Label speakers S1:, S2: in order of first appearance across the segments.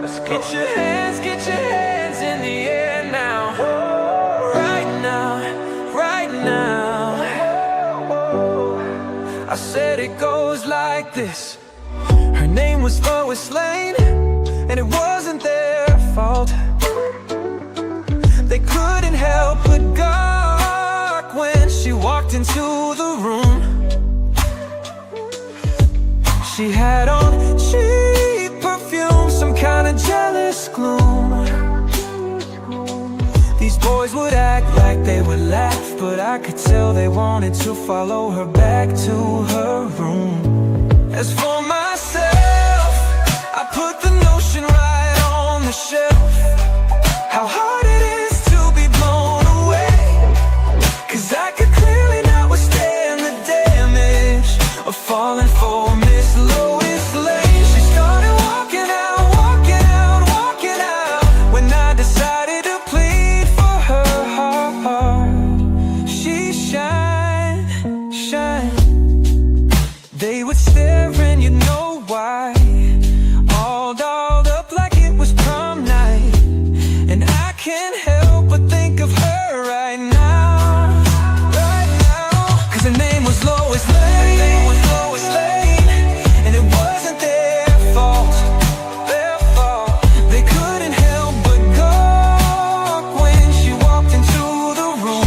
S1: Let's go. Get your hands in the air now. Right now, right now. I said it goes like this. Her name was Lois Lane, and it wasn't their fault. They couldn't help but gawk when she walked into the room. She had on cheap perfume, some kind of jealous gloom. These boys would act like they would laugh, but I could tell they wanted to follow her back to her room. As for myself, I put the notion right on the shelf. How hard it is to be blown away, 'cause I could clearly not withstand the damage of falling for Miss Lois Lane. She started walking out, walking out, walking out, when I decided to plead for her heart. She shine, shine. They would stare and you'd know why, all dolled up like it was prom night. And I can't help but think of her right now, right now. 'Cause her name was Lois Lane, and it wasn't their fault, their fault. They couldn't help but gawk when she walked into the room.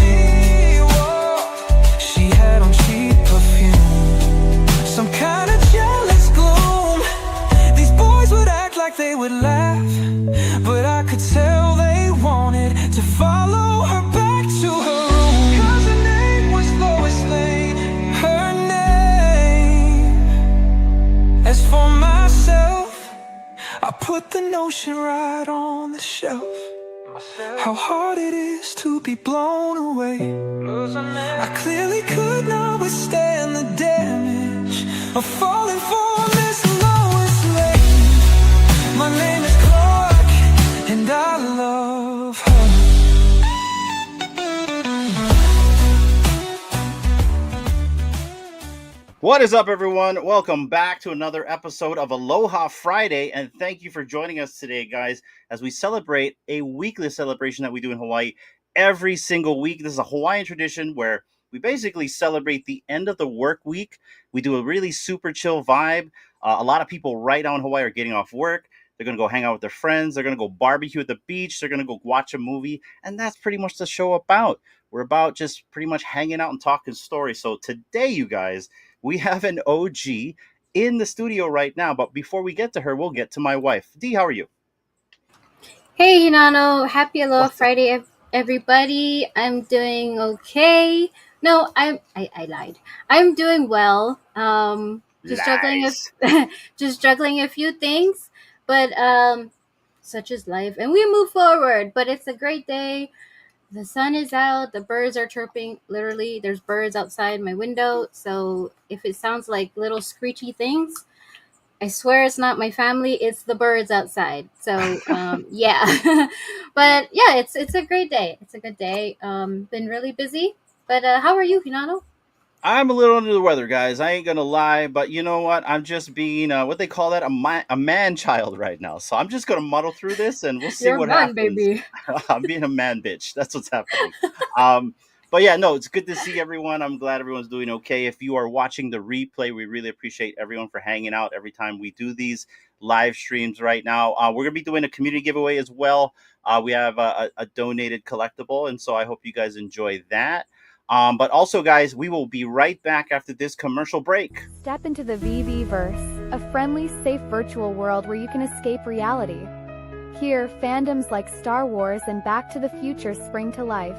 S1: She had on cheap perfume, some kind of jealous gloom. These boys would act like they would laugh, but I could tell they wanted to follow her back to her room. 'Cause her name was Lois Lane, her name. As for myself, I put the notion right on the shelf. How hard it is to be blown away. I clearly could not withstand the damage of falling for Miss Lois Lane. My name is Clark, and I love her.
S2: What is up, everyone? Welcome back to another episode of Aloha Friday, and thank you for joining us today, guys, as we celebrate a weekly celebration that we do in Hawaii every single week. This is a Hawaiian tradition where we basically celebrate the end of the work week. We do a really super chill vibe. A lot of people right now in Hawaii are getting off work. They're going to go hang out with their friends. They're going to go barbecue at the beach. They're going to go watch a movie, and that's pretty much the show about. We're about just pretty much hanging out and talking stories. So today, you guys, we have an OG in the studio right now, but before we get to her, we'll get to my wife. Dee, how are you?
S3: Hey, Hinano. Happy Aloha Friday, everybody. I'm doing okay. No, I lied. I'm doing well. Just juggling a few things, but such is life, and we move forward. But it's a great day. The sun is out. The birds are chirping. Literally, there's birds outside my window. So if it sounds like little screechy things, I swear it's not my family. It's the birds outside. So yeah, but yeah, it's a great day. It's a good day. Been really busy. But how are you, Hinano?
S2: I'm a little under the weather, guys. I ain't gonna lie, but you know what? I'm just being what they call that, a man child right now. So I'm just gonna muddle through this, and we'll see
S3: You're
S2: what
S3: a man,
S2: happens.
S3: baby.
S2: I'm being a man bitch. That's what's happening. But yeah, no, it's good to see everyone. I'm glad everyone's doing okay. If you are watching the replay, we really appreciate everyone for hanging out every time we do these live streams right now. We're gonna be doing a community giveaway as well. We have a donated collectible, and so I hope you guys enjoy that. But also, guys, we will be right back after this commercial break.
S4: Step into the VeVe-verse, a friendly, safe virtual world where you can escape reality. Here, fandoms like Star Wars and Back to the Future spring to life.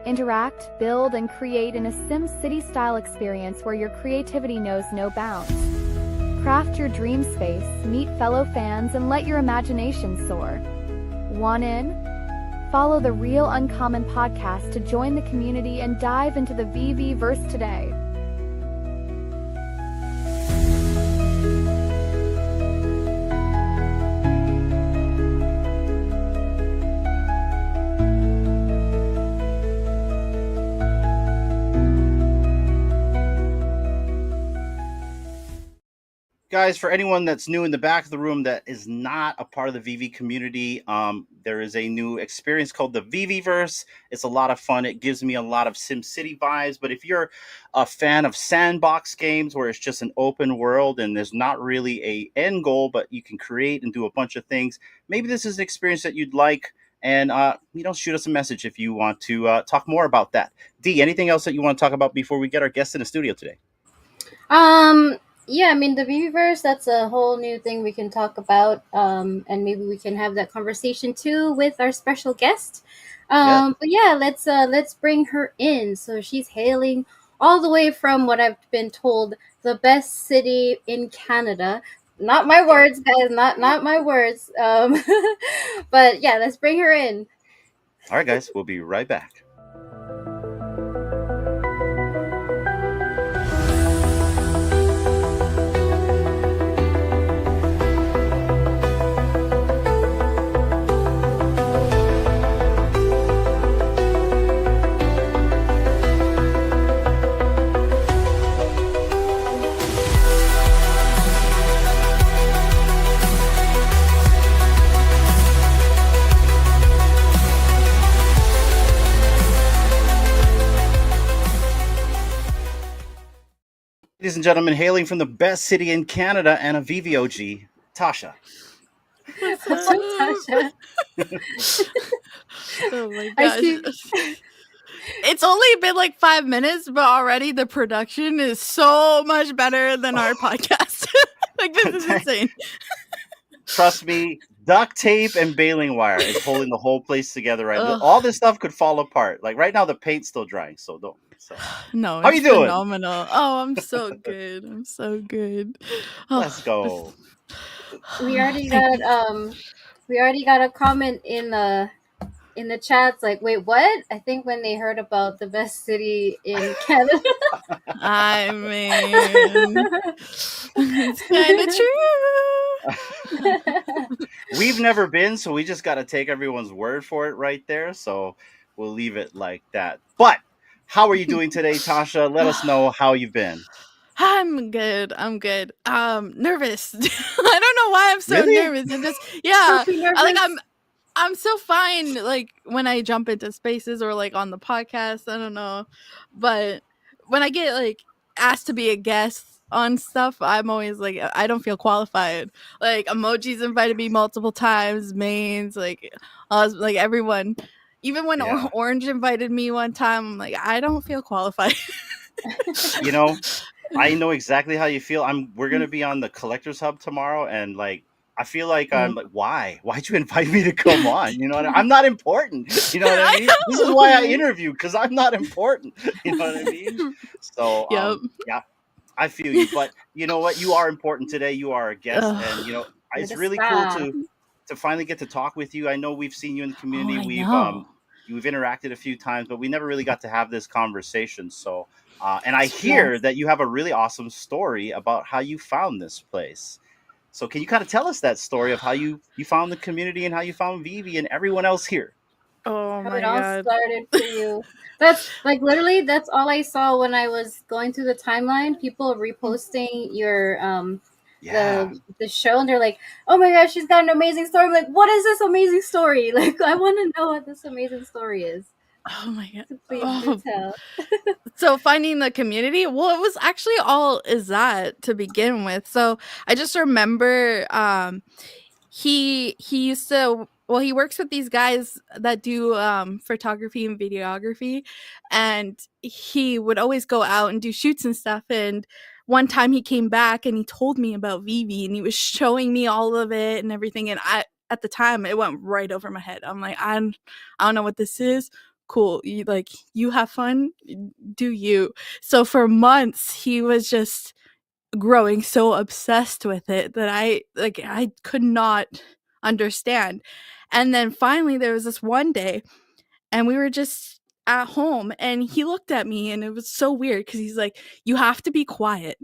S4: Interact, build, and create in a SimCity-style experience where your creativity knows no bounds. Craft your dream space, meet fellow fans, and let your imagination soar. Want in? Follow the Real Uncommon podcast to join the community and dive into the VeVe-verse today.
S2: guys, for anyone that's new in the back of the room that is not a part of the VeVe community, there is a new experience called the VeVeverse. It's a lot of fun. It gives me a lot of SimCity vibes. But if you're a fan of sandbox games where it's just an open world and there's not really a end goal, but you can create and do a bunch of things, maybe this is an experience that you'd like. And shoot us a message if you want to talk more about that. D, anything else that you want to talk about before we get our guest in the studio today?
S3: Yeah, I mean the VeVeverse, that's a whole new thing we can talk about. And maybe we can have that conversation too with our special guest.
S2: Yeah.
S3: But yeah, let's bring her in. So she's hailing all the way from what I've been told, the best city in Canada. Not my words, guys, not my words. But yeah, let's bring her in.
S2: All right, guys, we'll be right back. Ladies and gentlemen, hailing from the best city in Canada and a VVOG, Tasha.
S3: Tasha.
S5: Oh my
S3: I see.
S5: gosh. It's only been like 5 minutes, but already the production is so much better than our podcast. Like, this is insane.
S2: Trust me, duct tape and baling wire is holding the whole place together right now.
S5: Ugh.
S2: All this stuff could fall apart. Like right now, the paint's still drying, so don't. So
S5: No,
S2: How
S5: it's
S2: you doing?
S5: phenomenal. Oh, I'm so good. I'm so good. Oh,
S2: let's go.
S3: we already got a comment in the chats like, wait, what? I think when they heard about the best city in Canada.
S5: I mean, it's kind of true.
S2: We've never been, so we just got to take everyone's word for it right there. So we'll leave it like that. But how are you doing today, Tasha? Let us know how you've been.
S5: I'm good. I'm good. Nervous. I don't know why I'm so
S2: Really?
S5: nervous. I'm just yeah.
S3: Don't be nervous.
S5: I'm so fine like when I jump into spaces or like on the podcast. I don't know, but when I get like asked to be a guest on stuff, I'm always like I don't feel qualified. Like Emoji's invited me multiple times. Mains like everyone. Even when
S2: Yeah.
S5: Orange invited me one time, I'm like I don't feel qualified.
S2: You know, I know exactly how you feel. We're gonna be on the Collectors Hub tomorrow, and like I feel like I'm like, why'd you invite me to come on? You know, I'm not important. You know what I mean? This is why I interview, because I'm not important. You know what I mean? So
S5: Yep.
S2: yeah, I feel you. But you know what? You are important today. You are a guest,
S5: Ugh.
S2: and you know
S3: You're
S2: it's
S3: the
S2: really
S3: star.
S2: cool to finally get to talk with you. I know we've seen you in the community.
S5: I know.
S2: We've interacted a few times, but we never really got to have this conversation. So, and I hear that you have a really awesome story about how you found this place. So, can you kind of tell us that story of how you found the community and how you found VeVe and everyone else here?
S5: Oh
S3: How
S5: my
S3: it all
S5: god.
S3: started for you. That's like literally that's all I saw when I was going through the timeline. People reposting your
S2: Yeah,
S3: the show, and they're like, "Oh my gosh, she's got an amazing story." I'm like, what is this amazing story? Like, I want to know what this amazing story is.
S5: Oh my god.
S3: So please
S5: Oh,
S3: do tell.
S5: so finding the community, well, it was actually all is that to begin with. So I just remember he used to he works with these guys that do photography and videography, and he would always go out and do shoots and stuff. And one time he came back and he told me about VeVe, and he was showing me all of it and everything, and I at the time it went right over my head. I'm like, I don't know what this is. Cool, you have fun, do you. So for months he was just growing so obsessed with it that I could not understand. And then finally there was this one day, and we were just at home, and he looked at me, and it was so weird because he's like, you have to be quiet.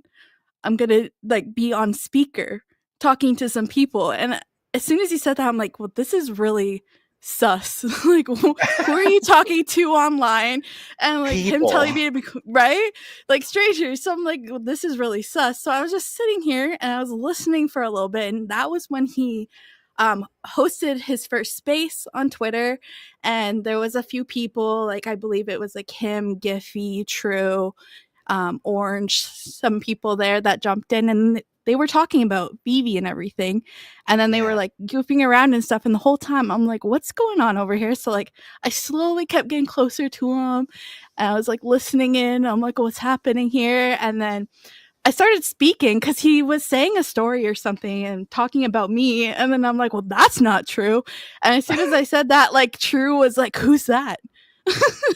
S5: I'm gonna like be on speaker talking to some people. And as soon as he said that, I'm like, well, this is really sus. Like, who are you talking to online? And like him telling me to be right, like strangers. So I'm like, well, this is really sus. So I was just sitting here and I was listening for a little bit, and that was when he hosted his first space on Twitter, and there was a few people, like I believe it was like him, Giphy, True, Orange, some people there that jumped in, and they were talking about VeVe and everything, and then they were like goofing around and stuff, and the whole time I'm like, what's going on over here? So like I slowly kept getting closer to him, and I was like listening in. I'm like, what's happening here? And then I started speaking because he was saying a story or something and talking about me. And then I'm like, well, that's not true. And as soon as I said that, like True was like, who's that?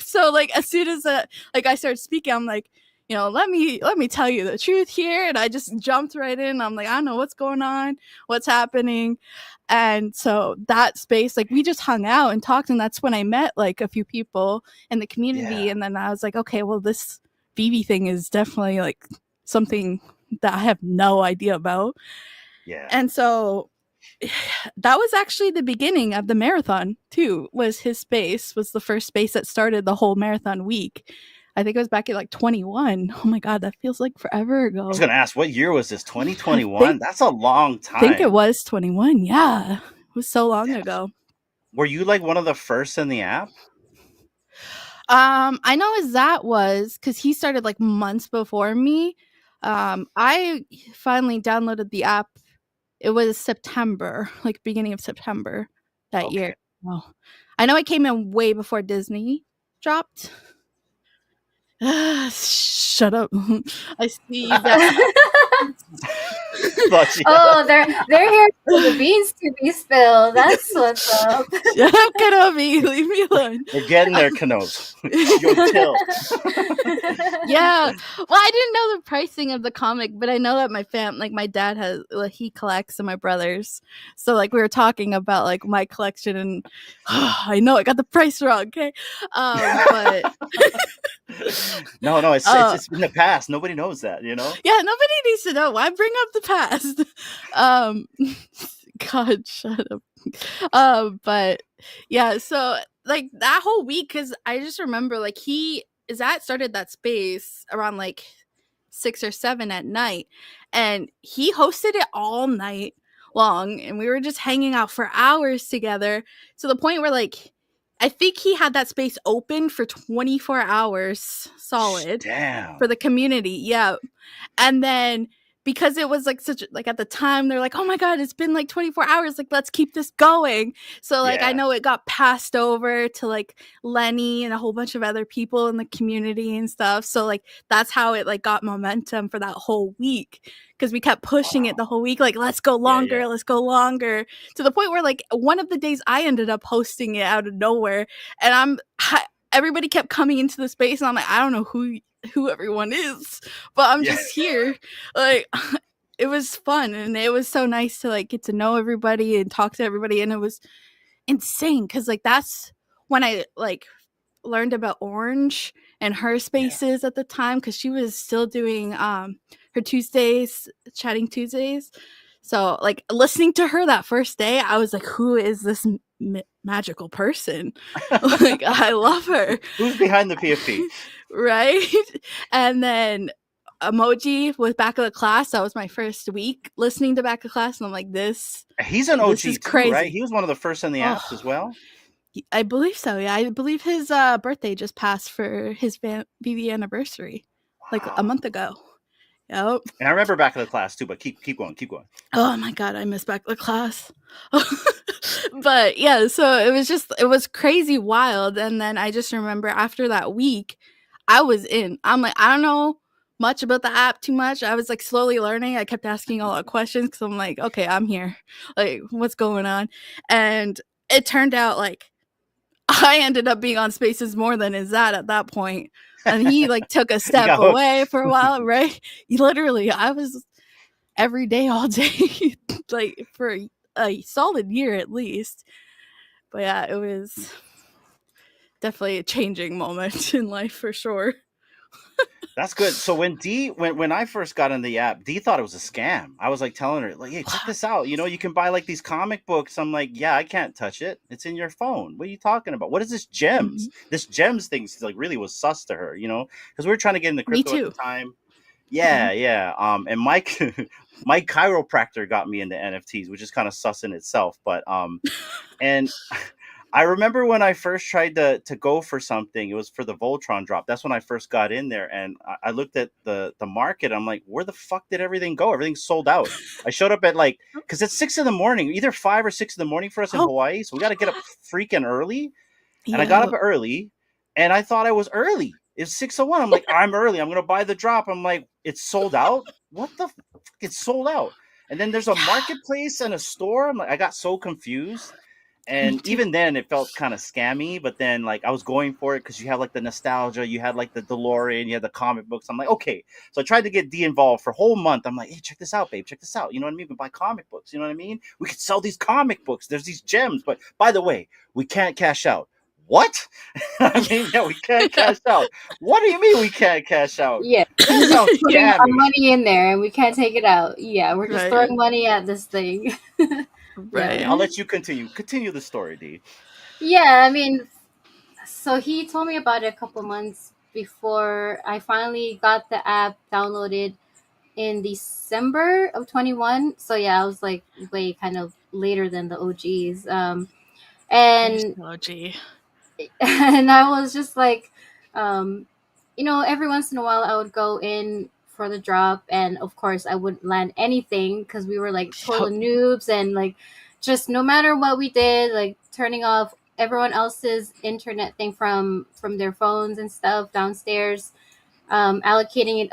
S5: So like as soon as like I started speaking, I'm like, you know, let me tell you the truth here. And I just jumped right in. I'm like, I don't know what's going on, what's happening. And so that space, like we just hung out and talked. And that's when I met like a few people in the community. And then I was like, okay, well, this VeVe thing is definitely like something that I have no idea about. And so that was actually the beginning of the marathon too. Was his space, was the first space that started the whole marathon week. I think it was back in like 21. Oh my god, that feels like forever ago.
S2: I was gonna ask, what year was this? 2021? That's a long time.
S5: I think it was 21. Yeah, it was so long ago.
S2: Were you like one of the first in the app?
S5: I know Azat was, because he started like months before me. I finally downloaded the app. It was September, like beginning of September that year. Oh. I know I came in way before Disney dropped. Shut up. I see that.
S3: Oh, they're here for the beans to be spilled. That's what's up.
S5: Shut up, Kenobi. Leave me alone.
S2: We're getting there, Kenobi.
S5: Yeah. Well, I didn't know the pricing of the comic, but I know that my dad has, like, he collects, and my brothers. So like we were talking about like my collection, and I know I got the price wrong. Okay. But
S2: no, it's in the past. Nobody knows that, you know?
S5: Yeah, nobody needs to know. Why bring up the past? God, shut up. But yeah, so like that whole week, because I just remember like Zat started that space around like 6 or 7 at night, and he hosted it all night long, and we were just hanging out for hours together, to the point where like I think he had that space open for 24 hours solid.
S2: Damn.
S5: For the community. Yeah. And then because it was like such, like at the time they're like, oh my god, it's been like 24 hours, like let's keep this going. So like I know it got passed over to like Lenny and a whole bunch of other people in the community and stuff. So like that's how it like got momentum for that whole week, because we kept pushing it the whole week, like let's go longer, let's go longer, to the point where like one of the days I ended up hosting it out of nowhere, and everybody kept coming into the space, and I'm like, I don't know who everyone is, but I'm just here. Like it was fun, and it was so nice to like get to know everybody and talk to everybody, and it was insane because like that's when I like learned about Orange and her spaces at the time, because she was still doing her Tuesdays, chatting Tuesdays. So like listening to her that first day, I was like, who is this magical person? Like I love her.
S2: Who's behind the PFP?
S5: Right. And then Emoji with Back of the Class. That was my first week listening to Back of Class, and I'm like,
S2: he's an OG
S5: is
S2: too,
S5: crazy.
S2: right? He was one of the first in the apps as well.
S5: I believe so. Yeah, I believe his birthday just passed for his VeVe anniversary, like a month ago. Yep.
S2: And I remember Back of the Class too, but keep going.
S5: Oh my god, I miss Back of the Class. But yeah, so it was crazy wild. And then I just remember after that week, I was in. I'm like, I don't know much about the app too much. I was like slowly learning. I kept asking a lot of questions because I'm like, okay, I'm here. Like, what's going on? And it turned out like I ended up being on spaces more than Izat at that point. And he like took a step away for a while, right? Literally, I was every day, all day, like for a solid year at least. But yeah, it was definitely a changing moment in life for sure.
S2: That's good. So when I first got on the app, Dee thought it was a scam. I was like telling her, like, hey, check this out. You know, you can buy like these comic books. I'm like, yeah, I can't touch it. It's in your phone. What are you talking about? What is this gems?
S5: Mhm.
S2: This gems thing like really was sus to her, because we were trying to get into
S5: Me
S2: crypto at the
S5: too.
S2: time. Yeah,
S5: Mhm.
S2: yeah. And Mike Mike chiropractor got me into NFTs, which is kind of sus in itself. But and I remember when I first tried to go for something, it was for the Voltron drop. That's when I first got in there, and I looked at the market. I'm like, where the fuck did everything go? Everything's sold out. I showed up at like, because it's 6 in the morning, either 5 or 6 in the morning for us in
S5: Oh,
S2: Hawaii, so we got to get up freaking early. And I got
S5: yeah.
S2: up early, and I thought I was early. It's 6:01. I'm like, I'm early. I'm gonna buy the drop. I'm like, it's sold out. What the fuck? It's sold out. And then there's a
S5: Yeah.
S2: marketplace and a store. I'm like, I got so confused.
S5: Me
S2: And
S5: too.
S2: even then, it felt kind of scammy. But then, like, I was going for it because you have like the nostalgia. You had like the DeLorean. You had the comic books. I'm like, okay. So I tried to get D involved for a whole month. I'm like, hey, check this out, babe. Check this out. You know what I mean? We can buy comic books. You know what I mean? We could sell these comic books. There's these gems. But by the way, we can't cash out. What? I mean, yeah, we can't cash out. What do you mean we can't cash out?
S3: Yeah,
S2: That
S3: we're just
S2: sounds
S3: putting our
S2: scammy.
S3: money in there and we can't take it out. Yeah, we're just
S5: Right.
S3: throwing money at this thing.
S2: Okay,
S3: Yeah.
S2: I'll
S5: Right.
S2: let you continue. Continue the story, D.
S3: Yeah, I mean, so he told me about it a couple months before I finally got the app downloaded in December of 21. So yeah, I was like way kind of later than the OGs.
S5: You're
S3: And
S5: so OG.
S3: and I was just like, um, every once in a while I would go in for the drop, and of course I wouldn't land anything because we were like total
S5: Yup.
S3: noobs, and like just no matter what we did, like turning off everyone else's internet thing from their phones and stuff downstairs, allocating it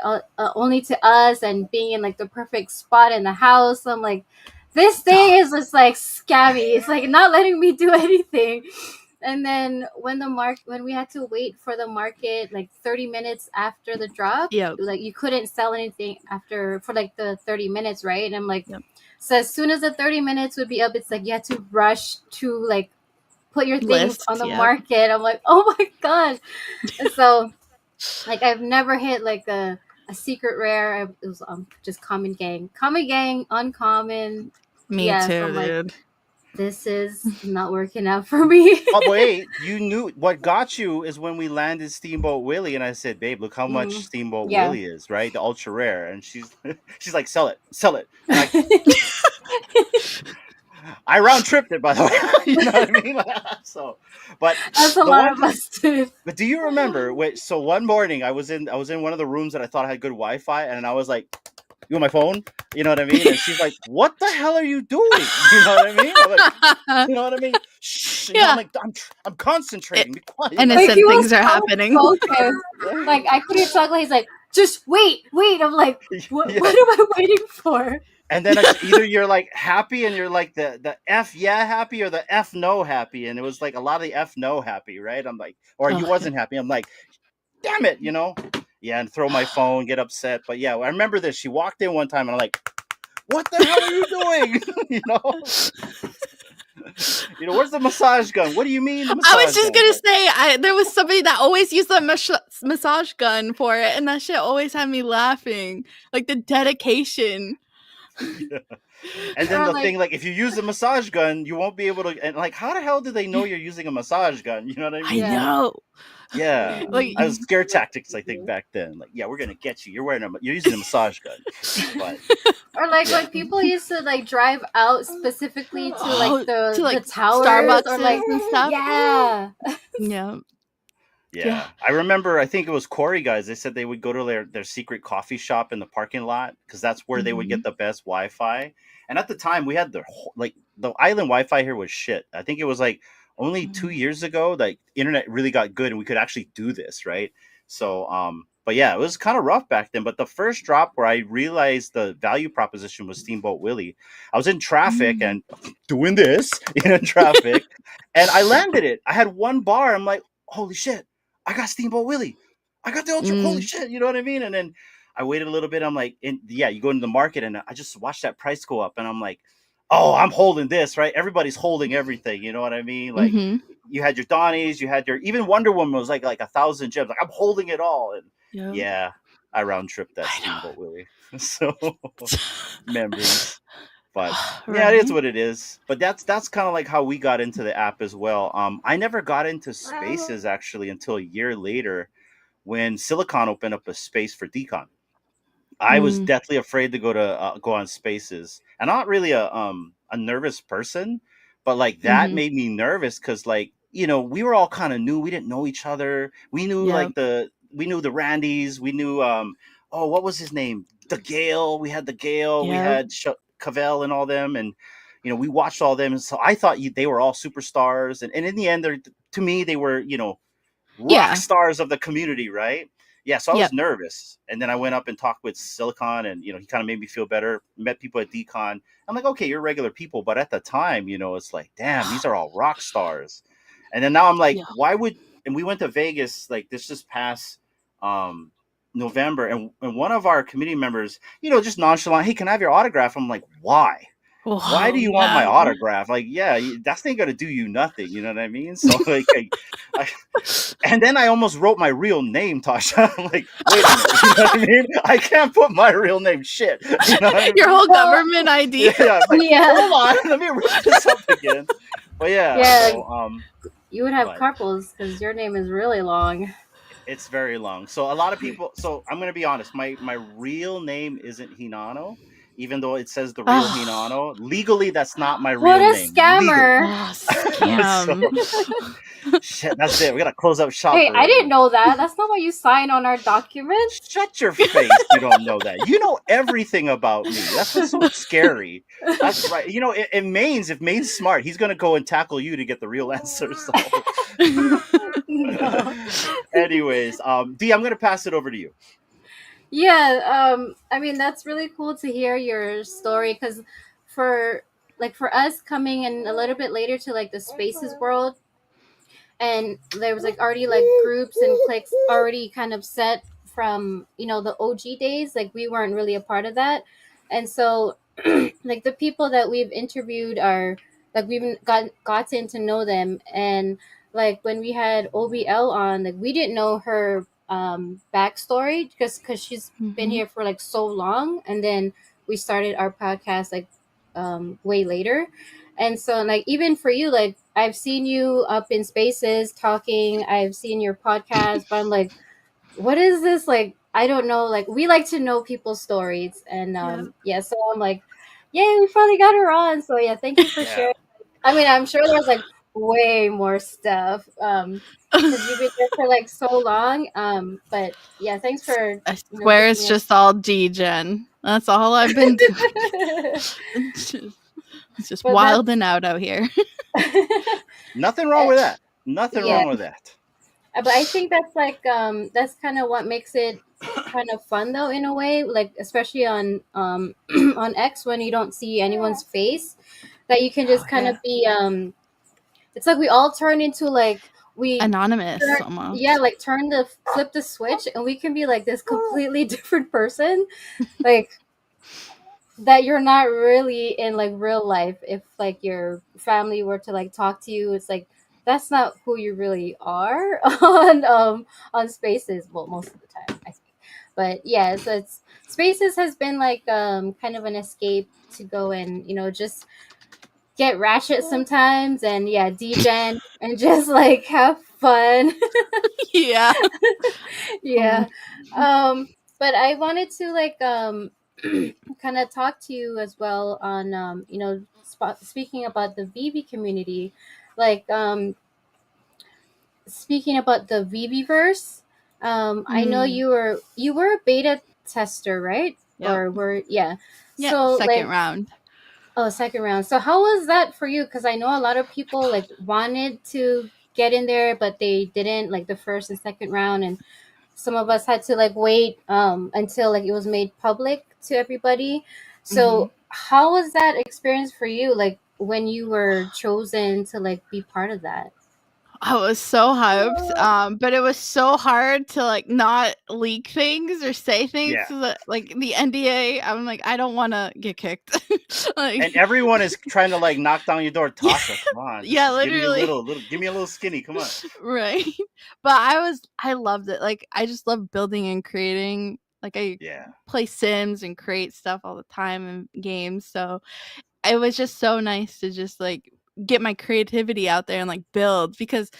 S3: only to us, and being in like the perfect spot in the house. I'm like, this thing is just like scammy. It's like not letting me do anything. And then when we had to wait for the market like 30 minutes after the drop,
S5: Yep.
S3: like you couldn't sell anything after for like the 30 minutes, right? And I'm like,
S5: Yep.
S3: so as soon as the 30 minutes would be up, it's like you had to rush to like put your things
S5: List.
S3: on the
S5: Yep.
S3: market. I'm like, oh my god. And so like I've never hit like a secret rare. It was just common gang, uncommon.
S5: Me
S3: Yeah, so
S5: too,
S3: I'm like,
S5: dude.
S3: this is not working out for me.
S2: Oh, but wait, you knew what got you is when we landed Steamboat Willie, and I said, "Babe, look how much
S3: Mm,
S2: Steamboat
S3: yeah.
S2: Willie is, right? The ultra rare." And she's she's like, "Sell it, sell it." And I round tripped it, by the way. You know what I mean? So, but
S3: That's a
S2: the
S3: lot
S2: one
S3: of us, dude.
S2: But do you remember? Wait, so one morning I was in one of the rooms that I thought had good Wi-Fi, and I was like, "You on my phone?" You know what I mean? And she's like, "What the hell are you doing?" You know what I mean? I'm like, you know what I mean? Shh. I'm
S5: Yeah.
S2: like, I'm concentrating. Be quiet.
S3: Like
S5: Innocent
S3: he was
S5: things are
S3: so
S5: happening.
S3: focused.
S2: Yeah.
S3: Like I couldn't talk. Like he's like, just wait. I'm like, what?
S2: Yeah.
S3: What am I waiting for?
S2: And then it's either you're like happy and you're like the F yeah happy or the F no happy, and it was like a lot of the F no happy, right? I'm like, or you
S5: Oh,
S2: wasn't happy. I'm like, damn it, Yeah, and throw my phone, get upset. But yeah, I remember this. She walked in one time and I'm like, what the hell are you doing? Where's the massage gun? What do you mean the
S5: I was
S2: massage
S5: just
S2: gun?
S5: gonna say, there was somebody that always used the massage gun for it, and that shit always had me laughing. Like the dedication.
S2: And then
S3: Or
S2: the
S3: like,
S2: thing, like, if you use a massage gun, you won't be able to. And like, how the hell do they know you're using a massage gun? You know what I
S5: I
S2: mean?
S3: yeah.
S5: know.
S2: Yeah,
S5: Like,
S2: I was scare tactics. I think back then, like, yeah, we're gonna get you. You're using a massage gun, but
S3: Or like
S2: yeah,
S3: when people used to like drive out specifically to like
S5: oh, to
S3: the
S5: like
S3: towers or
S5: Starbucks
S3: like
S5: and stuff.
S3: yeah.
S5: Yeah.
S2: yeah. I remember. I think it was Corey guys. They said they would go to their secret coffee shop in the parking lot because that's where they would
S5: Mhm.
S2: get the best Wi-Fi. And at the time, we had the island Wi-Fi here was shit. I think it was like only 2 years ago, like internet really got good and we could actually do this, right? So, but yeah, it was kind of rough back then. But the first drop where I realized the value proposition was Steamboat Willie. I was in traffic
S5: Mm.
S2: and doing this in traffic, and I landed it. I had one bar. I'm like, holy shit, I got Steamboat Willie. I got the ultra. Holy
S5: Mm.
S2: shit, you know what I mean? And then I waited a little bit. I'm like, yeah, you go into the market and I just watched that price go up, and I'm like, oh, I'm holding this, right? Everybody's holding everything. You know what I mean? Like
S5: Mhm.
S2: you had your Donnies, you had your even Wonder Woman was like 1,000 gems. Like I'm holding it all, and
S5: Yeah.
S2: yeah. I round tripped that
S5: I know.
S2: Steamboat Willie. So memories. But yeah, it is
S5: Right?
S2: what it is. But that's kind of like how we got into the app as well. I never got into spaces actually until a year later when Silicon opened up a space for decon. I was
S5: Mm,
S2: deathly afraid to go on spaces. And I'm not really a nervous person, but like that
S5: mm-hmm.
S2: made me nervous because like we were all kind of new. We didn't know each other. We knew
S5: Yep.
S2: we knew the Randys. We knew oh, what was his name? The Gale. We had the Gale. We
S5: Yep.
S2: had Cavell and all them, and we watched all them. And so I thought they were all superstars, and in the end, to me they were rock
S5: Yeah.
S2: stars of the community, right? Yeah, so I was
S5: Yep.
S2: nervous, and then I went up and talked with Silicon, and he kind of made me feel better. Met people at Decon. I'm like, okay, you're regular people, but at the time, it's like, damn, these are all rock stars. And then now I'm like,
S5: Yeah.
S2: why would? And we went to Vegas like this just past um, November, and one of our community members, just nonchalant, hey, can I have your autograph? I'm like, why? Why do
S5: Whoa,
S2: you want my
S5: yeah.
S2: autograph? Like, yeah, that's ain't gonna do you nothing. You know what I mean? So like, and then I almost wrote my real name, Tasha. I'm like, wait a minute, you know what I mean? I can't put my real name. Shit, you know what I mean?
S5: Your whole
S3: Well,
S5: government ID.
S2: Yeah, I'm like,
S3: yeah,
S2: hold on, let me read this up again. But yeah,
S3: yeah.
S2: so
S3: You would have
S2: but
S3: carpals because your name is really long.
S2: it's very long. So a lot of people. So I'm gonna be honest. My real name isn't Hinano, even though it says the real
S5: Oh,
S2: Hinano. Legally, that's not my
S3: What
S2: real
S3: a
S2: name. Legally.
S3: scammer!
S2: So
S5: scam.
S2: shit, that's it. We gotta close up shop
S3: Hey, I
S2: already.
S3: didn't know that. That's not what you sign on our documents.
S2: Shut your face. You don't know that. You know everything about me. That's what's so scary. That's right. If Maine's smart, he's gonna go and tackle you to get the real answer. So
S3: No.
S2: anyways, D, I'm gonna pass it over to you.
S3: Yeah, I mean that's really cool to hear your story because for for us coming in a little bit later to like the spaces world, and there was like already like groups and cliques already kind of set from the OG days. Like we weren't really a part of that, and so like the people that we've interviewed are like we've gotten to know them, and like when we had OBL on, like we didn't know her backstory because she's been
S5: Mhm.
S3: here for like so long, and then we started our podcast like way later. And so like even for you, like I've seen you up in spaces talking, I've seen your podcast, but I'm like, what is this? Like I don't know. Like we like to know people's stories, and
S5: Yeah.
S3: yeah, so I'm like, yay, we finally got her on. So yeah, thank you for
S2: Yeah.
S3: sharing. I mean, I'm sure there's like way more stuff because you've been there for like so long. But yeah, thanks for
S5: I swear it's
S3: giving us.
S5: just all D-Gen. That's all I've been doing. It's just
S3: But
S5: wilding out here.
S2: Nothing wrong with that. Nothing
S3: yeah,
S2: wrong with that.
S3: but I think that's kind of what makes it kind of fun though in a way, like especially on on X when you don't see anyone's face, that you can just
S5: Oh,
S3: kind
S5: yeah.
S3: of be it's like we all turn into like we
S5: Anonymous
S3: turn,
S5: almost.
S3: yeah, like flip the switch and we can be like this completely different person, like that you're not really in like real life. If like your family were to like talk to you, it's like that's not who you really are on spaces, well most of the time I think. But yeah, so it's spaces has been like kind of an escape to go and just get ratchet sometimes, and yeah, degen and just like have fun.
S5: Yeah.
S3: Yeah. um but I wanted to like kind of talk to you as well on speaking about the VeVe community, like speaking about the VeVe verse. I know
S5: Mm.
S3: you were a beta tester, right?
S5: Yep.
S3: Or were yeah.
S5: Yep.
S3: So
S5: Second
S3: like,
S5: round.
S3: oh, second round. So how was that for you? Because I know a lot of people like wanted to get in there, but they didn't, like the first and second round, and some of us had to like wait until like it was made public to everybody.
S5: Mhm.
S3: So how was that experience for you, like when you were chosen to like be part of that?
S5: I was so hyped, but it was so hard to like not leak things or say things
S2: Yeah.
S5: 'cause, like the NDA. I'm like, I don't want to get kicked.
S2: And
S5: Like,
S2: everyone is trying to like knock down your door.
S5: yeah,
S2: Tasha, come on,
S5: yeah,
S2: just give me a
S5: literally,
S2: little, give me a little skinny. Come on.
S5: right. But I loved it. Like, I just love building and creating Like I
S2: Yeah.
S5: play Sims and create stuff all the time in games. So it was just so nice to just like get my creativity out there and like build because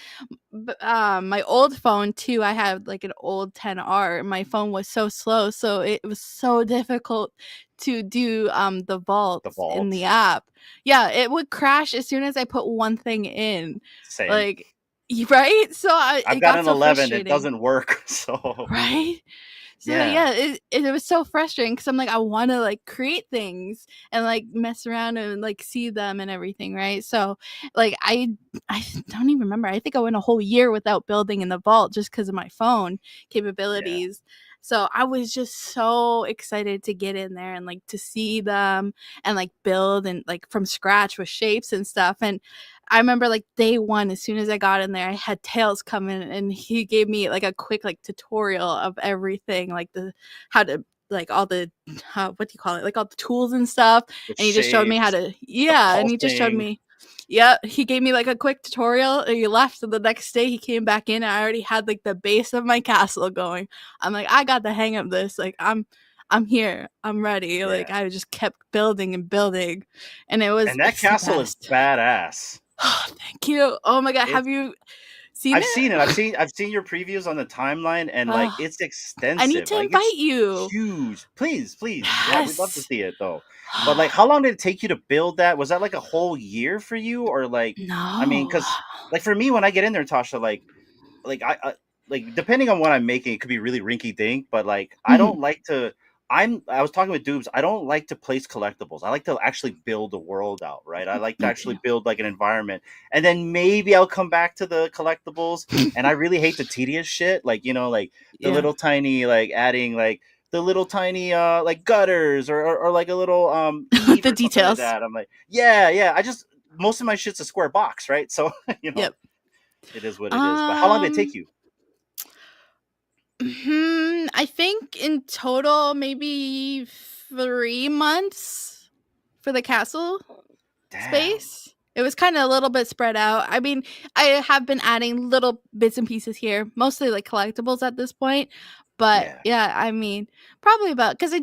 S5: my old phone too, I had like an old 10R and my phone was so slow, so it was so difficult to do the
S2: The
S5: vaults in the
S2: vault.
S5: app. Yeah, it would crash as soon as I put one thing in.
S2: Same.
S5: Like right? So
S2: I've
S5: it
S2: got
S5: got
S2: an
S5: so
S2: 11. It
S5: frustrating.
S2: doesn't work. So
S5: Right? So
S2: yeah.
S5: yeah, it was so frustrating because I'm like I want to like create things and like mess around and like see them and everything, right? So like I don't even remember. I think I went a whole year without building in the vault just because of my phone
S2: Yeah.
S5: capabilities. So I was just so excited to get in there and like to see them and like build and like from scratch with shapes and stuff. And I remember like day one, as soon as I got in there, I had Tails come in and he gave me like a quick like tutorial of everything, like the how to like all the what do you call it, like all the tools and stuff.
S2: The
S5: And he just showed me how
S2: shapes,
S5: to
S2: the
S5: and he just showed
S2: pulsing.
S5: me. Yeah, he gave me like a quick tutorial and he left. And the next day he came back in and I already had like the base of my castle going. I'm like, I got the hang of this. Like I'm here. I'm ready.
S2: Yeah.
S5: Like I just kept building and building. And
S2: And that
S5: it's the
S2: castle is
S5: best.
S2: badass.
S5: Thank you. Oh my god,
S2: It's
S5: have you seen
S2: I've seen it.
S5: it?
S2: I've seen your previews on the timeline, and like
S5: Oh,
S2: it's
S5: I need
S2: extensive.
S5: to
S2: Like
S5: invite
S2: it's
S5: you.
S2: huge. Please, please. Yeah, we'd love to
S5: Yes.
S2: see it though. But like, how long did it take you to build that? Was that like a whole year for you, or like, I mean,
S5: No.
S2: because like for me, when I get in there, Tasha, like I like depending on what I'm making, it could be really rinky dink, but like I
S5: Mhm.
S2: don't like to. I was talking with Dubes. I don't like to place collectibles. I like to actually build a world out, right? I like to
S5: Me
S2: actually
S5: too.
S2: build like an environment, and then maybe I'll come back to the collectibles. And I really hate the tedious shit, like like the
S5: Yeah.
S2: little tiny like adding like the little tiny like gutters or like a little eave
S5: The
S2: or something like
S5: details.
S2: that. I'm like, yeah. I just most of my shit's a square box, right? So
S5: Yep.
S2: it is what it is. But how long did it take
S5: Um
S2: you?
S5: I think in total maybe 3 months for the castle
S2: Damn.
S5: space. It was kind of a little bit spread out. I mean, I have been adding little bits and pieces here, mostly like collectibles at this point. But
S2: Yeah.
S5: yeah, I mean, probably about because I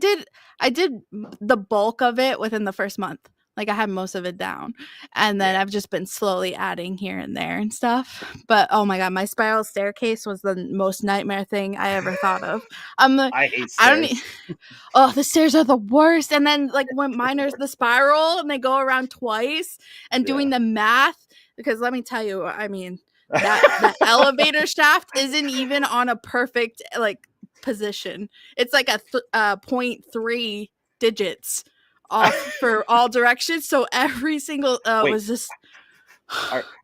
S5: did the bulk of it within the first month. Like I had most of it down, and then
S2: Yeah.
S5: I've just been slowly adding here and there and stuff. But oh my god, my spiral staircase was the most nightmare thing I ever thought of. I'm the
S2: I hate
S5: I don't.
S2: stairs.
S5: Oh, the stairs are the worst. And then like when mine are the spiral and they go around twice and doing
S2: Yeah.
S5: the math, because let me tell you, I mean, that elevator shaft isn't even on a perfect like position. It's like a 0.3 digits off for all directions. So every single
S2: Wait,
S5: was just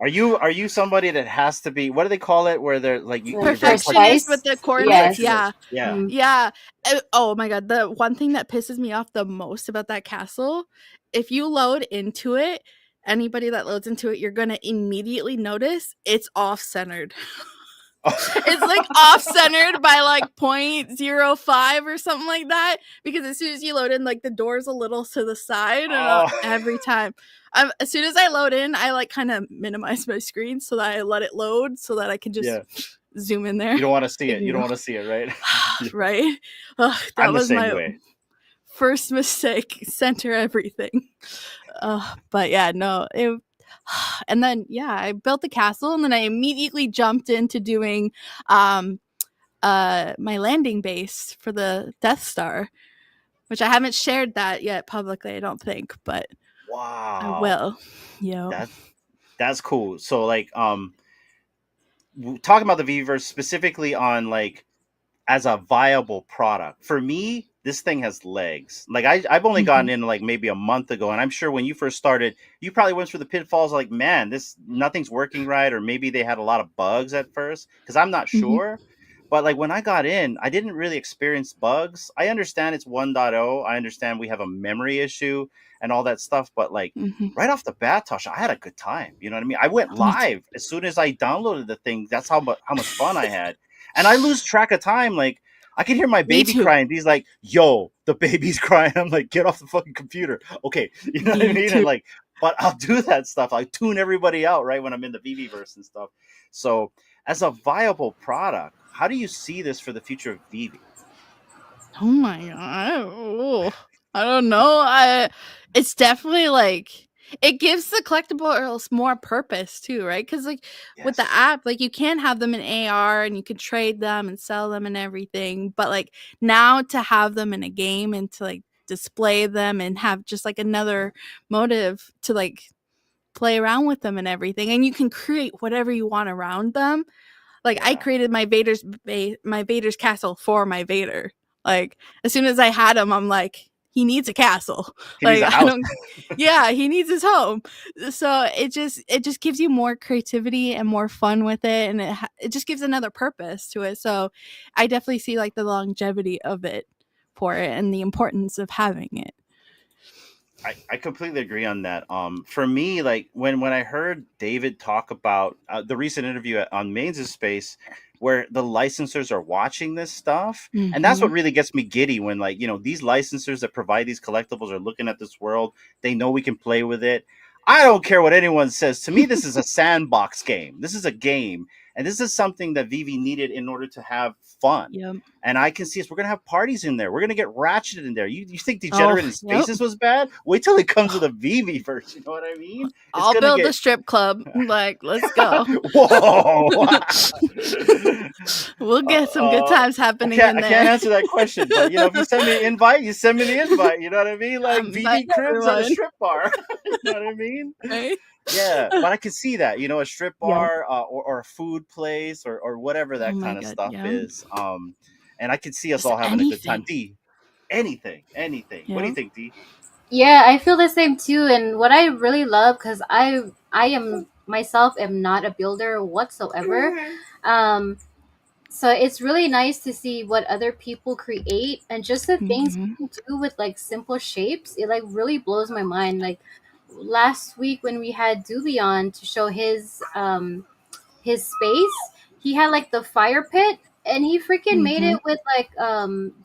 S2: are you somebody that has to be, what do they call it, where they're like you're
S3: Like
S2: very
S5: perfectionist with
S3: precise.
S5: the coordinates.
S3: Yes.
S5: Yeah.
S2: perfectionist? Yeah.
S3: Mm.
S5: Yeah. Oh my god, the one thing that pisses me off the most about that castle, if you load into it, anybody that loads into it, you're gonna immediately notice it's off-centered. It's like off-centered by like 0.05 or something like that. Because as soon as you load in, like the door's a little to the side, and
S2: Oh
S5: every time, as soon as I load in, I like kind of minimize my screen so that I let it load so that I can just
S2: yeah.
S5: zoom in there.
S2: You don't want to see it. You don't
S5: Ignore.
S2: want to see it, right? Yeah.
S5: Right? Ugh, that
S2: I'm the
S5: was
S2: same
S5: my
S2: way.
S5: first mistake. Center everything. But yeah, no. And then yeah, I built the castle, and then I immediately jumped into doing um my landing base for the Death Star, which I haven't shared that yet publicly, I don't think, but I
S2: Wow.
S5: will. Yo.
S2: That that's cool. So like talking about the Viverse specifically on like as a viable product. For me, this thing has legs. Like I've only gotten
S5: Mhm.
S2: in like maybe a month ago, and I'm sure when you first started, you probably went through the pitfalls like, man, this nothing's working right, or maybe they had a lot of bugs at first. Because I'm not
S5: Mhm.
S2: sure. But like when I got in, I didn't really experience bugs. I understand it's 1.0. I understand we have a memory issue and all that stuff, but like
S5: Mhm.
S2: right off the bat, Tasha, I had a good time. You know what I mean? I went
S5: Me too.
S2: live as soon as I downloaded the thing. That's how much fun I had, and I lose track of time. Like I can hear my
S5: Me
S2: baby
S5: too.
S2: crying. He's like, "Yo, the baby's crying." I'm like, "Get off the fucking computer." Okay, you know what I
S5: Me
S2: mean?
S5: too.
S2: And like, but I'll do that stuff. I tune everybody out right when I'm in the VV verse and stuff. So, as a viable product, how do you see this for the future of VV?
S5: Oh my god. Oh, I don't know. It's definitely like it gives the collectibles more purpose too, right? Because like with the
S2: Yes.
S5: app, like you can have them in AR and you can trade them and sell them and everything. But like now to have them in a game and to like display them and have just like another motive to like play around with them and everything, and you can create whatever you want around them. Like I
S2: Yeah.
S5: created my Vader's castle for my Vader. Like as soon as I had him, I'm like, he needs a castle.
S2: He needs
S5: Like
S2: a
S5: I
S2: house.
S5: don't. Yeah, he needs his home. So it just gives you more creativity and more fun with it, and it just gives another purpose to it. So I definitely see like the longevity of it for it and the importance of having it.
S2: I completely agree on that. For me, like when I heard David talk about the recent interview on Mains' Space, where the licensors are watching this stuff, and that's what
S5: Mm-hmm.
S2: really gets me giddy when, like, these licensors that provide these collectibles are looking at this world. They know we can play with it. I don't care what anyone says. To me, this is a sandbox game. This is a game, and this is something that VeVe needed in order to have fun.
S5: Yep.
S2: And I can see us. We're gonna have parties in there. We're gonna get ratcheted in there. You think
S5: Oh,
S2: Degenerate in
S5: yep.
S2: Spaces was bad? Wait till it comes with a VeVe verse. You know what I mean? It's
S5: I'll
S2: gonna
S5: build a
S2: get.
S5: strip club. Like, let's go.
S2: Whoa!
S5: We'll get some good times
S2: I
S5: happening
S2: can't.
S5: in
S2: I can't
S5: there.
S2: answer that question. But if you send me an invite, you send me the invite. You know what I mean? Like
S5: Invite
S2: VV Cribs at a
S5: everyone.
S2: strip bar. You know what I mean?
S5: Right?
S2: Yeah, but I can see that, a strip
S5: Yep.
S2: bar, or a food place, or whatever
S5: Oh
S2: that
S5: my
S2: kind of
S5: god.
S2: stuff
S5: Yeah.
S2: is. And I can see us
S5: Just
S2: all having a good time.
S5: anything.
S2: D, anything, anything. What do you
S5: Yeah.
S2: think, D?
S3: Yeah, I feel the same too. And what I really love, because I am myself am not a builder whatsoever. Um, so it's really nice to see what other people create and just the things
S5: Hmm.
S3: you can do with like simple shapes. It like really blows my mind. Like last week when we had Doobie on to show his space, he had like the fire pit and he freaking made
S5: Hmm.
S3: it with like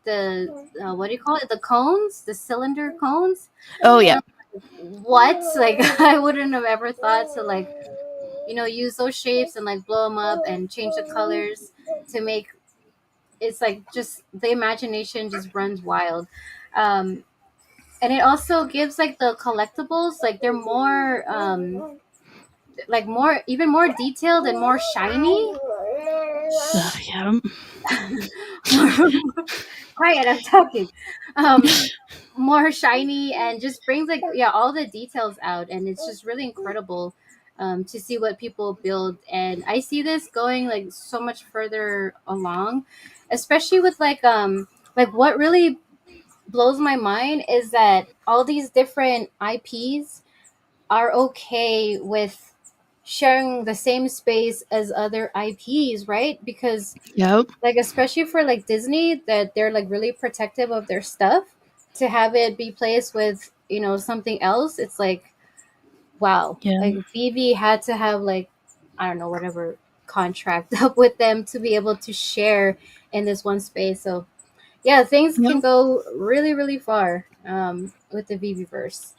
S3: the what do you call it, the cones, the cylinder cones.
S5: Oh
S3: And
S5: yeah.
S3: I'm like, what? Like I wouldn't have ever thought to like use those shapes and like blow them up and change the colors to make it's like just the imagination just runs wild. um and it also gives like the collectibles, like they're more like more even more detailed and more shiny.
S5: Yeah.
S3: Quiet, I'm talking. More shiny and just brings like all the details out, and it's just really incredible to see what people build. And I see this going like so much further along, especially with like what really blows my mind is that all these different IPs are okay with sharing the same space as other IPs, right? Because
S5: Yep.
S3: like especially for like Disney, that they're like really protective of their stuff, to have it be placed with something else. It's like, wow,
S5: Yeah.
S3: like VV had to have like, I don't know, whatever contract up with them to be able to share in this one space. So yeah, things can
S5: Yep.
S3: go really really far with the VV verse.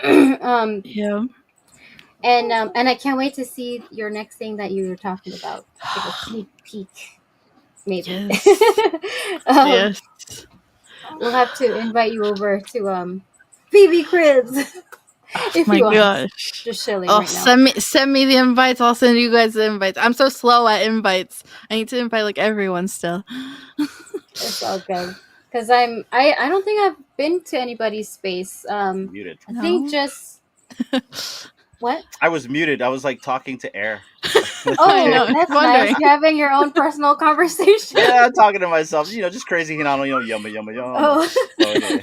S3: um
S5: Yeah.
S3: and I can't wait to see your next thing that you were talking about, like a sneak peek maybe.
S5: Yes.
S3: um
S5: Yes.
S3: We'll have to invite you over to VV Cribs
S5: Oh
S3: if
S5: my
S3: you want.
S5: gosh.
S3: Just chilling
S5: Oh,
S3: right now.
S5: send me the invites. I'll send you guys the invites. I'm so slow at invites. I need to invite like everyone still.
S3: It's all good. Cause I don't think I've been to anybody's space.
S2: Muted.
S3: I think
S5: No.
S3: just what?
S2: I was muted. I was like talking to air.
S5: I
S3: Oh,
S5: know. I was
S3: that's nice.
S5: wondering.
S3: You're having your own personal conversation.
S2: Yeah, I'm talking to myself. Just crazy Hinano. Yumma yumma yumma.
S3: Oh.
S2: So anyway,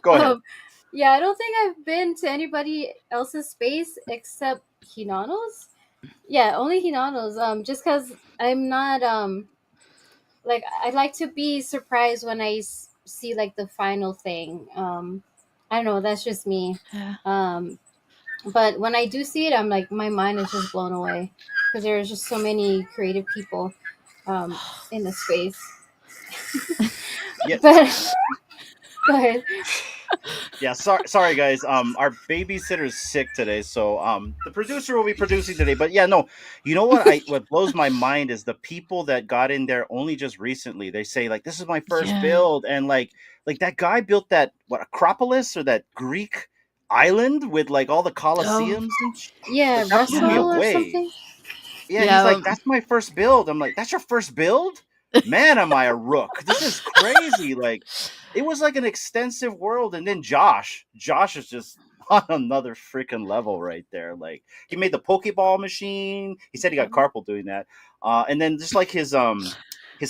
S2: go ahead.
S3: Yeah, I don't think I've been to anybody else's space except Hinano's. Yeah, only Hinano's. Just because I'm not like I like to be surprised when I see like the final thing. I don't know. That's just me.
S5: Yeah.
S3: But when I do see it, I'm like my mind is just blown away because there's just so many creative people in the space.
S2: Yeah.
S3: But go ahead.
S2: Yeah, sorry guys. Our babysitter is sick today, so the producer will be producing today. But yeah, no, you know what blows my mind is the people that got in there only just recently. They say like this is my first
S5: Yeah.
S2: build, and like that guy built that what Acropolis or that Greek island with like all the
S5: Oh,
S2: Colosseums and
S3: Yeah,
S2: like that blew me
S5: yeah.
S3: Russell or
S2: away.
S3: something.
S2: Yeah, he's
S5: Yeah.
S2: like, that's my first build. I'm like, that's your first build? Man, am I a rook? This is crazy. Like, it was like an extensive world. And then Josh is just on another freaking level right there. Like, he made the Pokeball machine. He said he got carpal doing that. And then just like his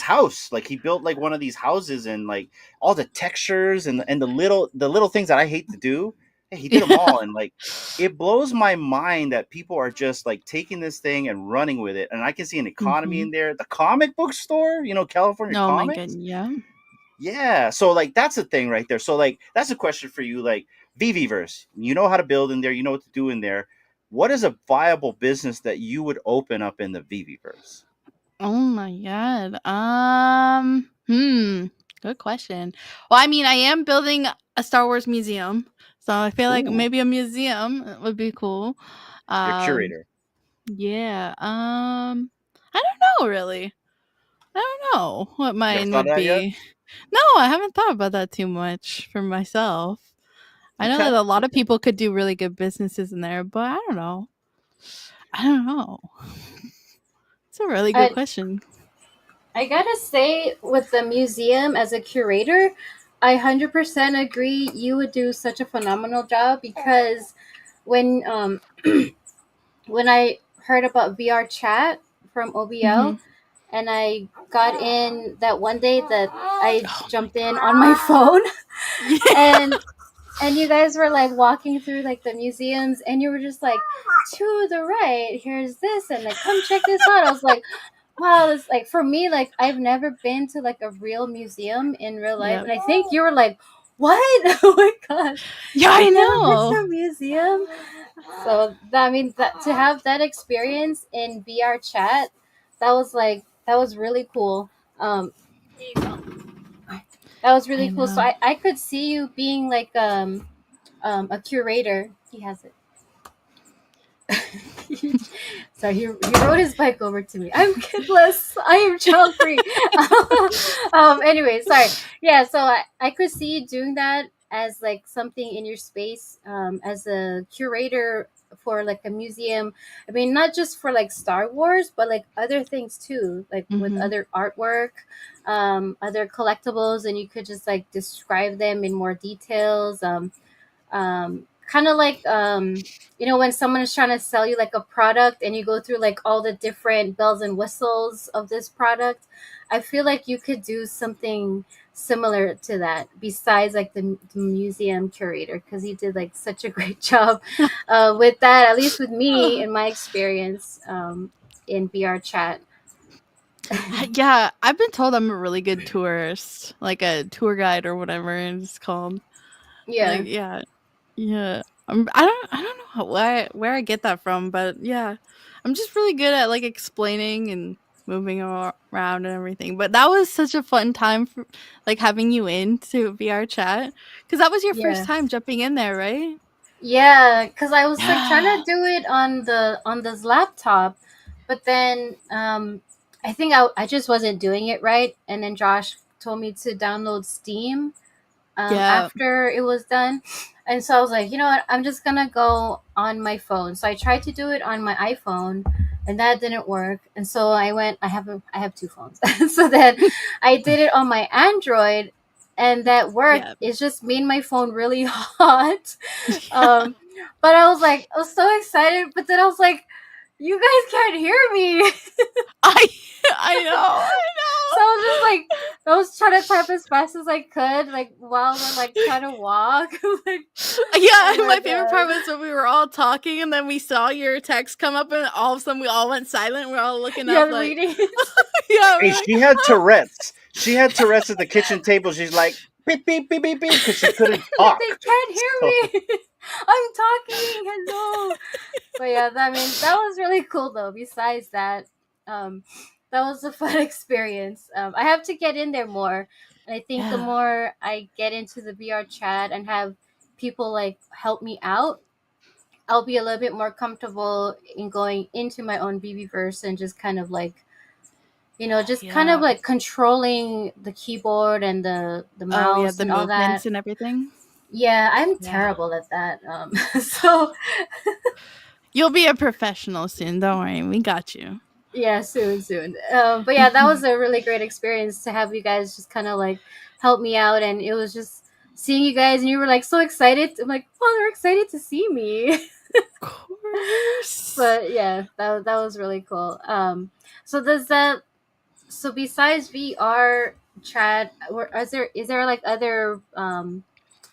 S2: house, like he built like one of these houses and like all the textures and the little things that I hate to do. Hey, he did them
S5: Yeah.
S2: all, and like it blows my mind that people are just like taking this thing and running with it. And I can see an economy
S5: Hmm.
S2: in there. The comic book store, California
S5: Oh my god.
S2: Comics.
S5: Yeah.
S2: Yeah. So like that's a thing right there. So like that's a question for you. Like VVverse, you know how to build in there, you know what to do in there. What is a viable business that you would open up in the VVverse?
S5: Oh my god. Good question. Well, I mean, I am building a Star Wars museum, so I feel like
S2: Ooh,
S5: maybe a museum would be cool.
S2: your
S5: Um,
S2: curator.
S5: yeah. I don't know really. I don't know what
S2: You ever
S5: mine
S2: thought of
S5: would
S2: that yet?
S5: be. No, I haven't thought about that too much for myself. I know that
S2: Okay.
S5: a lot of
S2: Okay.
S5: people could do really good businesses in there, but I don't know. I don't know. It's a really good
S3: I
S5: question.
S3: I gotta say, with the museum as a curator, I 100% agree. You would do such a phenomenal job because when when I heard about VR chat from
S5: Hmm.
S3: OBL, and I got in that one day that I
S5: Oh my
S3: jumped in on my phone,
S5: god.
S3: and you guys were like walking through like the museums, and you were just like, to the right here's this, and like come check this out. I was like, wow, it's like, for me, like I've never been to like a real museum in real life,
S5: Yeah.
S3: and I think you were like, what? Oh my gosh,
S5: Yeah, I
S3: you've never been to
S5: know.
S3: a museum. So that, I mean, that to have that experience in VR chat, that was really cool. There you go. That was really
S5: I
S3: cool. So
S5: know.
S3: I could see you being like a curator. He has it. So he rode his bike over to me. I'm kidless. I am child free. Anyway, sorry. Yeah, so I could see you doing that as like something in your space, as a curator for like a museum. I mean, not just for like Star Wars, but like other things too, like with
S5: Mhm.
S3: other artwork, other collectibles, and you could just like describe them in more details. Kind of like when someone is trying to sell you like a product and you go through like all the different bells and whistles of this product. I feel like you could do something similar to that besides like the museum curator, because he did like such a great job with that, at least with me in my experience in VR chat.
S5: Yeah, I've been told I'm a really good tourist, like a tour guide or whatever it's called.
S3: Yeah,
S5: Like, yeah, yeah. I don't know where I get that from, but yeah, I'm just really good at like explaining and moving around and everything. But that was such a fun time for like having you into VR chat because that was your first
S3: yeah.
S5: time jumping in there, right?
S3: Yeah, because I was like trying
S5: Yeah.
S3: to do it on this laptop, but then I think I just wasn't doing it right, and then Josh told me to download Steam
S5: Yeah.
S3: after it was done, and so I was like, you know what, I'm just gonna go on my phone. So I tried to do it on my iPhone, and that didn't work, and so I went. I have two phones, so then I did it on my Android, and that worked.
S5: Yeah.
S3: It just made my phone really hot. Um, but I was so excited, but then I was like, you guys can't hear me.
S5: I I know.
S3: So I was just like, I was trying to type as fast as I could, like while we're like trying to walk. Like,
S5: Yeah,
S3: oh my
S5: my favorite part
S3: god.
S5: was when we were all talking and then we saw your text come up and all of a sudden we all went silent. We're all looking
S3: Yeah,
S5: up like,
S3: reading it.
S5: yeah,
S2: Hey,
S5: we're like,
S2: she had Tourette's. She had Tourette's at the kitchen table. She's like beep beep beep beep beep because she couldn't
S3: They
S2: talk.
S3: can't
S2: So
S3: hear me. I'm talking. Hello. But yeah, I mean, that was really cool though. Besides that, um, that was a fun experience. I have to get in there more, And I think the
S5: Yeah.
S3: more I get into the VR chat and have people like help me out, I'll be a little bit more comfortable in going into my own VeVe and just kind of like, just kind of
S5: Yeah.
S3: like controlling the keyboard and the
S5: Oh yeah,
S3: mouse
S5: the
S3: and all that.
S5: movements and everything.
S3: Yeah, I'm
S5: Yeah.
S3: terrible at that. So
S5: You'll be a professional soon. Don't worry. We got you.
S3: yeah, soon. But yeah, that was a really great experience to have you guys just kind of like help me out, and it was just seeing you guys, and you were like so excited. I'm like, oh, they're excited to see me.
S5: Of course.
S3: But yeah, that was really cool. So does that? So besides VR chat, is there like other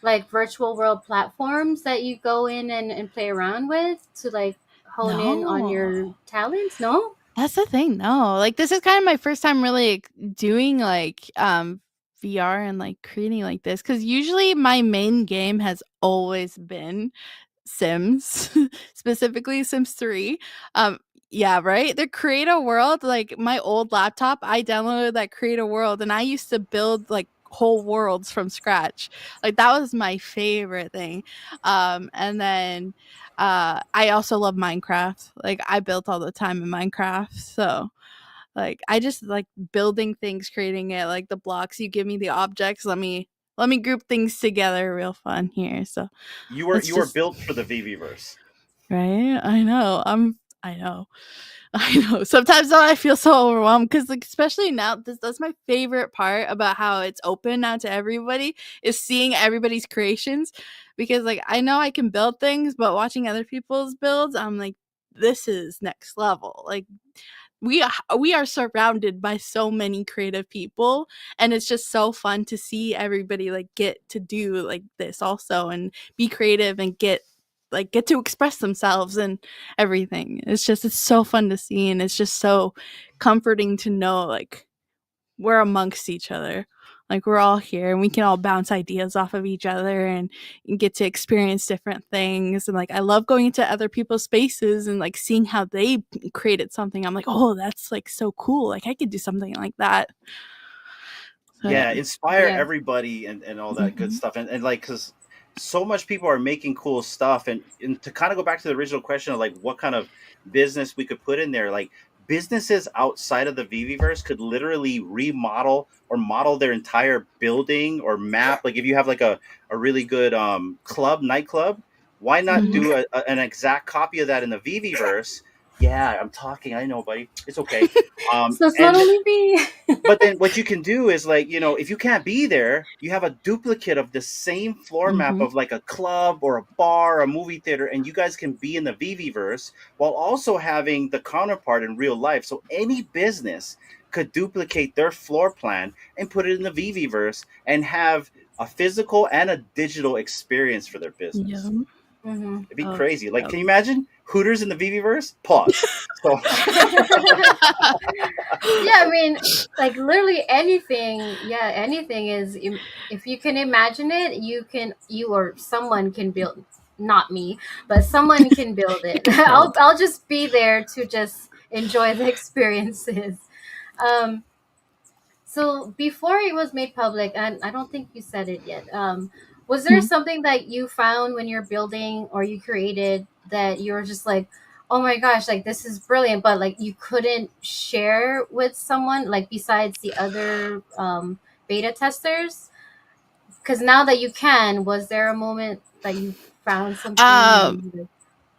S3: like virtual world platforms that you go in and play around with to like hone in on your
S5: No.
S3: talents? No.
S5: That's the thing. No. Like this is kind of my first time really doing like VR and like creating like this, cuz usually my main game has always been Sims, specifically Sims 3. Um, yeah, right? The Create a World, like my old laptop, I downloaded that Create a World and I used to build like whole worlds from scratch. Like that was my favorite thing. And then I also love Minecraft. Like I built all the time in Minecraft. So like I just like building things, creating it, like the blocks you give me, the objects, let me group things together real fun here. So it's
S2: You were
S5: just
S2: built for the VeVeverse.
S5: right. I know. I know. I know. Sometimes though, I feel so overwhelmed because, like, especially now, that's my favorite part about how it's open now to everybody is seeing everybody's creations. Because, like, I know I can build things, but watching other people's builds, I'm like, this is next level. Like, we are surrounded by so many creative people, and it's just so fun to see everybody like get to do like this also and be creative and get to express themselves and everything. It's so fun to see, and it's just so comforting to know like we're amongst each other. Like we're all here and we can all bounce ideas off of each other and get to experience different things. And like I love going into other people's spaces and like seeing how they created something. I'm like, oh, that's like so cool. Like I could do something like that. So yeah.
S2: Yeah, inspire
S3: Yeah.
S2: everybody and all that good
S5: Mhm.
S2: stuff. And like, because so much people are making cool stuff. And to kind of go back to the original question of like what kind of business we could put in there, like businesses outside of the VVverse could literally remodel or model their entire building or map. Like if you have like a really good nightclub, why not
S5: Mhm.
S2: do an exact copy of that in the VVverse? Yeah, I'm talking. I know, buddy. It's okay.
S3: So it's not
S2: And
S3: only me.
S2: but then what you can do is like, if you can't be there, you have a duplicate of the same floor map
S5: Mhm.
S2: of like a club or a bar, a movie theater, and you guys can be in the VVverse while also having the counterpart in real life. So any business could duplicate their floor plan and put it in the VVverse and have a physical and a digital experience for their business.
S5: Yeah.
S3: Hmm.
S2: It'd be
S5: Oh,
S2: crazy. Like,
S5: yeah.
S2: can you imagine Hooters in the VVverse? Pause. So
S3: Yeah, I mean, like literally anything. Yeah, anything is. If you can imagine it, you or someone can build. Not me, but someone can build
S5: You
S3: it.
S5: can build.
S3: I'll just be there to just enjoy the experiences. Um, So before it was made public, and I don't think you said it yet, was there
S5: Mhm.
S3: something that you found when you're building or you created that you were just like, oh my gosh, like this is brilliant, but like you couldn't share with someone, like besides the other beta testers? Because now that you can, was there a moment that you found something
S5: Um,
S3: and you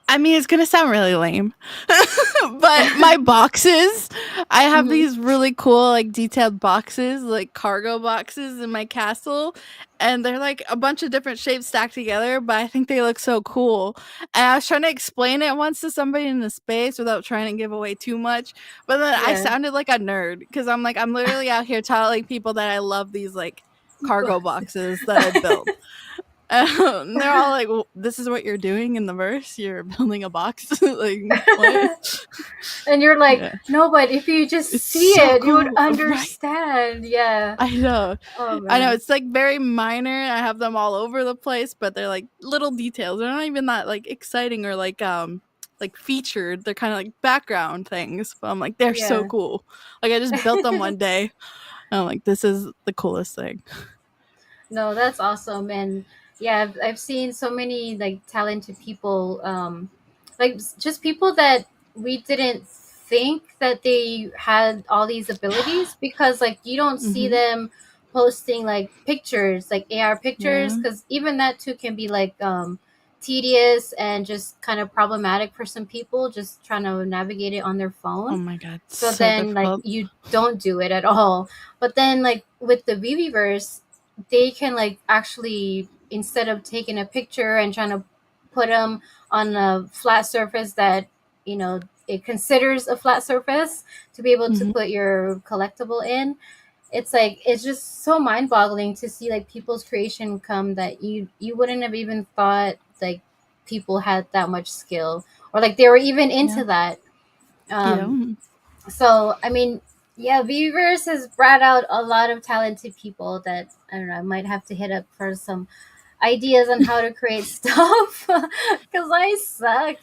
S5: I mean, it's gonna sound really lame, but my boxes, I have
S3: Mhm.
S5: these really cool, like detailed boxes, like cargo boxes in my castle, and they're like a bunch of different shapes stacked together, but I think they look so cool. And I was trying to explain it once to somebody in the space without trying to give away too much, but then I
S3: Yeah.
S5: sounded like a nerd because I'm like, I'm literally out here telling people that I love these like cargo boxes that I built. And they're all like, well, "This is what you're doing in the verse? You're building a box? Like, what?"
S3: And you're like,
S5: Yeah.
S3: no, but if you just
S5: It's
S3: see
S5: so
S3: it, you would
S5: cool. Right.
S3: understand. Yeah.
S5: I know.
S3: Oh
S5: I know,
S3: man.
S5: it's, like, very minor, I have them all over the place, but they're, like, little details. They're not even that, like, exciting or, like, featured. They're kinda like background things, but I'm like, "They're so
S3: Yeah.
S5: cool." Like, I just built them one day. I'm like, this is the coolest thing.
S3: No, that's awesome. And yeah, I've seen so many like talented people, like just people that we didn't think that they had all these abilities, because like you don't see
S5: Mm-hmm.
S3: them posting like pictures, like AR pictures,
S5: Yeah.
S3: because even that too can be like tedious and just kind of problematic for some people just trying to navigate it on their
S5: Oh
S3: phone.
S5: my god,
S3: So
S5: so
S3: then like
S5: difficult.
S3: you don't do it at all. But then like with the VeVeverse, they can like actually, instead of taking a picture and trying to put them on a flat surface that it considers a flat surface to be able to
S5: Mm-hmm.
S3: put your collectible in, it's like it's just so mind-boggling to see like people's creation come that you wouldn't have even thought like people had that much skill, or like they were even
S5: Yeah.
S3: into that.
S5: Yeah.
S3: So I mean, yeah, Beavers has brought out a lot of talented people that I don't know. I might have to hit up for some ideas on how to create stuff because I suck.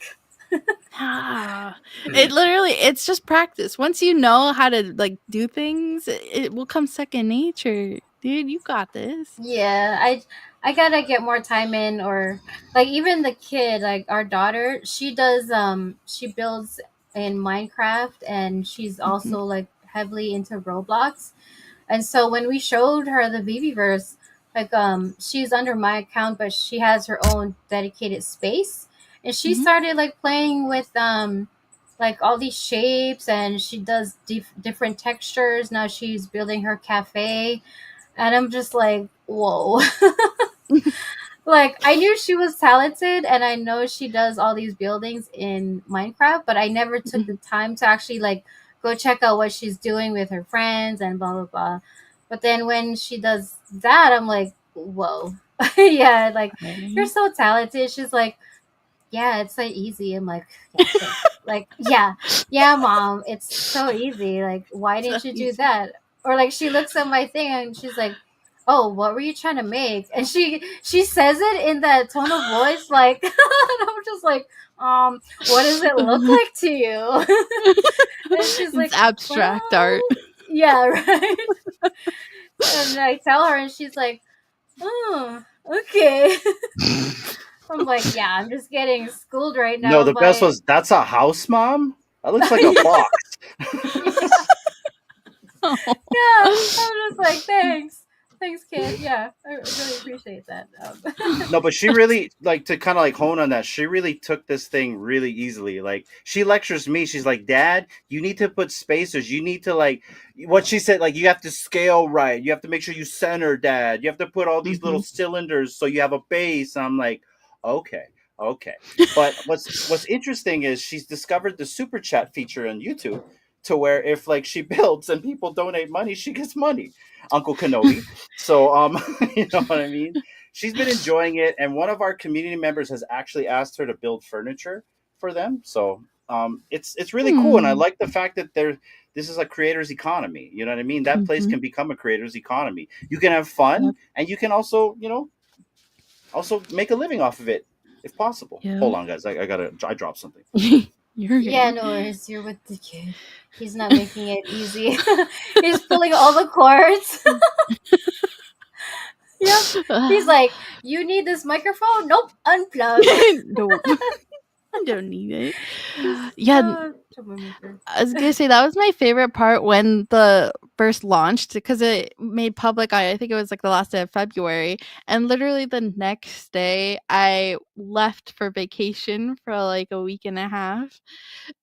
S5: Ah, it's just practice. Once you know how to like do things, it will come second nature. Dude, you got this.
S3: Yeah, I gotta get more time in, or like even the kid, like our daughter, she builds in Minecraft, and she's
S5: Mm-hmm.
S3: also like heavily into Roblox. And so when we showed her the VeVeverse, like she's under my account, but she has her own dedicated space, and she
S5: Mm-hmm.
S3: started like playing with like all these shapes, and she does different textures. Now she's building her cafe, and I'm just like, whoa. Like I knew she was talented, and I know she does all these buildings in Minecraft, but I never took the
S5: Mm-hmm.
S3: time to actually like go check out what she's doing with her friends and blah blah blah. But then when she does that, I'm like, whoa. Yeah, like you're
S5: Right.
S3: so talented. She's like, yeah, it's so easy. I'm like, yeah, thanks. Like, yeah, yeah, mom, it's so easy. Like, why
S5: So
S3: didn't you do
S5: easy.
S3: that? Or like, she looks at my thing and she's like, oh, what were you trying to make? And she says it in that tone of voice, like, and I'm just like, what does it look like to you? And she's
S5: It's
S3: like,
S5: abstract art.
S3: well, yeah, right. And I tell her, and she's like, oh, okay. I'm like, yeah, I'm just getting schooled right
S2: No,
S3: now
S2: the best
S3: by
S2: was that's a house, mom. That looks like a
S3: yeah,
S2: box.
S3: yeah, yeah. I'm just like, thanks, kid. Yeah, I really appreciate that.
S2: No, but she really like to kind of like hone on that. She really took this thing really easily. Like she lectures me. She's like, "Dad, you need to put spacers. You need to like what she said. Like you have to scale right. You have to make sure you center, Dad. You have to put all these little
S5: Mm-hmm.
S2: cylinders so you have a base." And I'm like, "Okay, okay." But what's interesting is she's discovered the super chat feature on YouTube, to where if like she builds and people donate money, she gets money. Uncle Kenobi. So you know what I mean? She's been enjoying it, and one of our community members has actually asked her to build furniture for them. So it's really cool, and I
S5: Hmm.
S2: like the fact that this is a creator's economy. You know what I mean? That place
S5: Mm-hmm.
S2: can become a creator's economy. You can have fun,
S5: Yep.
S2: and you can also also make a living off of it if possible.
S5: Yep.
S2: Hold on, guys, I dropped something.
S5: You're
S3: Yeah,
S5: good.
S3: no worries. You're with the kid. He's not making it easy. He's pulling all the cords. Yep. He's like, you need this microphone? Nope. Unplug.
S5: Nope. I don't need it.
S3: He's
S5: Yeah,
S3: troublemaker.
S5: I was gonna say that was my favorite part when the first launched because it made public. I think it was like the last day of February, and literally the next day I left for vacation for like a week and a half,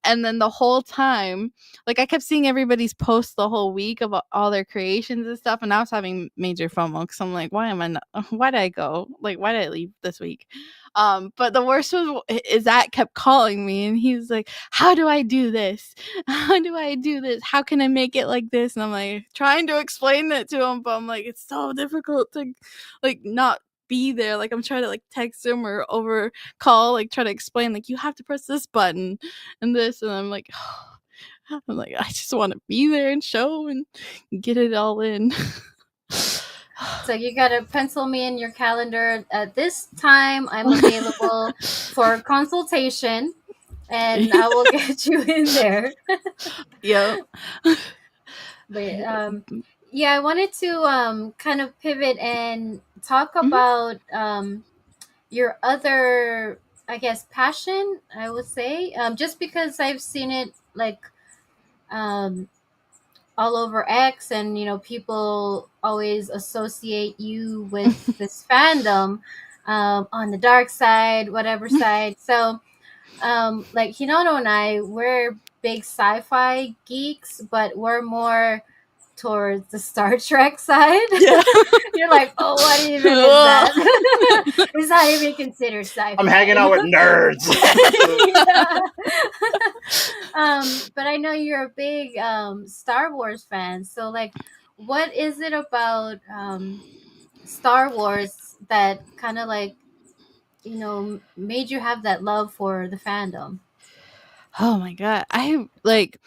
S5: and then the whole time, like I kept seeing everybody's posts the whole week about all their creations and stuff, and I was having major FOMO because I'm like, why am I not? Why did I go? Like, why did I leave this week? But the worst was is that kept calling me, and he's like, "How do I do this? How do I do this? How can I make it like this?" And I'm like trying to explain it to him, but I'm like, it's so difficult to like not be there. Like I'm trying to like text him or over call, like try to explain, like you have to press this button and this, and I'm like, I'm like, I just want to be there and show and get it all in.
S3: So you gotta pencil me in your calendar. At this time, I'm available for consultation, and I will get you in there.
S5: Yep.
S3: But yeah, I wanted to kind of pivot and talk
S5: Mhm.
S3: about your other, I guess, passion, I would say. Just because I've seen it like um all over X, and people always associate you with this fandom, on the dark side, whatever side. So like Hinano and I, we're big sci-fi geeks, but we're more towards the Star Trek side.
S5: Yeah.
S3: You're like, oh, what even is
S5: Ugh.
S3: that? It's not even considered sci-fi.
S2: I'm hanging out with nerds.
S3: Yeah. But I know you're a big Star Wars fan. So, like, what is it about Star Wars that kind of like made you have that love for the fandom?
S5: Oh my god. I like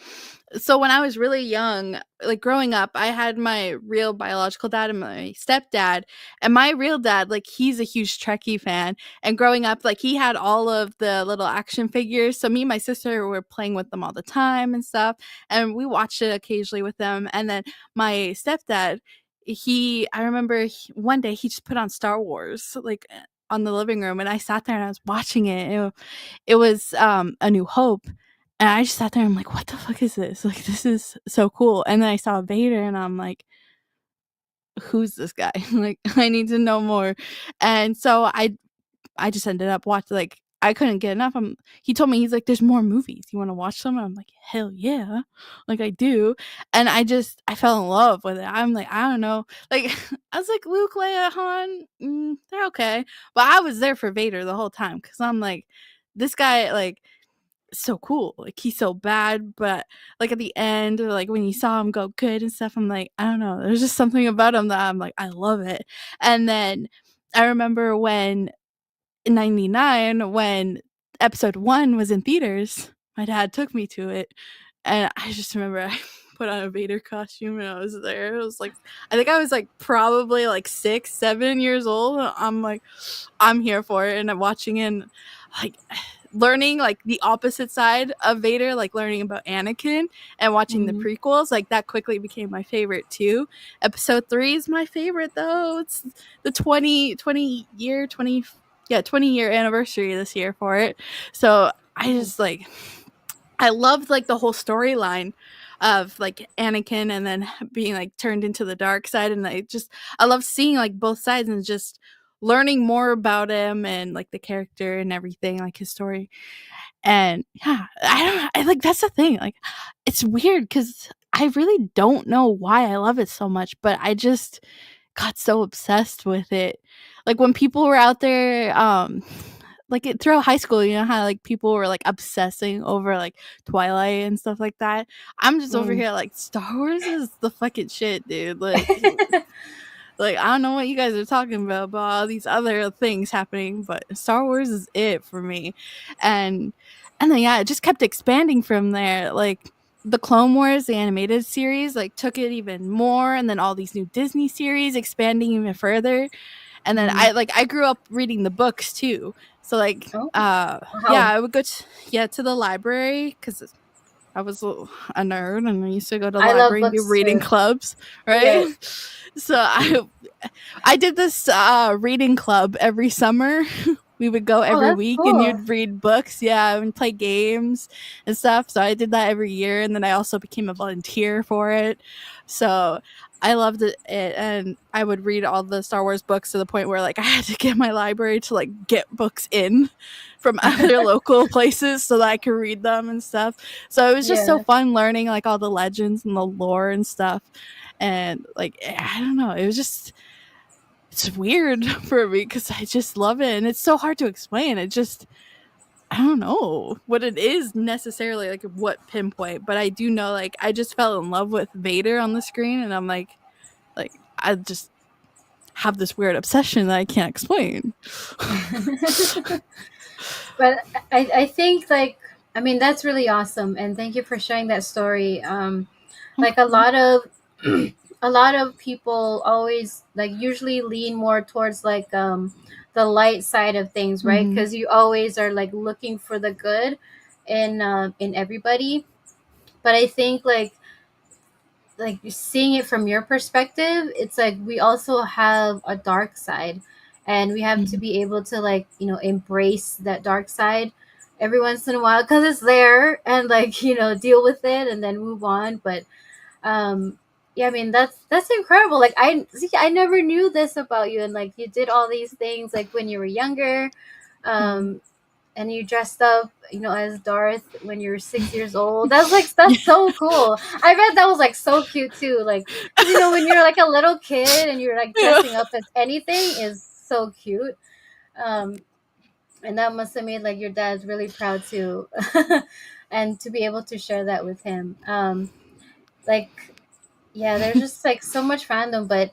S5: so when I was really young, like growing up, I had my real biological dad and my stepdad. And my real dad, like he's a huge Trekkie fan. And growing up, like he had all of the little action figures. So me and my sister were playing with them all the time and stuff. And we watched it occasionally with them. And then my stepdad, I remember one day he just put on Star Wars, like on the living room, and I sat there and I was watching it. It was A New Hope, and I just sat there and I'm like, "What the fuck is this? Like, this is so cool." And then I saw Vader and I'm like, "Who's this guy? Like, I need to know more." And so I just ended up watching, like, I couldn't get enough. He told me, he's like, "There's more movies. You want to watch them?" And I'm like, "Hell yeah." Like I do. And I fell in love with it. I'm like, I don't know. Like I was like, Luke, Leia, Han, they're okay. But I was there for Vader the whole time cuz I'm like, this guy, like, so cool. Like he's so bad, but like at the end, or like when you saw him go good and stuff, I'm like, I don't know. There's just something about him that I'm like, I love it. And then I remember when in 99, when episode 1 was in theaters, my dad took me to it. And I just remember I put on a Vader costume and I was there. It was like, I think I was like probably like 6, 7 years old. I'm like, I'm here for it. And I'm watching it and like learning like the opposite side of Vader, like learning about Anakin and watching the
S3: Mhm.
S5: prequels, like that quickly became my favorite too. Episode 3 is my favorite though. It's the 20-year anniversary this year for it. So I just like, I loved like the whole storyline of like Anakin and then being like turned into the dark side. And I love seeing like both sides and just learning more about him and like the character and everything, like his story. And yeah, I don't know. Like that's the thing. Like it's weird because I really don't know why I love it so much, but I just got so obsessed with it. Like when people were out there, like throughout high school, you know how like people were like obsessing over like Twilight and stuff like that. I'm just over
S3: Mm.
S5: here like Star Wars is the fucking shit, dude. Like like I don't know what you guys are talking about all these other things happening, but Star Wars is it for me. And then yeah, it just kept expanding from there. Like the Clone Wars, the animated series, like took it even more, and then all these new Disney series expanding even further. And then
S3: Mhm.
S5: I grew up reading the books too. So like
S3: Oh,
S5: yeah,
S3: wow.
S5: I would go to the library cuz I was a nerd and I used to go to the
S3: I love
S5: library and do
S3: books
S5: reading
S3: too.
S5: clubs, right?
S3: Yes.
S5: So I did this reading club every summer. We would go
S3: Oh,
S5: every
S3: that's
S5: week and
S3: cool.
S5: you'd read books, yeah, and play games and stuff. So I did that every year, and then I also became a volunteer for it. So I loved it, and I would read all the Star Wars books to the point where like I had to get my library to like get books in from other local places so that I could read them and stuff. So it was just so
S3: Yeah.
S5: fun learning like all the legends and the lore and stuff. And like I don't know, it was just it's weird for me because I just love it and it's so hard to explain. It just I don't know what it is necessarily, like what pinpoint, but I do know like I just fell in love with Vader on the screen and I'm like I just have this weird obsession that I can't explain.
S3: But I think like, I mean, that's really awesome, and thank you for sharing that story. Like a lot of a lot of people always like usually lean more towards like the light side of things, right?
S5: Mm-hmm.
S3: Because you always are like looking for the good in everybody. But I think like like seeing it from your perspective, it's like we also have a dark side, and we have to be able to, like, embrace that dark side every once in a while because it's there, and like, deal with it and then move on. But yeah, I mean, that's incredible. Like, I never knew this about you, and like you did all these things like when you were younger. um and you dressed up, as Darth when you were 6 years old. That's so cool. I read that was like so cute too. Like, because when you're like a little kid and you're like
S5: Yeah.
S3: dressing up as anything is so cute. Um, and that must have made like your dad really proud too, and to be able to share that with him. Like, yeah, there's just like so much fandom, but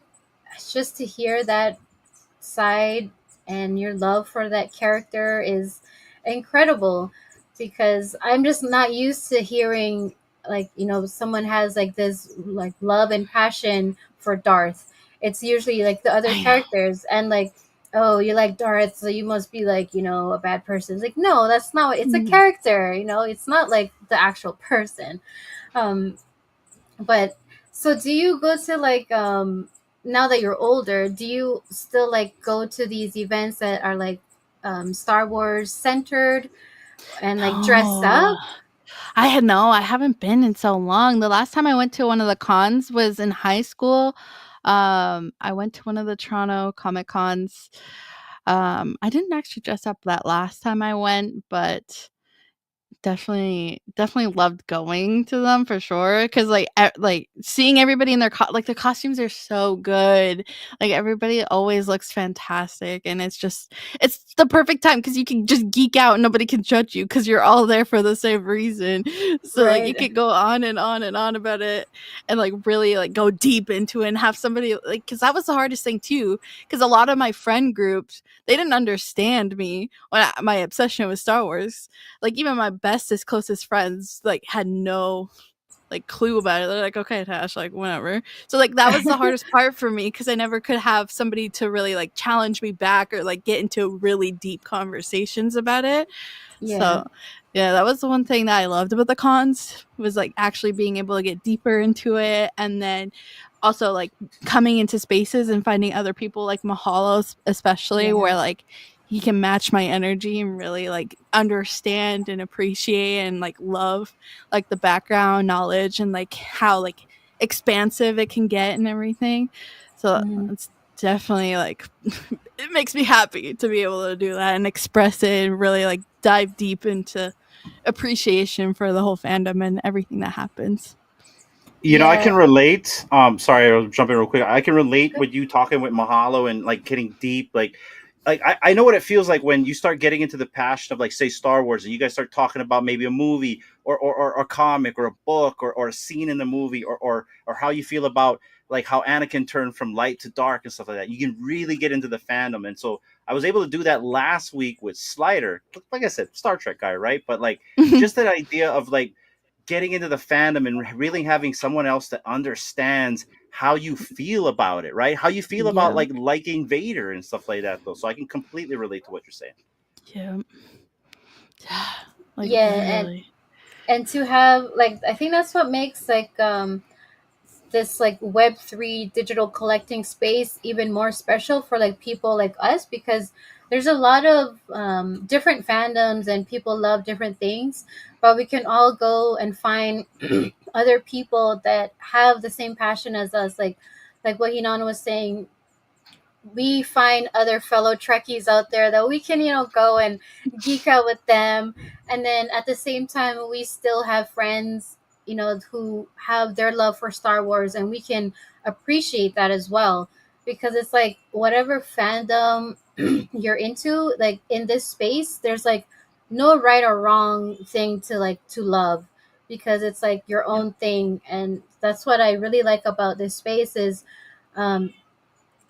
S3: it's just to hear that side and your love for that character is incredible, because I'm just not used to hearing like, someone has like this like love and passion for Darth. It's usually like the other
S5: I know.
S3: characters, and like, oh, you like Darth, so you must be like, a bad person. It's like, no, that's not what, it's a character, it's not like the actual person. um but so do you go to like, now that you're older, do you still like go to these events that are like, Star Wars centered, and like dress
S5: No.
S3: up?
S5: I haven't been in so long. The last time I went to one of the cons was in high school. I went to one of the Toronto Comic Cons. I didn't actually dress up that last time I went, but definitely loved going to them for sure. Cause like seeing everybody in their like the costumes are so good. Like everybody always looks fantastic, and it's the perfect time because you can just geek out and nobody can judge you because you're all there for the same reason. So like you
S3: Right.
S5: could go on and on and on about it, and like really like go deep into it and have somebody like, because that was the hardest thing too. Because a lot of my friend groups, they didn't understand me when my obsession with Star Wars. Like even my bestest, closest friends like had no like clue about it. They're like, okay, Tash, like whatever. So like that was the hardest part for me because I never could have somebody to really like challenge me back or like get into really deep conversations about it.
S3: Yeah.
S5: So yeah, that was the one thing that I loved about the cons was like actually being able to get deeper into it, and then also like coming into spaces and finding other people like Mahalo especially
S3: Yeah.
S5: where like he can match my energy and really like understand and appreciate and like love like the background knowledge and like how like expansive it can get and everything. So
S3: Hmm.
S5: it's definitely like it makes me happy to be able to do that and express it and really like dive deep into appreciation for the whole fandom and everything that happens.
S2: I
S3: Yeah.
S2: can relate. Sorry, I'll jump in real quick. I can relate with you talking with Mahalo and like getting deep. I know what it feels like when you start getting into the passion of like say Star Wars and you guys start talking about maybe a movie or a comic or a book or a scene in the movie or how you feel about like how Anakin turned from light to dark and stuff like that. You can really get into the fandom. And so I was able to do that last week with Slider. Like I said, Star Trek guy, right? But like just that idea of like getting into the fandom and really having someone else that understands how you feel about it, right? How you feel about
S3: Yeah.
S2: like liking Vader and stuff like that, though. So I can completely relate to what you're saying.
S5: Yeah. Like
S3: Yeah.
S5: really.
S3: And to have like, I think that's what makes like, this like Web3 digital collecting space even more special for like people like us, because there's a lot of different fandoms and people love different things, but we can all go and find other people that have the same passion as us, like what Hinan was saying. We find other fellow Trekkies out there that we can, go and geek out with them. And then at the same time, we still have friends, who have their love for Star Wars, and we can appreciate that as well. Because it's like whatever fandom you're into, like in this space, there's like no right or wrong thing to like to love, because it's like your
S5: Yeah.
S3: own thing. And that's what I really like about this space is, um,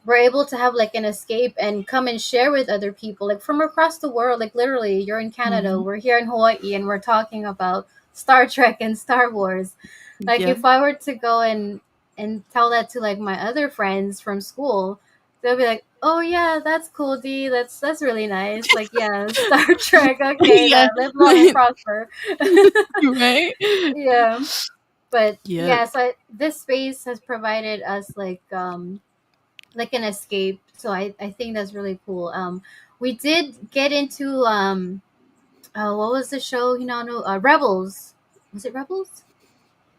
S3: we're able to have like an escape and come and share with other people like from across the world. Like literally, you're in Canada, we're here in Hawaii, and we're talking about Star Trek and Star Wars. Like
S5: Yeah.
S3: if I were to go and tell that to like my other friends from school, they'll be like, "Oh yeah, that's cool, D. That's really nice. Like yeah, Star Trek. Okay,
S5: Yeah.
S3: that live long and prosper."
S5: Right?
S3: Yeah. But
S5: Yeah.
S3: yeah, so this space has provided us like an escape. So I think that's really cool. We did get into what was the show? Rebels. Was it Rebels?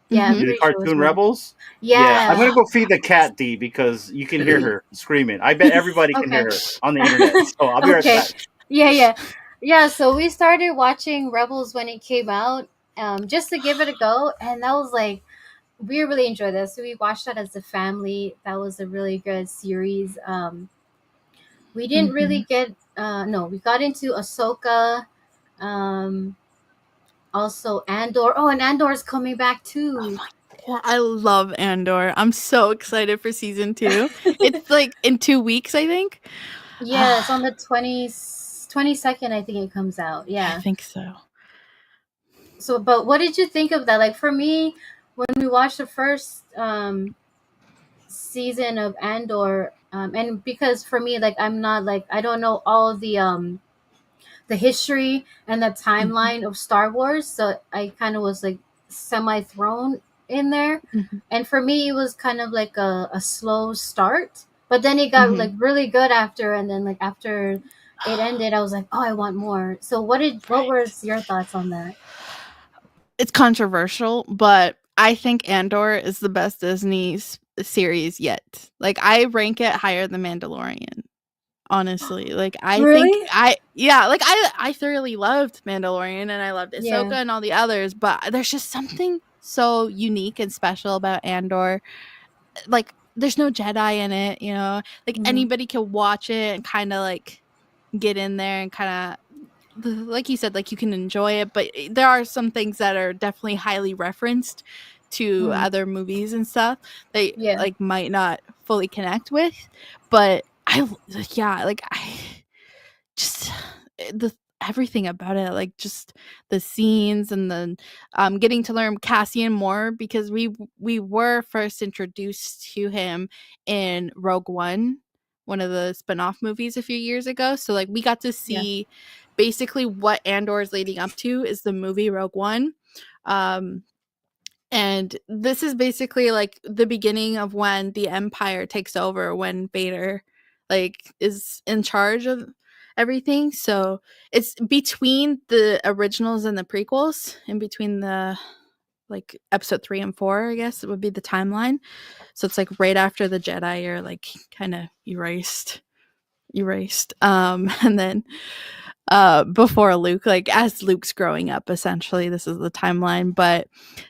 S3: Yeah, I'm
S5: Mhm.
S2: The
S3: pretty sure it was
S2: cartoon
S3: Rebels.
S2: Rebels. Yeah, I'm
S3: Yeah.
S2: gonna go feed the cat D because you can hear her screaming. I bet everybody can hear
S3: Okay.
S2: her on the internet. So I'll be right
S3: Okay.
S2: back.
S3: Yeah, yeah. Yeah, so we started watching Rebels when it came out, just to give it a go, and that was like we really enjoyed this. So we watched that as a family. That was a really good series. We didn't really
S5: Mhm.
S3: get no, we got into Ahsoka, um, also Andor. Oh, and Andor's coming back
S5: Oh
S3: too.
S5: my god, I love Andor. I'm so excited for season 2. It's like in 2 weeks, I think.
S3: Yeah, it's on the 22nd, I think it comes out.
S5: I
S3: Yeah.
S5: think so.
S3: So, but what did you think of that? Like for me, when we watched the first season of Andor, and because for me, like I'm not like I don't know all the history and the
S5: Mhm.
S3: timeline of Star Wars, so I kind of was like semi thrown in there.
S5: Mhm.
S3: And for me, it was kind of like a slow start, but then it got like
S5: Mhm.
S3: really good after, and then like after it ended, I was like, oh, I want more. So what
S5: Right.
S3: was your thoughts on that?
S5: It's controversial, but I think Andor is the best Disney series yet. Like, I rank it higher than Mandalorian, honestly. Like, I think
S3: Really?
S5: I thoroughly loved Mandalorian and I loved Ahsoka
S3: Yeah.
S5: and all the others, but there's just something so unique and special about Andor. Like, there's no Jedi in it, you know? Like,
S3: Hmm.
S5: anybody can watch it and kinda, like, get in there and kinda like you said, like you can enjoy it, but there are some things that are definitely highly referenced to
S3: Hmm.
S5: other movies and stuff they
S3: Yeah.
S5: like might not fully connect with. But yeah, like I just the everything about it, like just the scenes and the getting to learn Cassian more because we were first introduced to him in Rogue One of the spin-off movies a few years ago. So like we got to
S3: Yeah.
S5: see basically what Andor is leading up to is the movie Rogue One. Um and this is basically like the beginning of when the Empire takes over, when Vader like is in charge of everything. So it's between the originals and the prequels, in between the like episode 3 and 4, I guess it would be the timeline. So it's like right after the Jedi are like kind of erased. And then before Luke, like as Luke's growing up, essentially this is the timeline. But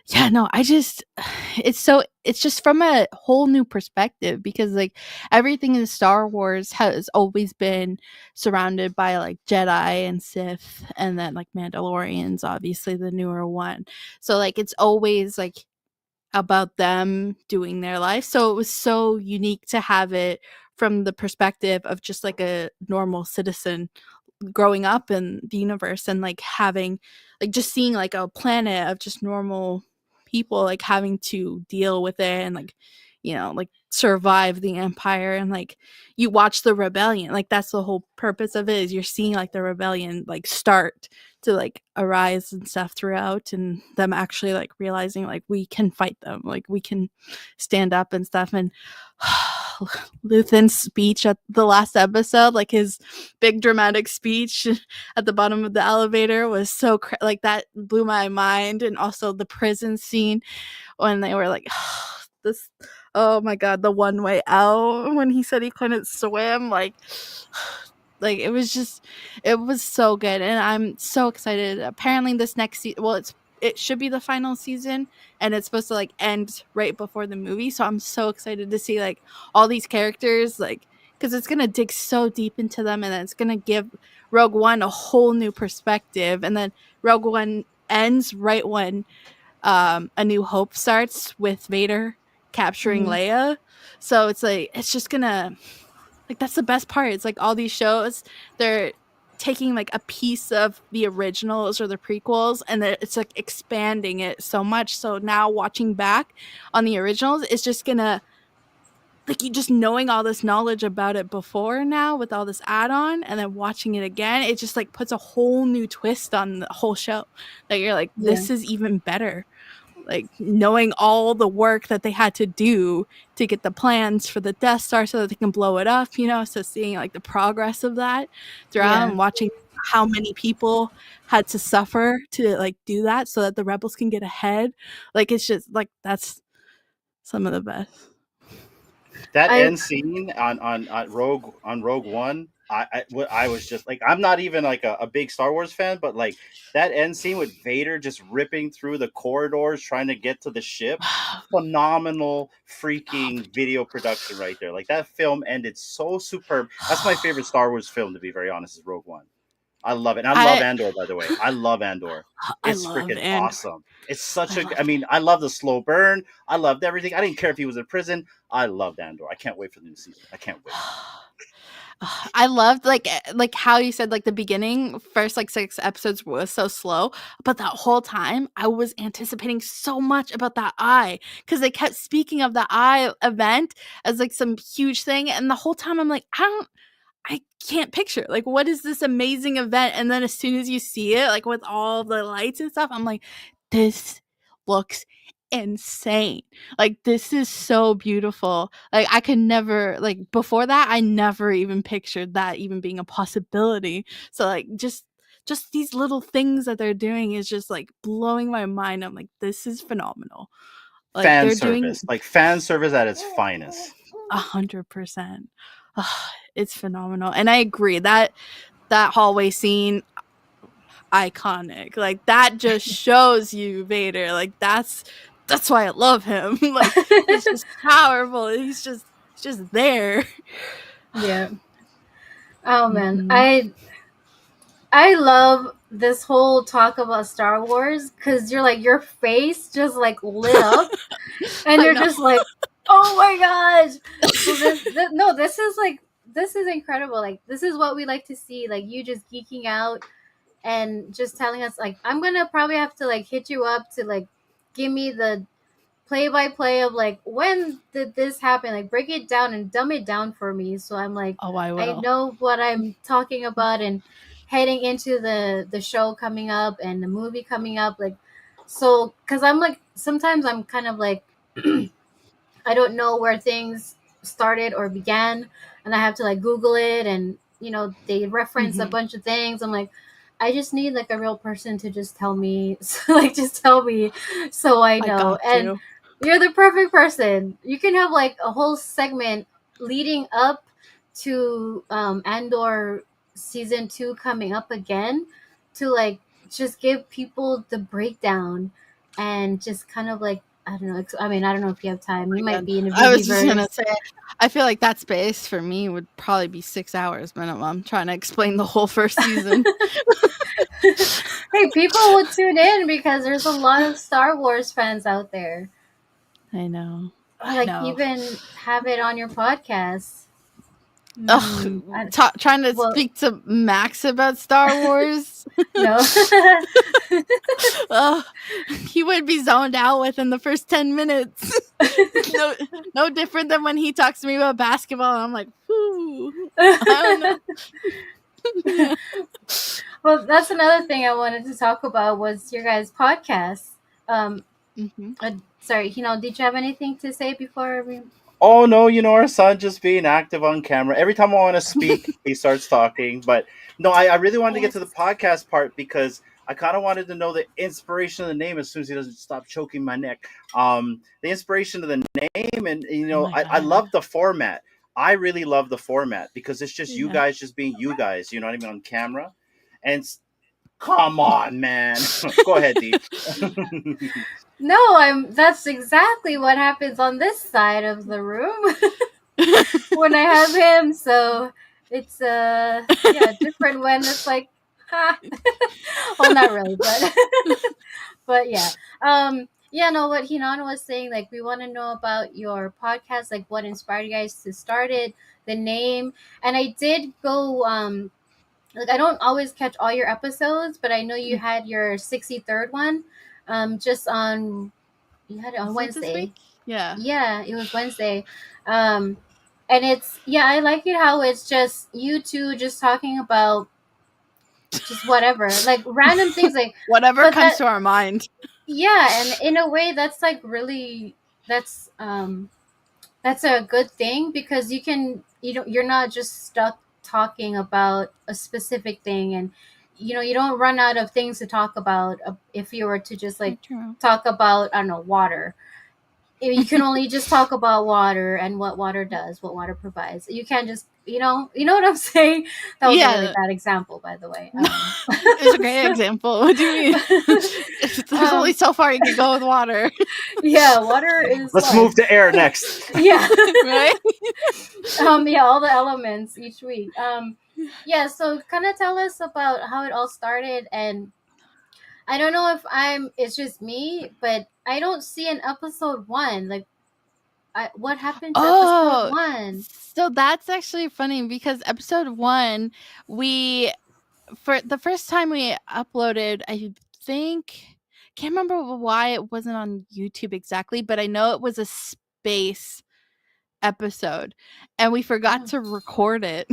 S5: yeah, no, I just it's just from a whole new perspective because like everything in Star Wars has always been surrounded by like Jedi and Sith, and then like Mandalorians, obviously the newer one. So like it's always like about them doing their life. So it was so unique to have it from the perspective of just like a normal citizen growing up in the universe, and like having like just seeing like a planet of just normal people like having to deal with it and like like survive the Empire. And like you watch the rebellion, like that's the whole purpose of it, is you're seeing like the rebellion like start to like arise and stuff throughout, and them actually like realizing like we can fight them, like we can stand up and stuff. And Luthen's speech at the last episode, like his big dramatic speech at the bottom of the elevator, was so like that blew my mind. And also the prison scene when they were like this, oh my god, the one way out when he said he couldn't swim, like it was so good. And I'm so excited. Apparently this next season, well, it should be the final season, and it's supposed to like end right before the movie. So I'm so excited to see like all these characters, like because it's gonna dig so deep into them, and then it's gonna give Rogue One a whole new perspective. And then Rogue One ends right when A New Hope starts with Vader capturing
S3: Hmm.
S5: Leia. So it's like it's just gonna, like, that's the best part. It's like all these shows, they're taking like a piece of the originals or the prequels, and it's like expanding it so much. So now watching back on the originals, it's just gonna, like, you just knowing all this knowledge about it before now with all this add-on, and then watching it again, it just like puts a whole new twist on the whole show. That you're like,
S3: Yeah.
S5: this is even better. like knowing all the work that they had to do to get the plans for the Death Star so that they can blow it up, so seeing like the progress of that throughout and watching how many people had to suffer to like do that so that the rebels can get ahead. Like it's just like that's some of the best.
S2: That end scene on Rogue One, I was just like, I'm not even like a big Star Wars fan, but like that end scene with Vader just ripping through the corridors trying to get to the ship, phenomenal freaking video production right there. Like that film ended so superb. That's my favorite Star Wars film, to be very honest, is Rogue One. I love it. And I love Andor, by the way. I love Andor. It's freaking awesome. It's such I mean, I love the slow burn. I loved everything. I didn't care if he was in prison. I loved Andor. I can't wait for the new season. I can't wait.
S5: I loved like how you said like the beginning first like 6 episodes was so slow, but that whole time I was anticipating so much about that eye because they kept speaking of the eye event as like some huge thing, and the whole time I'm like, I can't picture like what is this amazing event, and then as soon as you see it like with all the lights and stuff, I'm like, this looks insane. Like this is so beautiful. Like I could never like before that I never even pictured that even being a possibility. So like just these little things that they're doing is just like blowing my mind. I'm like, this is phenomenal. Like
S2: fan
S5: they're
S2: service.
S5: doing
S2: Like fan service at its finest.
S5: 100%. It's phenomenal. And I agree that hallway scene, iconic. Like that just shows you Vader. Like that's why I love him. Like he's just powerful. He's just there.
S3: Yeah. Oh man, I love this whole talk about Star Wars because you're like your face just like lit up, and you're just like, oh my gosh. So this is incredible. Like this is what we like to see. Like you just geeking out and just telling us like I'm gonna probably have to like hit you up to like give me the play-by-play of like when did this happen, like break it down and dumb it down for me so I'm like,
S5: oh, I will.
S3: I know what I'm talking about and heading into the show coming up and the movie coming up, like so because I'm like sometimes I'm kind of like I don't know where things started or began, and I have to like Google it, and they reference a bunch of things. I'm like, I just need like a real person to just tell me, like just tell me, so I know. And you're the perfect person. You can have like a whole segment leading up to Andor season 2 coming up again, to like just give people the breakdown and just kind of like I don't know. I mean, I don't know if you have time. You might be in a VeVe.
S5: I was just gonna say, I feel like that space for me would probably be 6 hours minimum trying to explain the whole first season.
S3: Hey, people will tune in because there's a lot of Star Wars fans out there.
S5: I know.
S3: Like even have it on your podcast.
S5: Trying to speak to Max about Star Wars.
S3: No.
S5: He would be zoned out within the first 10 minutes. No different than when he talks to me about basketball. And I'm like, whoo. I don't know.
S3: Well, that's another thing I wanted to talk about was your guys' podcast. Sorry, did you have anything to say before we...
S2: Oh no, our son just being active on camera. Every time I want to speak, he starts talking. But no, I really wanted to get to the podcast part because I kind of wanted to know the inspiration of the name as soon as he doesn't stop choking my neck. The inspiration of the name, and I love the format. I really love the format because it's just you guys just being you guys. Not even on camera. And come on, man. Go ahead, Dee.
S3: No, that's exactly what happens on this side of the room when I have him. So it's different when it's like, well, not really, but yeah. No, what Hinano was saying, like we want to know about your podcast, like what inspired you guys to start it, the name. And I did go like I don't always catch all your episodes, but I know you had your 63rd one. Just on, you had it on Wednesday. Yeah, it was Wednesday. And it's, I like it how it's just you two just talking about just whatever, like random things, like
S5: whatever comes to our mind.
S3: Yeah, and in a way that's like really that's a good thing because you're not just stuck talking about a specific thing, and you don't run out of things to talk about if you were to just like
S5: True.
S3: talk about, I don't know, water. You can only just talk about water and what water does, what water provides. You can't just, you know what I'm saying. That was a really
S5: Yeah.
S3: bad example, by the way.
S5: It's a great
S3: So-
S5: example. What do you mean? There's only
S3: um,
S5: so far you can go with water,
S3: yeah, water is
S2: Let's
S3: life.
S2: move to air next.
S3: Yeah.
S5: right?
S3: Yeah, all the elements each week. Yeah, so kind of tell us about how it all started. And I don't know if it's just me, but I don't see an episode 1. Like, what happened to episode
S5: Oh,
S3: 1?
S5: so that's actually funny because episode 1, we for the first time we uploaded, I think, can't remember why it wasn't on YouTube exactly, but I know it was a space episode and we forgot
S3: Oh,
S5: to record it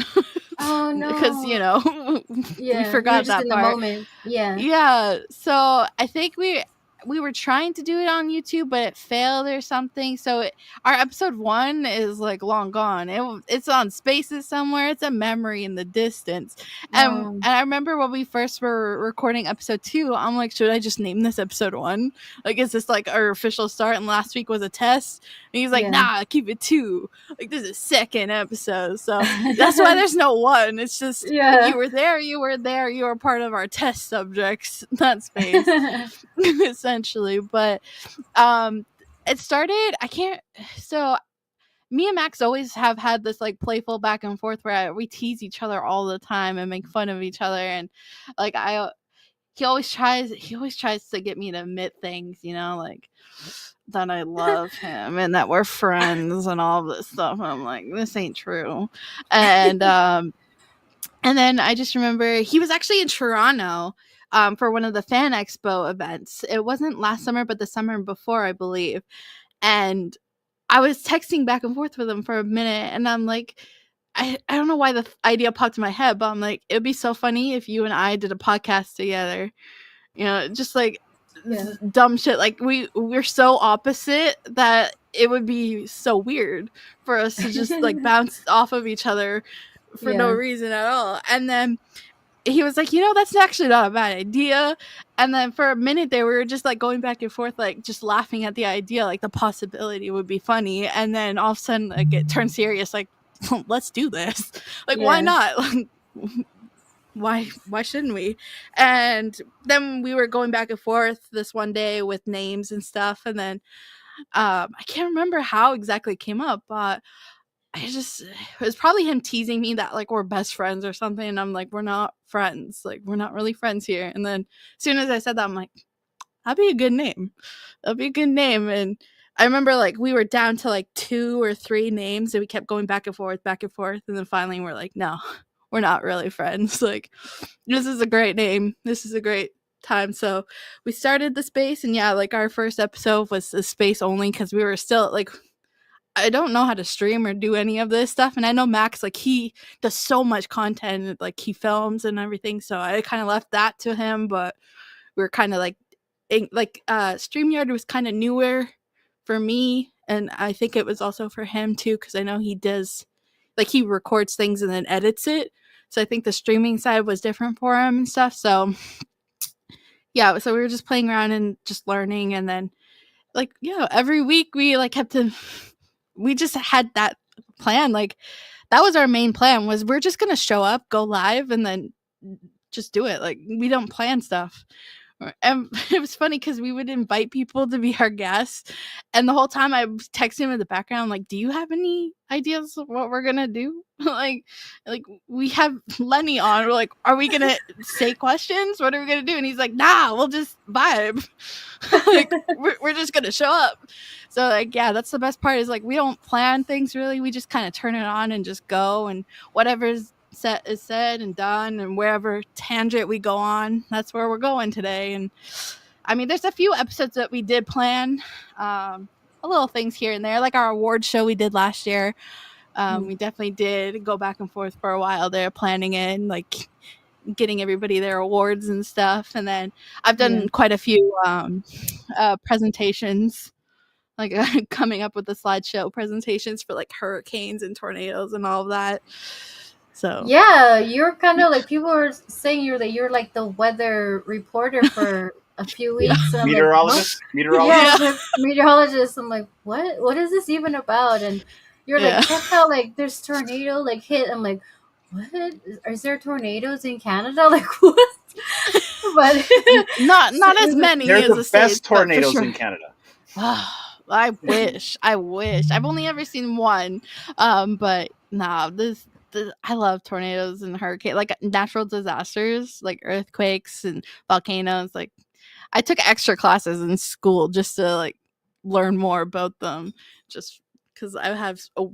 S3: oh
S5: because,
S3: no.
S5: we
S3: Yeah, you were
S5: forgot
S3: just
S5: that
S3: in the
S5: part.
S3: moment. Yeah.
S5: Yeah, so I think we were trying to do it on YouTube, but it failed or something. So our episode 1 is like long gone. It's on Spaces somewhere. It's a memory in the distance.
S3: Um,
S5: And I remember when we first were recording episode 2, I'm like, should I just name this episode 1? Like, is this like our official start? And last week was a test. And he's like,
S3: yeah.
S5: nah, keep it 2. Like, this is second episode. So that's why there's no 1. It's just
S3: Yeah.
S5: you were there, you were part of our test subjects, that space, essentially. But it started, I can't, so me and Max always have had this like playful back and forth where we tease each other all the time and make fun of each other. And like he always tries to get me to admit things, like that I love him and that we're friends and all this stuff. And I'm like, this ain't true. And then I just remember he was actually in Toronto for one of the Fan Expo events. It wasn't last summer, but the summer before, I believe. And I was texting back and forth with him for a minute, and I'm like, I don't know why the idea popped in my head, but I'm like, it'd be so funny if you and I did a podcast together. Just like
S3: Yeah.
S5: dumb shit. Like we're so opposite that it would be so weird for us to just like bounce off of each other for no
S3: Yeah.
S5: reason at all. And then he was like, that's actually not a bad idea. And then for a minute there, we were just like going back and forth, like just laughing at the idea, like the possibility would be funny. And then all of a sudden, like it turned serious, like, let's do this. Like, why
S3: Yeah.
S5: not? Why shouldn't we? And then we were going back and forth this one day with names and stuff. And then I can't remember how exactly it came up, but it was probably him teasing me that like we're best friends or something. And I'm like, we're not friends. Like, we're not really friends here. And then as soon as I said that, I'm like, that'd be a good name. That'd be a good name. And I remember like we were down to like 2 or 3 names and we kept going back and forth. And then finally we're like, no, we're not really friends. Like, this is a great name. This is a great time. So we started the space, and yeah, like our first episode was a space only because we were still like, I don't know how to stream or do any of this stuff. And I know Max, like he does so much content, like he films and everything. So I kind of left that to him, but we were kind of like StreamYard was kind of newer for me. And I think it was also for him too, because I know he does, like he records things and then edits it. So I think the streaming side was different for him and stuff. So yeah, so we were just playing around and just learning. And then like, every week we like kept to, we just had that plan. Like that was our main plan, was we're just going to show up, go live, and then just do it. Like we don't plan stuff. And it was funny because we would invite people to be our guests, and the whole time I was texting him in the background, like, "Do you have any ideas of what we're gonna do?" like we have Lenny on. We're like, "Are we gonna say questions? What are we gonna do?" And he's like, "Nah, we'll just vibe. Like we're just gonna show up." So like, yeah, that's the best part. Is like we don't plan things really. We just kind of turn it on and just go, and whatever's set is said and done, and wherever tangent we go on, that's where we're going today. And I mean, there's a few episodes that we did plan, a little things here and there, like our award show we did last year. We definitely did go back and forth for a while there planning it, and like getting everybody their awards and stuff. And then I've done
S3: Yeah.
S5: quite a few presentations, like coming up with the slideshow presentations for like hurricanes and tornadoes and all of that. So
S3: Yeah, you're kind of like people were saying you're like the weather reporter for a few
S5: yeah.
S3: weeks, and I'm like, what?
S2: Meteorologist,
S3: Yeah,
S2: meteorologist.
S3: the meteorologist. I'm like, what? What is this even about? And you're like,
S5: Yeah.
S3: check out like there's tornado like hit. I'm like, what? Is there tornadoes in Canada? Like what? But
S5: not as many
S2: They're
S5: as
S2: the
S5: the States,
S2: best
S5: but for
S2: tornadoes
S5: sure.
S2: in Canada.
S5: I wish. I've only ever seen one. But nah, I love tornadoes and hurricanes, like natural disasters, like earthquakes and volcanoes. Like I took extra classes in school just to like learn more about them, just because I have a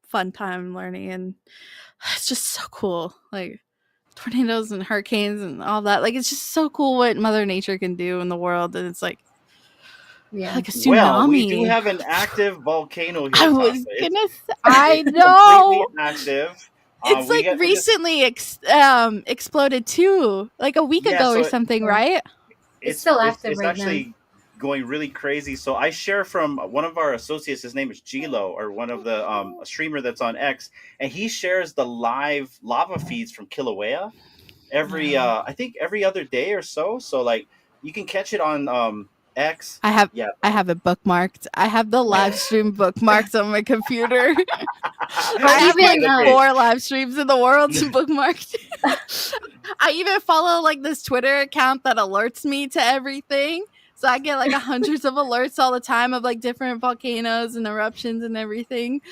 S5: fun time learning, and it's just so cool. Like tornadoes and hurricanes and all that. Like it's just so cool what Mother Nature can do in the world, and it's like
S3: yeah,
S5: a
S2: Well, we do
S5: tsunami.
S2: have an active volcano here,
S5: I
S2: Tasha.
S5: was
S2: It's
S5: gonna say, I
S2: it's completely
S5: know.
S2: active.
S5: It's
S2: We
S5: like
S2: got we just
S5: recently exploded too, like a week
S2: yeah.
S5: ago or
S2: So
S5: something,
S3: yeah.
S5: right?
S3: It's still active
S2: it's
S3: right now.
S2: actually going really crazy. So I share from one of our associates. His name is Gilo, or one of the a streamer that's on X, and he shares the live lava feeds from Kilauea every
S5: No.
S2: I think every other day or so. So like you can catch it on X.
S5: I have
S2: Yeah,
S5: I have it bookmarked. I have the live stream bookmarked on my computer.
S3: But
S5: I have like
S3: even
S2: okay.
S5: 4 live streams in the world bookmarked. I even follow like this Twitter account that alerts me to everything. So I get like hundreds of alerts all the time of like different volcanoes and eruptions and everything.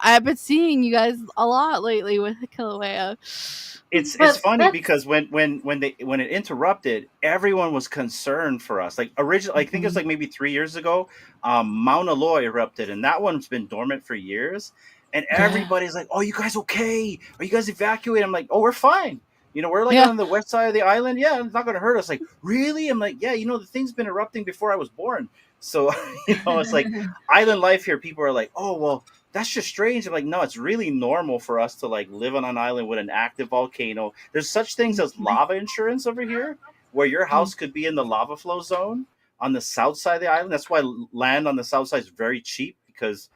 S5: I've been seeing you guys a lot lately with Kilauea.
S2: It's
S3: but
S2: funny
S3: that's
S2: because when it interrupted, everyone was concerned for us. Like originally, I think it's
S5: Mhm.
S2: like maybe 3 years ago, Mauna Loa erupted, and that one's been dormant for years. And
S5: Yeah.
S2: everybody's like, "Oh, you guys okay? Are you guys evacuated?" I'm like, "Oh, we're fine. We're like
S5: Yeah.
S2: on the west side of the island. Yeah, it's not gonna hurt us." Like, really? I'm like, "Yeah, the thing's been erupting before I was born." So it's like island life here. People are like, "Oh, well, that's just strange." I'm like, no, it's really normal for us to like live on an island with an active volcano. There's such things as lava insurance over here, where your house could be in the lava flow zone on the south side of the island. That's why land on the south side is very cheap, because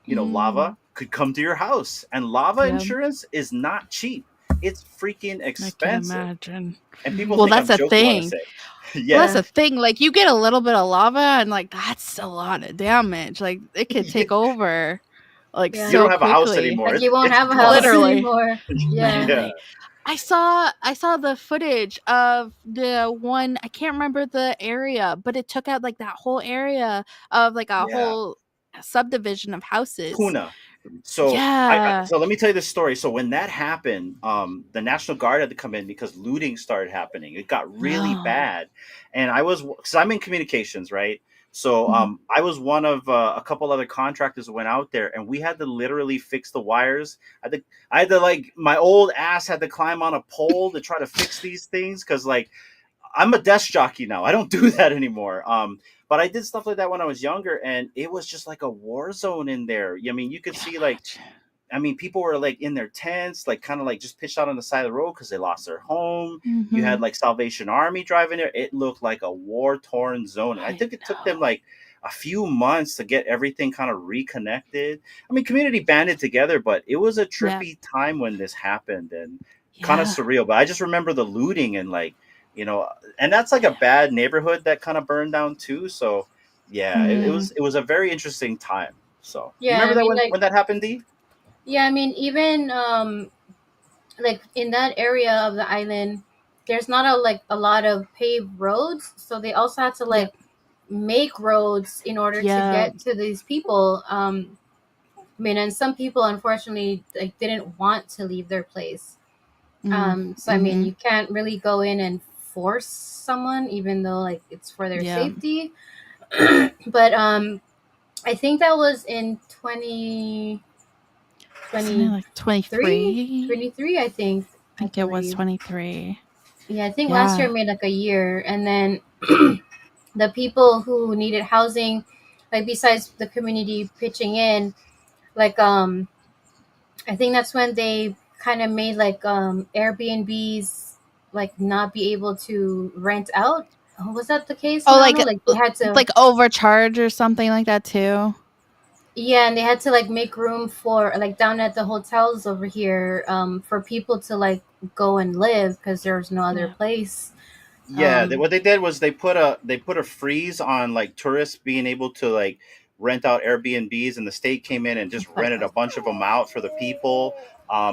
S5: Mm.
S2: lava could come to your house, and lava
S5: Yeah.
S2: insurance is not cheap. It's freaking
S5: I can
S2: expensive,
S5: imagine.
S2: and people
S5: Well,
S2: think
S5: that's
S2: I'm
S5: a
S2: joking when I
S5: thing.
S2: say,
S5: Well, that's
S2: yeah,
S5: the thing. Like, you get a little bit of lava, and like that's a lot of damage. Like, it could take over, like
S3: yeah.
S2: you don't
S5: so
S2: have a house
S5: quickly.
S2: anymore.
S3: Like you won't
S2: It's
S3: have a
S2: gone.
S3: house
S5: Literally,
S3: anymore. Yeah.
S2: Yeah,
S5: literally. I saw the footage of the one. I can't remember the area, but it took out like that whole area of like a
S2: yeah.
S5: whole subdivision of houses.
S2: Puna. So
S5: Yeah.
S2: so let me tell you this story. So when that happened, the National Guard had to come in because looting started happening. It got really
S5: No.
S2: bad, and because I'm in communications, right? So
S5: Mhm.
S2: I was one of a couple other contractors who went out there, and we had to literally fix the wires. I had to like my old ass had to climb on a pole to try to fix these things, because like I'm a desk jockey now. I don't do that anymore. But I did stuff like that when I was younger, and it was just like a war zone in there. I mean, you could
S5: Can
S2: see like,
S5: imagine.
S2: I mean, people were like in their tents, like kind of like just pitched out on the side of the road because they lost their home. You had
S5: Mhm.
S2: like Salvation Army driving there. It looked like a war torn zone. And I
S5: I
S2: think it took them
S5: know.
S2: like a few months to get everything kind of reconnected. I mean, community banded together, but it was a
S5: Yeah.
S2: trippy time when this happened, and kind of
S5: Yeah.
S2: surreal. But I just remember the looting, and like, you know, and that's like a bad neighborhood that kind of burned down too. So yeah, it
S5: Mm.
S2: was it was a very interesting time. So you
S3: Yeah,
S2: remember
S3: I
S2: that
S3: mean,
S2: when
S3: like,
S2: that happened, D?
S3: yeah, I mean, even like in that area of the island, there's not a lot of paved roads, so they also had to
S5: Yep.
S3: like make roads in order to
S5: Yeah.
S3: get to these people. I mean, and some people unfortunately like didn't want to leave their place.
S5: Mm.
S3: So I mean,
S5: Mhm.
S3: you can't really go in and force someone, even though like it's for their
S5: Yeah.
S3: safety. But I think that was in 20
S5: Something
S3: twenty
S5: like 23.
S3: 23, I think.
S5: I
S3: I
S5: think it was
S3: believe.
S5: 23.
S3: Yeah, I think last
S5: Yeah.
S3: year made like a year, and then the people who needed housing, like besides the community pitching in, like I think that's when they kind of made like Airbnbs like not be able to rent out. Oh, was that the case?
S5: Oh,
S3: No, like they had to,
S5: like overcharge or something like that too.
S3: yeah, and they had to like make room for like down at the hotels over here, for people to like go and live because there's no other
S5: Yeah.
S3: place.
S2: Yeah,
S3: Um,
S2: what they did was they put a freeze on like tourists being able to like rent out Airbnbs, and the state came in and just rented a bunch of them out for the people.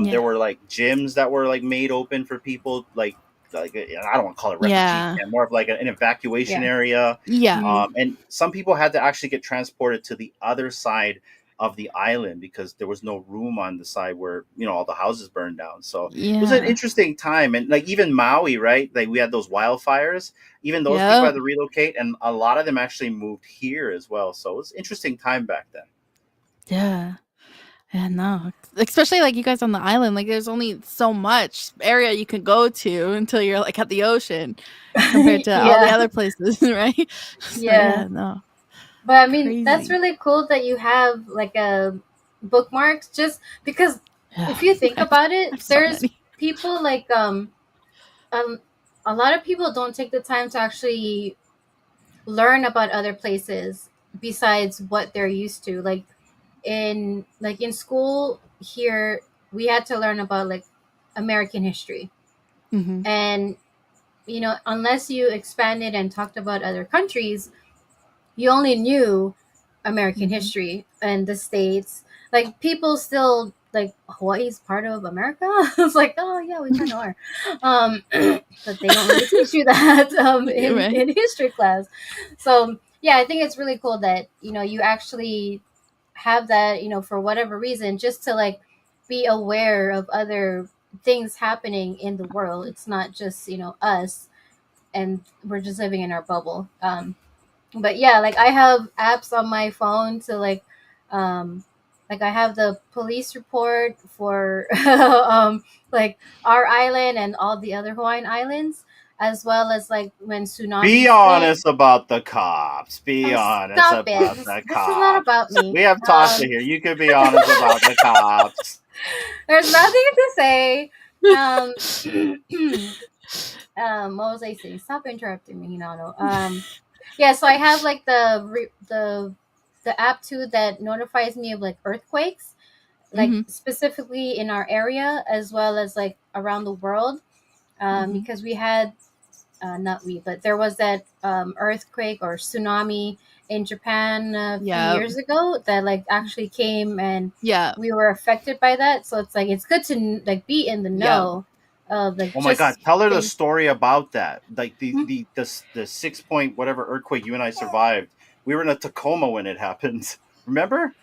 S2: There
S5: Yeah.
S2: were like gyms that were like made open for people, like I don't want to call it refugee
S5: Yeah.
S2: camp, more of like an evacuation
S3: yeah.
S2: area.
S5: Yeah.
S3: Mhm.
S2: And some people had to actually get transported to the other side of the island because there was no room on the side where all the houses burned down. So it was an
S5: Yeah.
S2: interesting time. And like even Maui, right, like we had those wildfires, even those people
S5: Yep.
S2: had to relocate, and a lot of them actually moved here as well. So it was an interesting time back then.
S5: Yeah. Yeah, no. Especially like you guys on the island, like there's only so much area you can go to until you're like at the ocean compared to all the
S3: Yeah,
S5: other places, right? So
S3: yeah.
S5: yeah, no.
S3: But I mean, that's
S5: Crazy.
S3: really cool that you have like a bookmarks, just because
S5: Yeah.
S3: if you think
S5: I have,
S3: about
S5: I
S3: it,
S5: have so
S3: there's
S5: many.
S3: people like um a lot of people don't take the time to actually learn about other places besides what they're used to. Like in school here, we had to learn about like American history.
S5: Mm-hmm.
S3: And unless you expanded and talked about other countries, you only knew American
S5: Mm-hmm.
S3: history and the states. Like people still like Hawaii's part of America. It's like, oh yeah, we kind of are, but they don't really teach you that in
S5: Right.
S3: history class. So yeah, I think it's really cool that you actually have that for whatever reason, just to like be aware of other things happening in the world. It's not just us, and we're just living in our bubble. But yeah, like I have apps on my phone to um like I have the police report for like our island and all the other Hawaiian islands, as well as like when
S2: Be
S3: tsunamis hit.
S2: honest about the cops. Be
S3: Oh,
S2: honest
S3: stop it.
S2: about
S3: this,
S2: the
S3: this is not
S2: cops.
S3: about me.
S2: We have Tasha here. You can be honest about the cops.
S3: There's nothing to say. um what was I saying? Stop interrupting me, Hinano. Yeah, so I have like the app too that notifies me of like earthquakes, like
S5: Mm-hmm.
S3: specifically in our area as well as like around the world.
S5: Mm-hmm.
S3: Because we had not we, but there was that earthquake or tsunami in Japan a few
S5: Yeah.
S3: years ago that like actually came, and
S5: Yeah.
S3: we were affected by that. So it's like it's good to like be in the
S5: Yeah.
S3: know of like
S2: Oh my God!
S3: just
S2: Tell her the
S3: things.
S2: story about that. Like the
S3: Hmm?
S2: the the 6 point whatever earthquake you and I survived. We were in a Tacoma when it happened. Remember?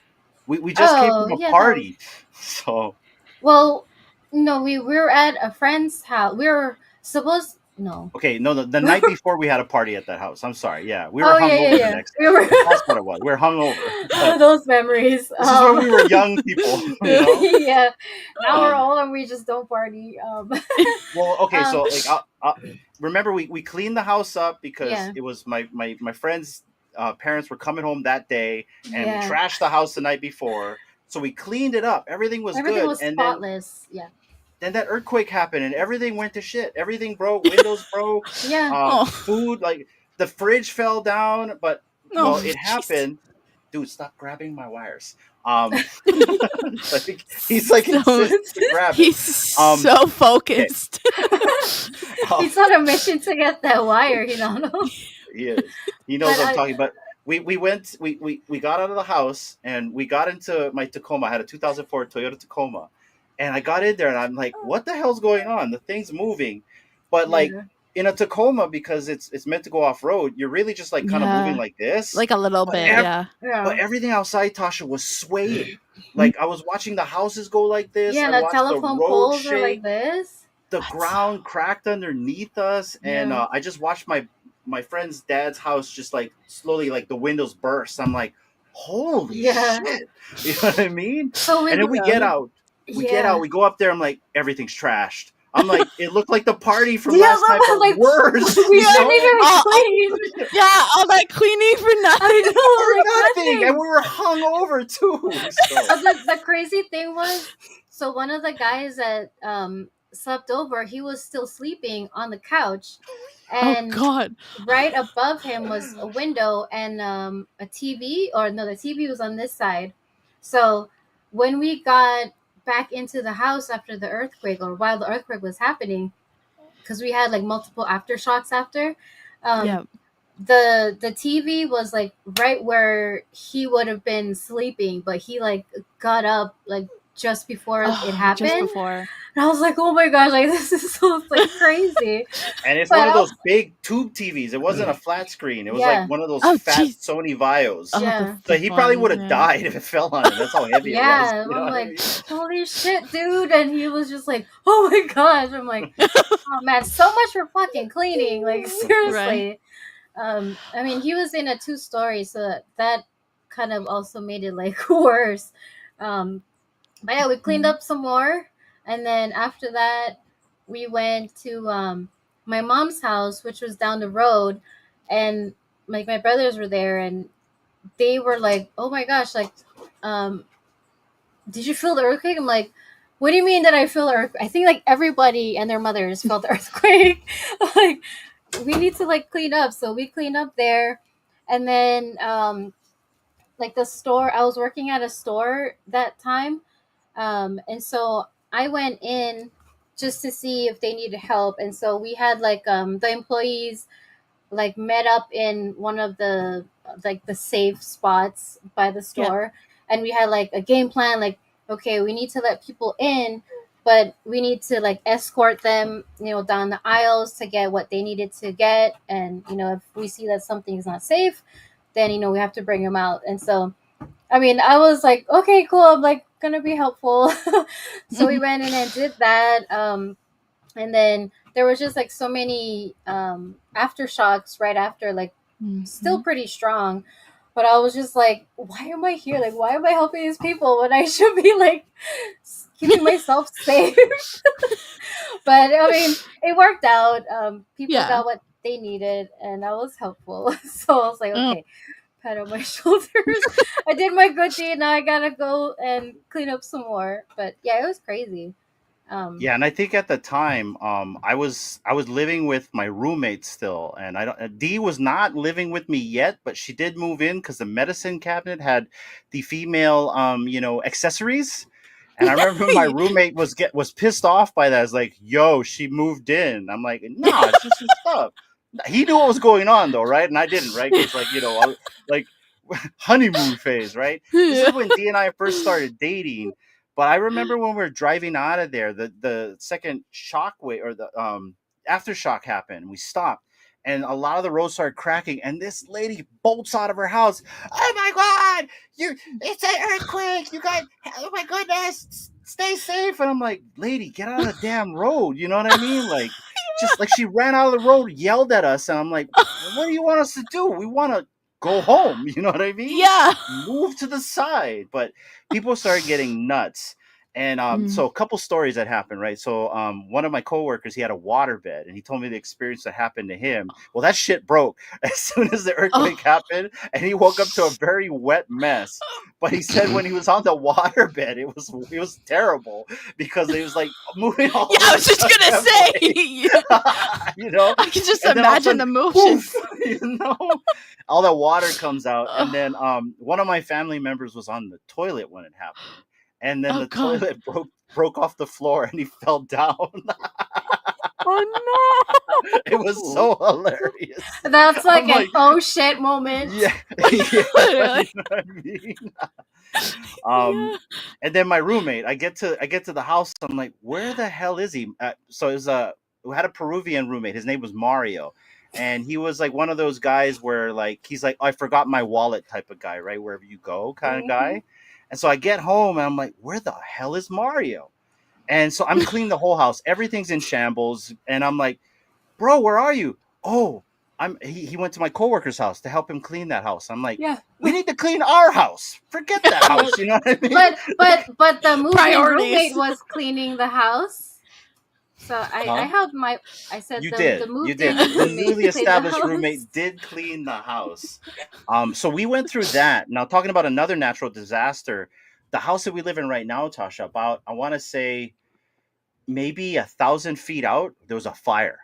S2: We just came
S3: Oh
S2: from a
S3: yeah, that was.
S2: party. So
S3: Well, no, we were at a friend's house. We were supposed no.
S2: okay, no, the night before we had a party at that house. I'm sorry. Yeah, we were
S3: Oh yeah,
S2: hungover the
S3: yeah.
S2: next
S3: We
S2: day.
S3: were
S2: That's what it was. We were hungover. But
S3: those memories.
S2: this is when we were young people.
S3: Yeah. Now we're
S2: Um,
S3: old and we just don't party.
S2: Well, okay,
S3: Um,
S2: so like, remember we cleaned the house up because
S3: yeah,
S2: it was my friend's parents were coming home that day, and we
S3: yeah.
S2: trashed the house the night before. So we cleaned it up. Everything was
S3: Everything
S2: good,
S3: was
S2: and then
S3: spotless. Yeah,
S2: that earthquake happened, and everything went to shit. Everything broke. Windows broke.
S3: yeah.
S5: Oh.
S2: Food, like the fridge fell down. But
S5: No.
S2: well, it
S5: Jeez.
S2: happened. Dude, stop grabbing my wires. Like, he's like
S5: So
S2: insistent to grab it.
S5: he's so focused.
S3: He's on a mission to get that wire,
S2: He is. He knows
S3: But
S2: what I'm talking. But we got out of the house, and we got into my Tacoma. I had a 2004 Toyota Tacoma, and I got in there, and I'm like, what the hell's going on? The thing's moving, but like
S3: yeah,
S2: in a Tacoma, because it's meant to go off road, you're really just like kind of moving
S5: Yeah.
S2: like this.
S5: Like a little
S2: But
S5: bit,
S2: ev-
S5: yeah.
S2: but
S3: yeah,
S2: everything outside, Tasha, was swaying. Like I was watching the houses go like this.
S3: yeah.
S2: I
S3: The
S2: watched the
S3: telephone
S2: road
S3: poles are like
S2: shake.
S3: this.
S2: The
S5: What?
S2: ground cracked underneath us, and
S3: Yeah,
S2: I just watched my friend's dad's house just like slowly, like the windows burst. I'm like, holy
S3: yeah.
S2: shit. You know what I mean?
S3: So
S2: And then we get out.
S3: yeah.
S2: We go up there. I'm like, everything's trashed. I'm like, it looked like the party from
S3: Yeah,
S2: last night, but
S3: like
S2: worse.
S3: we
S2: You
S3: didn't
S2: know?
S3: even
S5: Oh,
S3: clean.
S5: Yeah, all that cleaning for nothing.
S3: I know,
S2: For
S3: like
S2: nothing. And
S3: nothing.
S2: we were hungover too. So
S3: The crazy thing was, so one of the guys that slept over, he was still sleeping on the couch,
S5: Oh
S3: and
S5: God.
S3: right above him was a window and a TV, or no, the TV was on this side. So when we got back into the house after the earthquake, or while the earthquake was happening, because we had like multiple aftershocks after,
S5: Yeah.
S3: the TV was like right where he would have been sleeping, but he like got up like just before it
S5: Just
S3: happened.
S5: before.
S3: And I was like, oh my gosh, like this is so like crazy.
S2: And it's
S3: But
S2: one of
S3: I
S2: those big tube TVs. It wasn't a flat screen. It was like
S3: Yeah.
S2: one of those
S5: Oh,
S2: fat
S5: jeez.
S2: Sony Vios.
S5: Oh,
S3: Yeah.
S2: So he probably would have
S5: yeah.
S2: died if it fell on him. That's how heavy it was.
S3: Yeah,
S2: You know
S3: I'm
S2: what I
S3: like,
S2: mean?
S3: holy shit, dude. And he was just like, oh my gosh. I'm like, oh man, so much for fucking cleaning. Like, seriously. I mean, he was in a 2-story, so that kind of also made it like worse. But yeah, we cleaned up some more. And then after that, we went to my mom's house, which was down the road. And like my brothers were there, and they were like, oh my gosh, like, um, did you feel the earthquake? I'm like, what do you mean that I feel the earthquake? I think like everybody and their mothers felt the earthquake. Like, we need to like clean up. So we cleaned up there. And then like the store, I was working at a store that time. And so I went in just to see if they needed help. And so we had like the employees like met up in one of the like the safe spots by the store, and we had like a game plan, like, okay, we need to let people in, but we need to like escort them, down the aisles to get what they needed to get. And if we see that something is not safe, then we have to bring them out. And so I mean, I was like, okay, cool, I'm like gonna be helpful. So we went in and did that. And then there was just like so many aftershocks right after, like still pretty strong. But I was just like, why am I here? Like, why am I helping these people when I should be like keeping myself safe? But I mean, it worked out. People
S5: Yeah.
S3: got what they needed, and I was helpful. So I was like,
S5: Oh.
S3: okay, pat on my shoulders. I did my good deed. Now I gotta go and clean up some more. But yeah, it was crazy.
S2: Yeah, and I think at the time, I was living with my roommate still, and I don't. Dee was not living with me yet, but she did move in because the medicine cabinet had the female, accessories. And I remember my roommate was pissed off by that. It's like, yo, she moved in. I'm like, nah, it's just her stuff. He knew what was going on though, right? And I didn't, right? Because like like honeymoon phase, right? This is when Dee and I first started dating. But I remember when we were driving out of there, the second shock wave, or the aftershock happened. We stopped, and a lot of the roads started cracking. And this lady bolts out of her house. Oh my God! It's an earthquake! You guys! Oh my goodness! Stay safe! And I'm like, lady, get out of the damn road! You know what I mean? Like, just like she ran out of the road, yelled at us, and I'm like, what do you want us to do? We want to go home. You know what I mean?
S5: Yeah.
S2: Move to the side. But people started getting nuts. And so a couple stories that happened, right? So one of my coworkers, he had a water bed, and he told me the experience that happened to him. Well, that shit broke as soon as the earthquake happened, and he woke up to a very wet mess. But he said when he was on the water bed, it was terrible because it was like moving all
S5: Yeah, I
S2: over
S5: was just
S2: the
S5: gonna
S2: way.
S5: say.
S2: You know,
S5: I can just
S2: and then all of a
S5: imagine
S2: sudden,
S5: the motion.
S2: poof, you know, all the water comes out, and then one of my family members was on the toilet when it happened, and then
S5: Oh,
S2: the
S5: God.
S2: toilet broke off the floor, and he fell down.
S5: Oh
S2: It was so hilarious.
S3: That's like
S2: I'm
S3: an
S2: like,
S3: oh shit moment.
S2: yeah,
S5: no! Literally.
S2: you know what I mean?
S5: Yeah.
S2: And then my roommate, I get to the house. I'm like, where the hell is he? So it was we had a Peruvian roommate. His name was Mario, and he was like one of those guys where like he's like, I forgot my wallet type of guy, right? Wherever you go, kind of guy. And so I get home and I'm like, where the hell is Mario? And so I'm cleaning the whole house. Everything's in shambles, and I'm like, bro, where are you? Oh, he went to my coworker's house to help him clean that house. I'm like,
S3: Yeah.
S2: we need to clean our house. Forget that house. You know what I mean?
S3: But the moving
S5: Priorities.
S3: roommate was cleaning the house. So I helped my. I said
S2: You
S3: the
S2: did.
S3: the moved
S2: You did.
S3: in
S2: The
S3: roommate
S2: newly
S3: cleaned the
S2: established
S3: house.
S2: roommate did clean the house. So we went through that. Now, talking about another natural disaster, the house that we live in right now, Tasha, about, I want to say, maybe 1,000 feet out, there was a fire.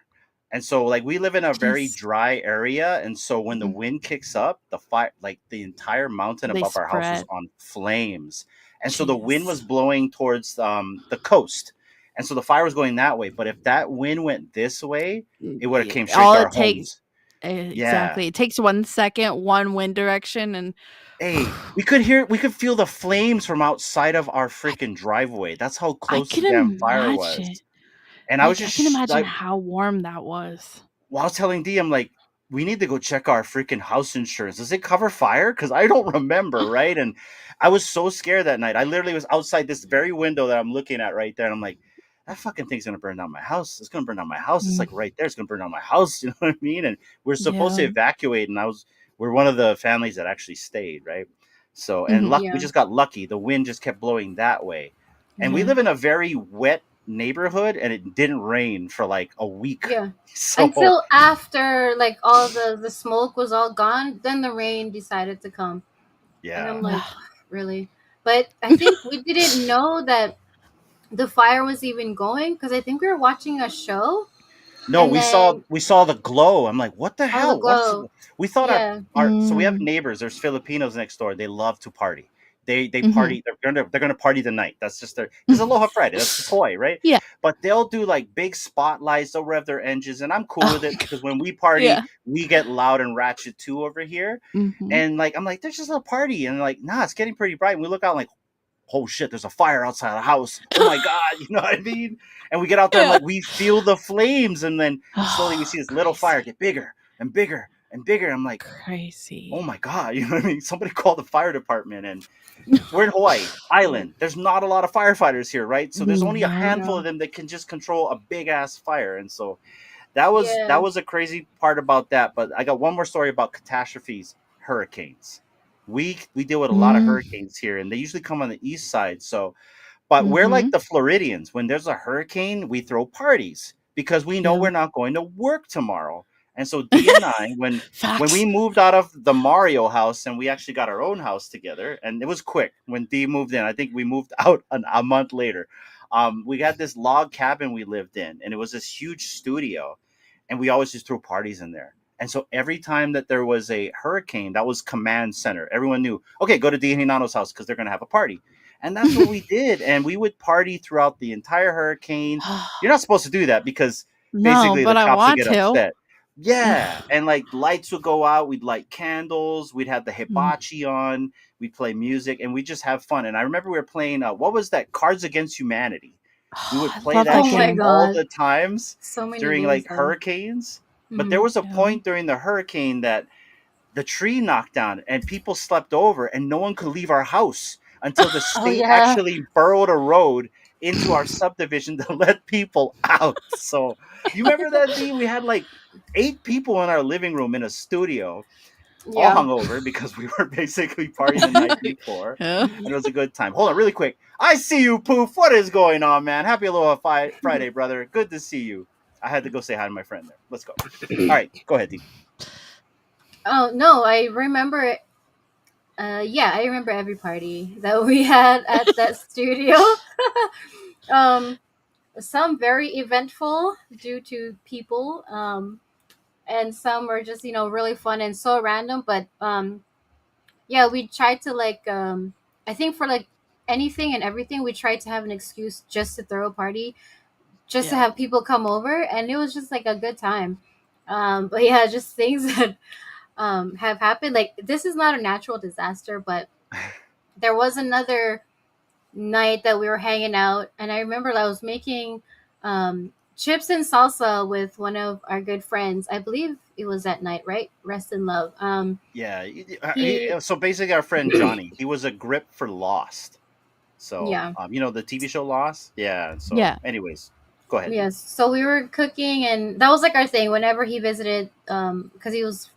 S2: And so like we live in a very
S5: Jeez.
S2: dry area, and so when the
S5: Mhm.
S2: wind kicks up, the fire, like the entire mountain
S5: They
S2: above our house was
S5: spread.
S2: on flames. And so the wind was
S5: Jeez.
S2: blowing towards the coast. And so the fire was going that way, but if that wind went this way, it would have
S5: Yeah,
S2: came straight
S5: all
S2: to our
S5: it takes
S2: homes. Yeah.
S5: exactly. It takes 1 second, one wind direction, and
S2: Hey, we could feel the flames from outside of our
S5: I
S2: freaking driveway. That's how
S5: I
S2: close the
S5: can
S2: damn fire was.
S5: imagine.
S2: And I was
S5: Like, I
S2: just
S5: can imagine
S2: like,
S5: how warm that was.
S2: well, I was telling D, I'm like, we need to go check our freaking house insurance. Does it cover fire? Because I don't remember, right? And I was so scared that night. I literally was outside this very window that I'm looking at right there, and I'm like, that fucking thing's gonna burn down my house. It's gonna burn down my house. It's
S5: Mm,
S2: like right there. It's gonna burn down my house. You know what I mean? And we're supposed to
S5: yeah.
S2: evacuate, and we're one of the families that actually stayed, right? So, and
S5: Mhm.
S2: luck, we
S3: Yeah.
S2: just got lucky. The wind just kept blowing that way, and we
S5: Yeah.
S2: live in a very wet neighborhood, and it didn't rain for like a week.
S3: Yeah.
S2: So
S3: Until after like all the smoke was all gone, then the rain decided to come. And I'm
S2: yeah.
S3: like, really? But I think we didn't know that the fire was even going because I think we were watching a show
S2: No,
S3: and then
S2: we saw the glow. I'm like, what the
S3: oh the
S2: hell? What's
S3: glow.
S2: we thought
S3: Yeah.
S2: our so we have
S5: Mm.
S2: neighbors. There's Filipinos next door. They love to party. They
S5: Mhm.
S2: party. They're gonna party the night. That's just their because Aloha Friday. That's the toy, right?
S5: Yeah.
S2: But they'll do like big spotlights. They'll rev their engines, and I'm cool
S5: Oh
S2: with
S5: my
S2: it
S5: god.
S2: because when we party,
S5: Yeah.
S2: we get loud and ratchet too over here.
S5: Mhm.
S2: And like I'm like, there's just a party, and like, nah, it's getting pretty bright. And we look out like, oh shit, there's a fire outside the house. Oh my god, you know what I mean? And we get out there and
S5: Yeah.
S2: like we feel the flames, and then slowly we
S5: Oh,
S2: see this little fire
S5: crazy.
S2: get bigger and bigger and bigger. I'm like, oh
S5: Crazy.
S2: my god, you know what I mean? Somebody call the fire department. And we're in Hawaii island. There's not a lot of firefighters here, right? So there's only a
S5: No.
S2: handful of them that can just control a big ass fire. And so that
S3: Yeah.
S2: was a crazy part about that. But I got one more story about catastrophes, hurricanes. We deal with a lot of
S5: Mm.
S2: hurricanes here, and they usually come on the east side. So but we're like
S5: Mhm.
S2: the Floridians. When there's a hurricane, we throw parties because we know
S5: Yeah.
S2: we're not going to work tomorrow. And so D and I, when we
S5: Facts.
S2: moved out of the Mario house and we actually got our own house together, and it was quick when D moved in. I think we moved out a month later. We got this log cabin we lived in, and it was this huge studio, and we always just threw parties in there. And so every time that there was a hurricane, that was command center. Everyone knew, okay, go to D and Hinano's house because they're going to have a party. And that's what we did. And we would party throughout the entire hurricane. You're not supposed to do that because
S5: No,
S2: basically the
S5: but I
S2: cops would
S5: want
S2: get
S5: to.
S2: upset. Yeah. And like lights would go out. We'd light candles. We'd have the
S5: Mm.
S2: hibachi on. We'd play music and we just have fun. And I remember we were playing, what was that? Cards Against Humanity. We would
S5: I
S2: play
S5: love
S2: that
S5: that
S3: Oh
S2: shit
S3: my
S5: game.
S2: all
S3: god.
S2: the times
S3: So many
S2: during
S3: games
S2: like
S3: though.
S2: hurricanes. But there
S3: Hmm.
S2: was a
S5: Yeah.
S2: point during the hurricane that the tree knocked down and people slept over and no one could leave our house until the
S3: Oh
S2: state
S3: yeah.
S2: actually burrowed a road into our subdivision to let people out. So you remember that, D? We had like 8 people in our living room in a studio, all
S3: Yeah.
S2: hungover because we were basically partying the night before.
S5: Yeah.
S2: And it was a good time. Hold on, really quick. I see you, Poof. What is going on, man? Happy Aloha Friday, brother. Good to see you. I had to go say hi to my friend there. Let's go. All right, go ahead, D.
S3: Oh no, I remember. Yeah, I remember every party that we had at that studio. um, some very eventful due to people. And some were just really fun and so random. But yeah, we tried to like I think for like anything and everything, we tried to have an excuse just to throw a party, just to
S5: Yeah.
S3: have people come over, and it was just like a good time. But yeah, just things that have happened. Like this is not a natural disaster, but there was another night that we were hanging out, and I remember I was making chips and salsa with one of our good friends. I believe it was that night, right? Rest in love.
S2: Yeah.
S3: He,
S2: So basically, our friend Johnny, he was a grip for Lost. So,
S3: yeah,
S2: you know, the TV show Lost? Yeah. So,
S5: Yeah.
S2: anyways, go ahead, D.
S3: yes. So we were cooking, and that was like our thing. Whenever he visited, because he was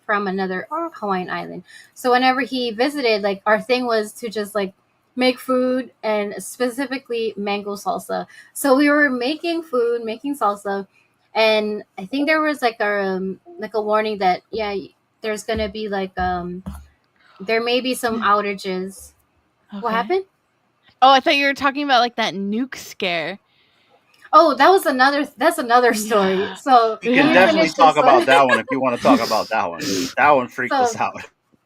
S3: from another Hawaiian island, so whenever he visited, like our thing was to just like make food and specifically mango salsa. So we were making food, making salsa, and I think there was like a warning that yeah, there's gonna be like there may be some outages. What
S5: Okay.
S3: happened?
S5: Oh, I thought you were talking about like that nuke scare.
S3: Oh, that's another story.
S5: Yeah.
S3: So
S2: We
S3: let
S2: can
S3: me
S2: definitely
S3: finish
S2: talk
S3: this one.
S2: about that one if you want to talk about that one. That one freaked us
S3: So
S2: out.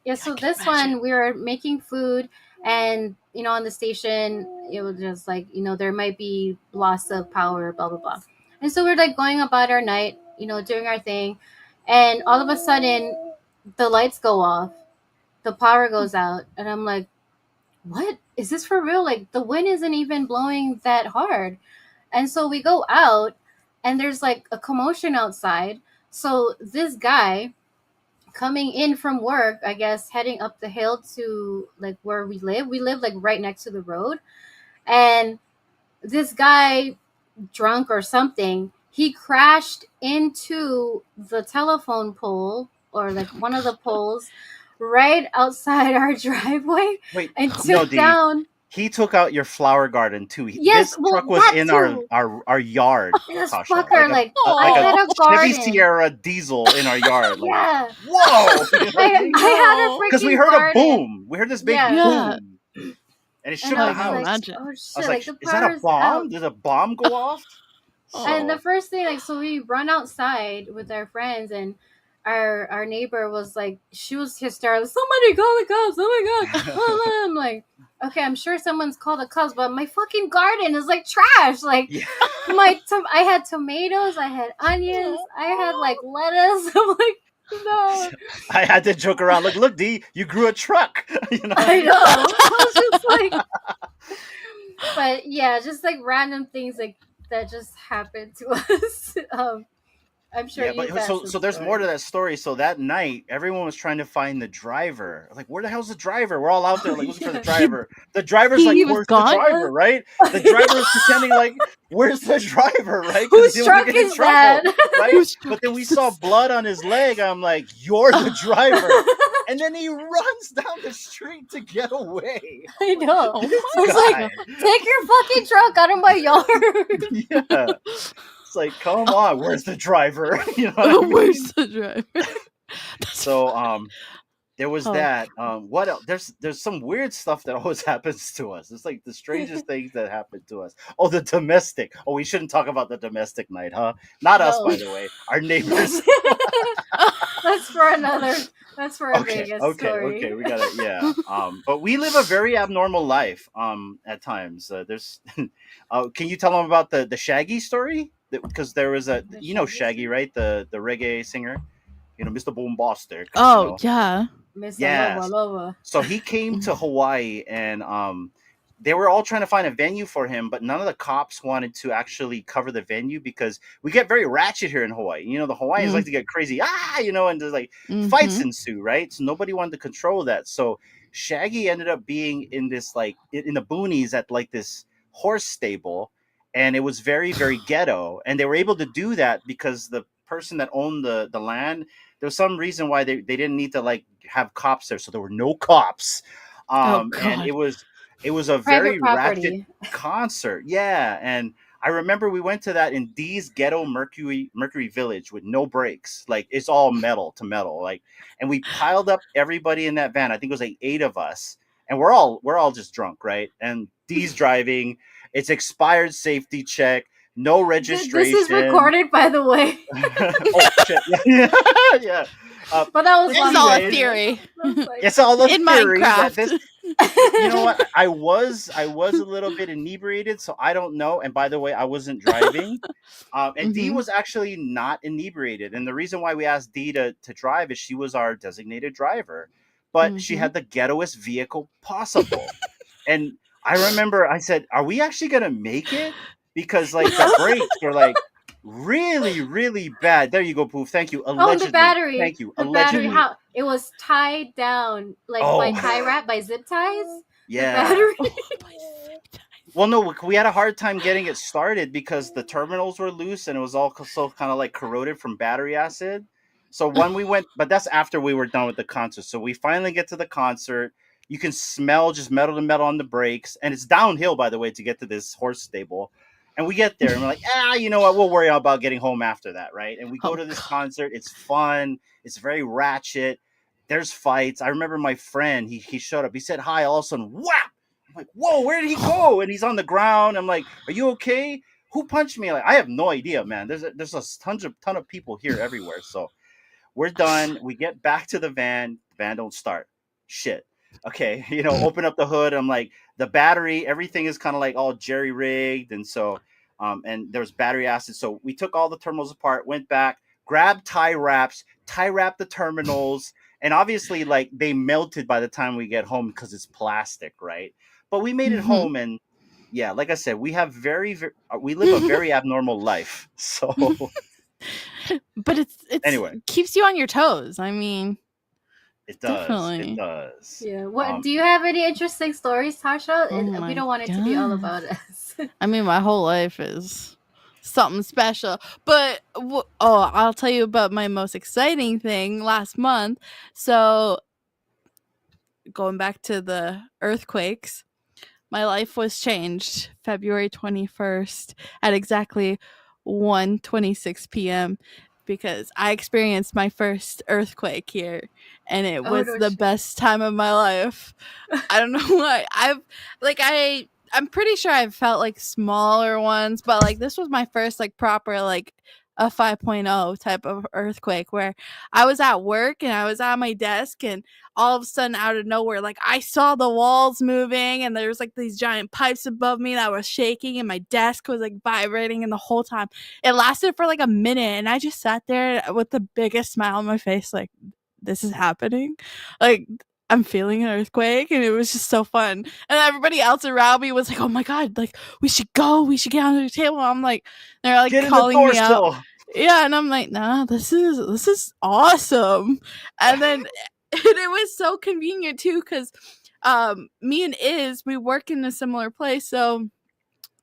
S3: yeah,
S5: I
S3: so
S5: can
S3: this
S5: imagine.
S3: one we were making food, and on the station it was just like there might be loss of power, blah blah blah, and so we're like going about our night, doing our thing, and all of a sudden the lights go off, the power goes out, and I'm like, what is this for real? Like the wind isn't even blowing that hard. And so we go out, and there's like a commotion outside. So this guy coming in from work, I guess heading up the hill to like where we live like right next to the road. And this guy, drunk or something, he crashed into the telephone pole, or like
S5: Oh
S3: one of the
S5: god.
S3: poles right outside our driveway,
S2: Wait,
S3: and
S2: no,
S3: took
S2: D.
S3: down.
S2: He took out your flower garden too.
S3: Yes,
S2: This truck
S3: well,
S2: was
S3: that
S2: in
S3: too.
S2: our yard,
S3: This
S2: Tasha.
S3: fucker, like, I
S2: Like a
S3: had
S5: Oh.
S3: a
S2: Chevy
S3: garden.
S2: Sierra diesel in our yard. Like,
S3: Yeah.
S2: whoa, you know what I mean?
S3: I had a
S5: No.
S2: Because we
S3: freaking
S2: heard a
S3: garden.
S2: boom. We heard this big
S3: Yeah.
S5: Yeah.
S2: boom, and it
S3: And
S2: shook
S3: I
S2: the
S5: I
S3: was
S5: can
S3: like,
S2: house.
S5: imagine.
S3: oh
S2: I was
S3: shit,
S2: like,
S3: like the
S2: is that a
S3: power's
S2: bomb?
S3: out.
S2: Did a bomb go off?
S3: And the
S2: So
S3: first thing, like, so we run outside with our friends, and our neighbor was like, she was hysterical. Somebody call the cops! Oh my god! Oh, I'm like, okay, I'm sure someone's called the cops, but my fucking garden is like trash. Like,
S2: yeah,
S3: I had tomatoes, I had onions, I had like lettuce. I'm like, no,
S2: I had to joke around. Look, D, you grew a truck. You know what I
S3: I
S2: mean?
S3: know. I was just like, but yeah, just like random things like that just happened to us. I'm sure
S2: Yeah,
S3: you've
S2: but
S3: had
S2: so
S3: some
S2: there's more to
S3: stories.
S2: that story. So that night, everyone was trying to find the driver. Like, where the hell's the driver? We're all out there
S3: Oh
S2: like looking for the
S3: yeah.
S5: He
S2: driver. The driver's like,
S5: he was
S2: where's the
S5: gone?
S3: Uh,
S2: driver? Right? The driver is pretending like, where's the driver? Right? Because he
S3: Whose
S2: didn't want to
S3: truck
S2: get in
S3: is that?
S2: trouble. Right?
S5: Whose
S2: But
S5: truck
S2: then we
S5: is
S2: saw
S5: this?
S2: blood on his leg. I'm like, you're the driver. And then he runs down the street to get away.
S3: I know.
S5: Oh
S2: This
S3: I was
S5: my
S3: like,
S2: guy.
S3: take your fucking truck out of my yard.
S2: Yeah. It's like, come on, where's the driver? You know what I
S5: god.
S2: mean?
S5: Where's the driver? That's
S2: So
S5: funny.
S2: there was
S5: Oh.
S2: that. What else? There's some weird stuff that always happens to us. It's like the strangest things that happen to us. Oh, the domestic. Oh, we shouldn't talk about the domestic night, huh? Not us,
S3: No.
S2: by the way. Our neighbors.
S3: That's for another. That's for a
S2: Okay,
S3: Vegas
S2: okay,
S3: story.
S2: okay. We gotta, yeah. But we live a very abnormal life. At times, there's. Can you tell them about the Shaggy story? Because there was a,
S3: The
S2: you know,
S3: Shaggy
S2: Shaggy,
S3: story?
S2: right? The reggae singer. You know, Mr. Boombastic. You
S5: Oh
S2: know,
S5: yeah.
S3: Miss
S2: yes.
S3: Aloha.
S2: So he came to Hawaii, and they were all trying to find a venue for him, but none of the cops wanted to actually cover the venue because we get very ratchet here in Hawaii. You know, the Hawaiians like to get crazy, and there's like fights
S5: Mm-hmm.
S2: ensue, right? So nobody wanted to control that. So Shaggy ended up being in this like in the boonies at like this horse stable, and it was very very ghetto. And they were able to do that because the person that owned the land, there was some reason why they didn't need to like have cops there, so there were no cops.
S5: Oh
S2: And
S5: god.
S2: it was a
S3: Private
S2: very ratchet
S3: property.
S2: concert. Yeah, and I remember we went to that in D's ghetto Mercury Village with no brakes. Like it's all metal to metal. Like, and we piled up everybody in that van. I think it was like 8 of us, and we're all just drunk, right? And D's driving. It's expired safety check, no
S3: This is
S2: registration.
S3: recorded, by the way.
S2: Oh shit! Yeah, yeah.
S3: But that was
S5: This is all a
S2: Anyways,
S5: theory.
S3: I was like,
S2: it's all a
S5: In
S2: theory that this.
S5: Minecraft.
S2: You know what? I was a little bit inebriated, so I don't know. And by the way, I wasn't driving. And D
S5: Mm-hmm.
S2: was actually not inebriated. And the reason why we asked D to drive is she was our designated driver, but she
S5: Mm-hmm.
S2: had the ghettoest vehicle possible. And I remember I said, "Are we actually gonna make it?" Because like the brakes were like really, really bad. There you go, Poof. Thank you.
S3: oh, the
S2: Allegedly.
S3: battery.
S2: Thank you.
S3: The battery.
S2: Allegedly.
S3: How it was tied down, like by
S2: Oh,
S3: tie wrap, by zip ties. The
S2: yeah.
S3: battery.
S5: Oh my god.
S2: Well, no, we had a hard time getting it started because the terminals were loose and it was all so kind of like corroded from battery acid. So when we went, but that's after we were done with the concert. So we finally get to the concert. You can smell just metal to metal on the brakes, and it's downhill, by the way, to get to this horse stable. And we get there and we're like, you know what? We'll worry about getting home after that, right? And we go
S5: Oh
S2: to this
S5: god.
S2: concert. It's fun. It's very ratchet. There's fights. I remember my friend. He showed up. He said hi. All of a sudden, whap! I'm like, whoa, where did he go? And he's on the ground. I'm like, are you okay? who punched me? Like, I have no idea, man. There's a ton of people here everywhere. So we're done. We get back to the van. The van don't start. Shit. Okay, open up the hood. I'm like, the battery, everything is kind of like all jerry rigged, and so and there was battery acid. So we took all the terminals apart, went back, grabbed tie wrapped the terminals, and obviously like they melted by the time we get home because it's plastic, right? But we made it
S5: Mhm.
S2: home, and yeah, like I said, we have we live a very abnormal life. So
S5: But it's
S2: anyway,
S5: keeps you on your toes. I mean,
S2: it does.
S5: definitely.
S2: It does.
S3: Yeah. What do you have any interesting stories, Tasha?
S5: Oh
S3: We
S5: my
S3: don't want it to be all
S5: God.
S3: about us.
S5: I mean, my whole life is something special. But I'll tell you about my most exciting thing last month. So going back to the earthquakes, my life was changed February 21st at exactly 1:26 p.m. because I experienced my first earthquake here, and it
S3: Oh,
S5: was
S3: no
S5: the
S3: shit.
S5: best time of my life. I don't know why. I'm pretty sure I've felt like smaller ones, but like this was my first like proper like a 5.0 type of earthquake where I was at work and I was at my desk, and all of a sudden out of nowhere, like I saw the walls moving and there was like these giant pipes above me that was shaking, and my desk was like vibrating, and the whole time it lasted for like a minute, and I just sat there with the biggest smile on my face like, this is happening, like I'm feeling an earthquake, and it was just so fun. And everybody else around me was like, "Oh my god, like we should get under the table." I'm like, they're like
S2: Get in the
S5: calling me out.
S2: torso.
S5: Yeah, and I'm like, "Nah, this is awesome." And then and it was so convenient too cuz me and we work in a similar place, so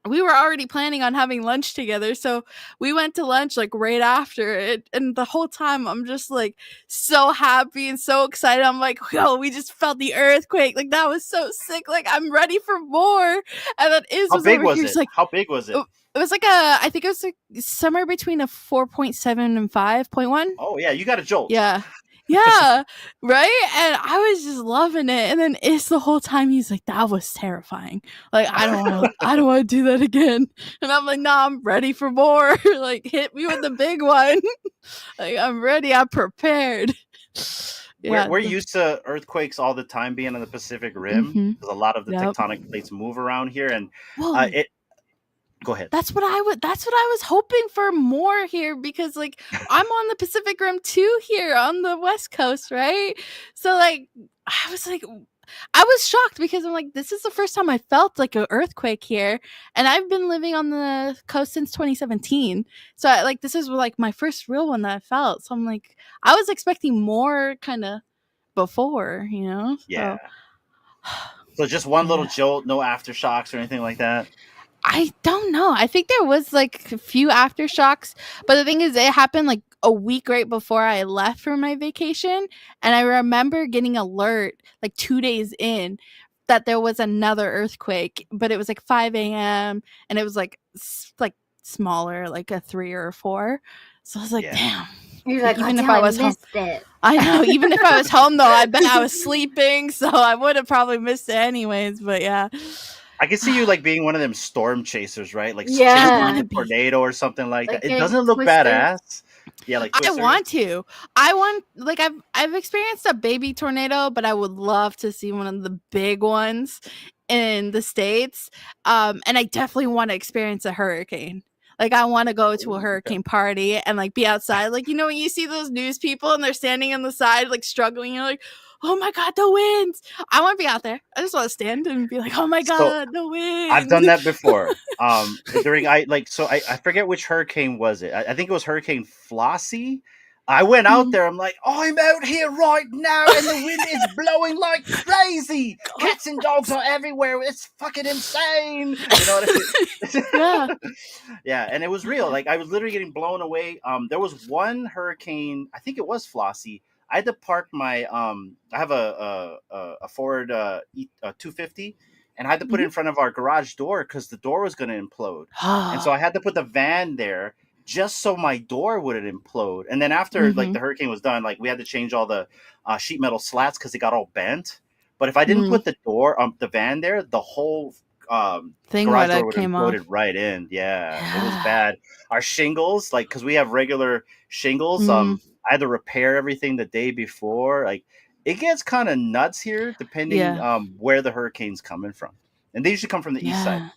S5: we were already planning on having lunch together, so we went to lunch like right after it, and the whole time I'm just like so happy and so excited. I'm like, yo, we just felt the earthquake, like that was so sick, like I'm ready for more. And then
S2: How
S5: was
S2: big
S5: over
S2: was
S5: here,
S2: it?
S5: he's like,
S2: How big was it?
S5: it was like I think it was like somewhere between a 4.7 and 5.1.
S2: Oh yeah, you got a jolt.
S5: Yeah. Yeah, right? And I was just loving it. And then it's the whole time he's like, that was terrifying. Like, I don't wanna do that again. And I'm like, nah, I'm ready for more. Like, hit me with the big one. Like, I'm ready, I'm prepared. Yeah.
S2: We're used to earthquakes all the time being on the Pacific Rim
S5: Mm-hmm.
S2: because a lot of the
S5: Yep.
S2: tectonic plates move around here, and
S5: Whoa.
S2: it. Go ahead.
S5: That's what I was hoping for more here, because like I'm on the Pacific Rim too here on the West Coast, right? So like I was shocked because I'm like, this is the first time I felt like an earthquake here, and I've been living on the coast since 2017. So this is like my first real one that I felt. So I'm like, I was expecting more kind of before, you know?
S2: Yeah.
S5: So
S2: So just one little
S5: yeah.
S2: jolt, no aftershocks or anything like that.
S5: I don't know. I think there was like a few aftershocks, but the thing is, it happened like a week right before I left for my vacation, and I remember getting alert like 2 days in that there was another earthquake, but it was like 5 a.m. and it was like like smaller, like a 3 or a 4. So I was like,
S2: Yeah.
S5: damn.
S3: You're like,
S5: Even
S3: oh,
S5: if
S3: damn,
S5: I
S3: I
S5: was home,
S3: missed it.
S5: I know. Even if I was home, though, I bet I was sleeping, so I would have probably missed it anyways. But yeah.
S2: I can see you like being one of them storm chasers, right? Like
S5: I
S2: chasing
S3: Yeah.
S2: like
S5: wanna
S2: a
S5: be.
S2: tornado or something like
S3: Like
S2: that. It
S3: getting
S2: doesn't look
S3: twisted.
S2: badass. Yeah, like
S5: I
S2: Twister.
S5: want to. I want like I've experienced a baby tornado, but I would love to see one of the big ones in the States. And I definitely want to experience a hurricane. Like I want to go to a
S2: Ooh, okay.
S5: hurricane party and like be outside. Like, you know, when you see those news people and they're standing on the side like struggling, you're like, oh my god, the winds. I want to be out there. I just want to stand and be like, oh my
S2: So
S5: god, the
S2: I've done
S5: winds.
S2: that before. During I forget which hurricane was it. I think it was Hurricane Flossie. I went out there. I'm like, I'm out here right now, and the wind is blowing like crazy. Cats and dogs are everywhere. It's fucking insane. You know what I mean?
S5: Yeah.
S2: Yeah, and it was real. Like I was literally getting blown away. There was one hurricane. I think it was Flossie. I had to park my. I have a Ford 250, and I had to put it in front of our garage door because the door was going to implode. And so I had to put the van there just so my door wouldn't implode. And then after like the hurricane was done, like we had to change all the sheet metal slats because it got all bent. But if I didn't put the van there, the whole
S5: Thing
S2: garage
S5: would
S2: door
S5: have
S2: would have
S5: came off.
S2: floated right in. Yeah, it was
S5: Yeah.
S2: bad. Our shingles, like, because we have regular shingles,
S5: Mm,
S2: I had to repair everything the day before. Like, it gets kind of nuts here, depending
S5: yeah.
S2: where the hurricane's coming from, and they usually come from the east side.
S5: Yeah.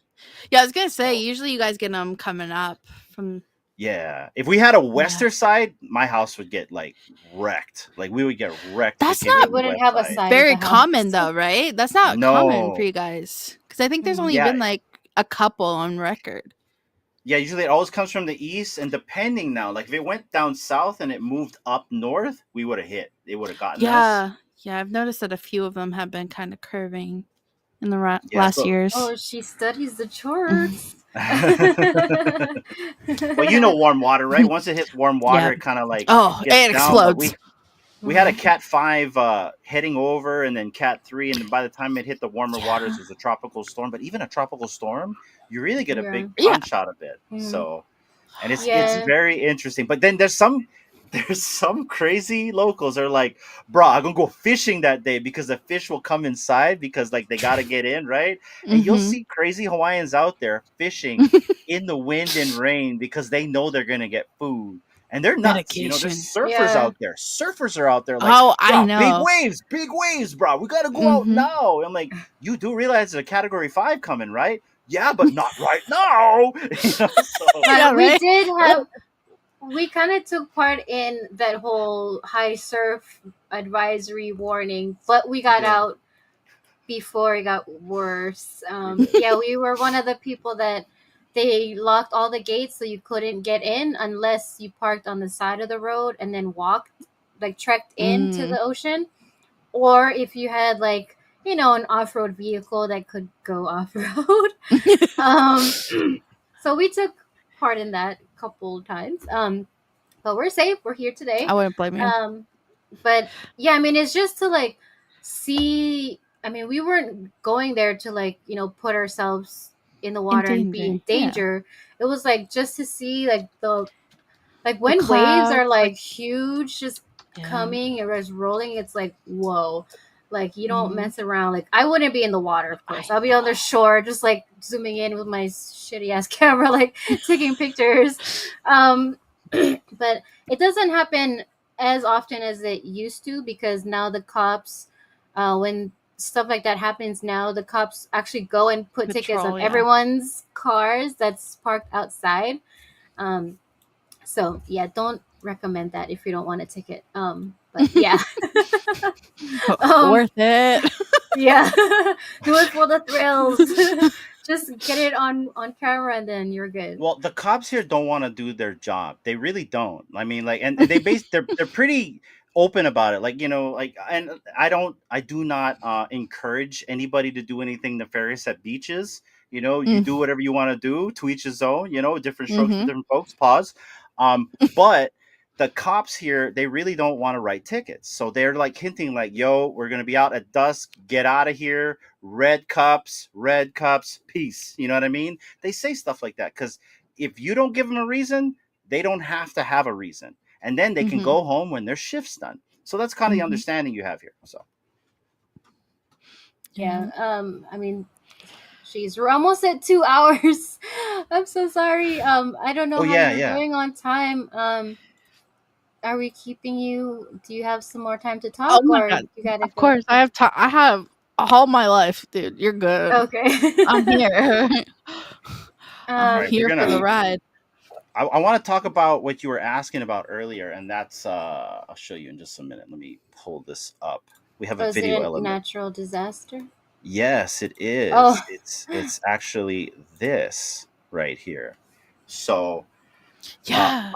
S5: Yeah, I was gonna say,
S2: So
S5: usually you guys get them coming up from.
S2: yeah, if we had a
S5: Yeah.
S2: western side, my house would get like wrecked. Like, we would get wrecked if it
S5: That's
S2: came
S3: We
S5: not
S2: from the
S3: wouldn't
S2: west
S3: have a
S2: side.
S3: side of
S5: very
S3: the
S5: common
S3: house.
S5: though, right? That's not common for
S2: No,
S5: you guys. Because I think there's
S3: Mm.
S5: only
S2: yeah,
S5: been like a couple on record.
S2: yeah. Usually, it always comes from the east, and depending now, like if it went down south and it moved up north, we would have hit. It would have gotten us.
S5: Yeah. Yeah, I've noticed that a few of them have been kind of curving in the
S2: Yeah,
S5: last
S2: so
S5: years.
S3: Oh, she studies the
S5: Mhm.
S3: charts.
S2: well, you know, warm water, right? Once it hits warm water,
S5: Yep.
S2: it kind of like
S5: Oh,
S2: gets
S5: it
S2: down. But
S5: explodes.
S2: we had a
S3: Mhm.
S2: Cat 5 heading over, and then Cat 3, and then by the time it hit the warmer waters,
S5: Yeah.
S2: it was a tropical storm. But even a tropical storm, you really get a
S3: Yeah.
S2: big
S5: Yeah.
S2: punch out of it.
S3: Mhm.
S2: So, and it's
S3: Yeah.
S2: very interesting. But then there's some crazy locals are like, bro, I'm gonna go fishing that day because the fish will come inside because like they gotta get in, right? And you'll
S5: Mm-hmm.
S2: see crazy Hawaiians out there fishing in the wind and rain because they know they're gonna get food. And they're nuts, you know. There's
S5: Dedication.
S2: surfers
S3: Yeah.
S2: out there. Surfers are out there like,
S5: Oh, I
S2: bro,
S5: know.
S2: big waves, bro. We gotta go out
S5: Mm-hmm.
S2: now. I'm like, you do realize there's a Category 5 coming, right? Yeah, but not right now. You know, so
S5: Yeah,
S3: But we
S5: right?
S3: did have, we kind of took part in that whole high surf advisory warning, but we got
S2: did.
S3: out before it got worse. Yeah, we were one of the people that they locked all the gates so you couldn't get in unless you parked on the side of the road and then walked, like trekked into
S5: Mm.
S3: the ocean, or if you had like, you know, an off-road vehicle that could go off-road. um, so we took part in that a couple times. But we're safe. We're here today.
S5: I wouldn't blame you.
S3: But yeah, I mean, it's just to like see. I mean, we weren't going there to like, you know, put ourselves in the water and be in
S5: danger. Yeah.
S3: danger. It was like just to see like the like
S5: The
S3: when waves
S5: clouds,
S3: are like
S5: like,
S3: huge, just
S5: yeah.
S3: coming and just rolling. It's like whoa. Like you don't
S5: Mhm.
S3: mess around. Like I wouldn't be in the water, of course.
S5: I
S3: I'll be on the shore, just like zooming in with my shitty ass camera, like taking pictures. But it doesn't happen as often as it used to because now the cops, when stuff like that happens now, the cops actually go and put tickets
S5: Patrol,
S3: on
S5: yeah.
S3: everyone's cars that's parked outside. So yeah, don't recommend that if you don't want a ticket. But yeah,
S5: Worth it.
S3: yeah, do it for the thrills. Just get it on camera and then you're good.
S2: Well, the cops here don't want to do their job. They really don't. I mean, like, and they're pretty open about it. Like, you know, like, and I do not encourage anybody to do anything nefarious at beaches. You know, you
S5: Mm.
S2: do whatever you want to do, to each his own. You know, different strokes for
S5: Mhm.
S2: different folks. Pause. But the cops here, they really don't want to write tickets. So they're like hinting like, yo, we're going to be out at dusk. Get out of here. Red cups, peace. You know what I mean? They say stuff like that because if you don't give them a reason, they don't have to have a reason. And then they can
S5: Mhm.
S2: go home when their shift's done. So that's kind of the
S5: Mhm.
S2: understanding you have here. So
S3: Yeah. I mean, jeez, we're almost at 2 hours. I'm so sorry. I don't know
S2: Oh,
S3: how
S2: yeah,
S3: you're
S2: yeah.
S3: doing on time. Are we keeping you? Do you have some more time to
S5: Oh
S3: talk,
S5: my
S3: or
S5: god.
S3: you gotta
S5: Of
S3: go?
S5: course, I have time. I have all my life, dude. You're good.
S3: Okay.
S5: I'm here.
S2: All
S5: I'm
S2: right,
S5: here for the ride.
S2: I want to talk about what you were asking about earlier, and that's I'll show you in just a minute. Let me pull this up. We have a
S3: Was it
S2: video
S3: a
S2: element.
S3: natural disaster?
S2: Yes, it is.
S3: Oh.
S2: It's actually this right here. So
S5: Yeah.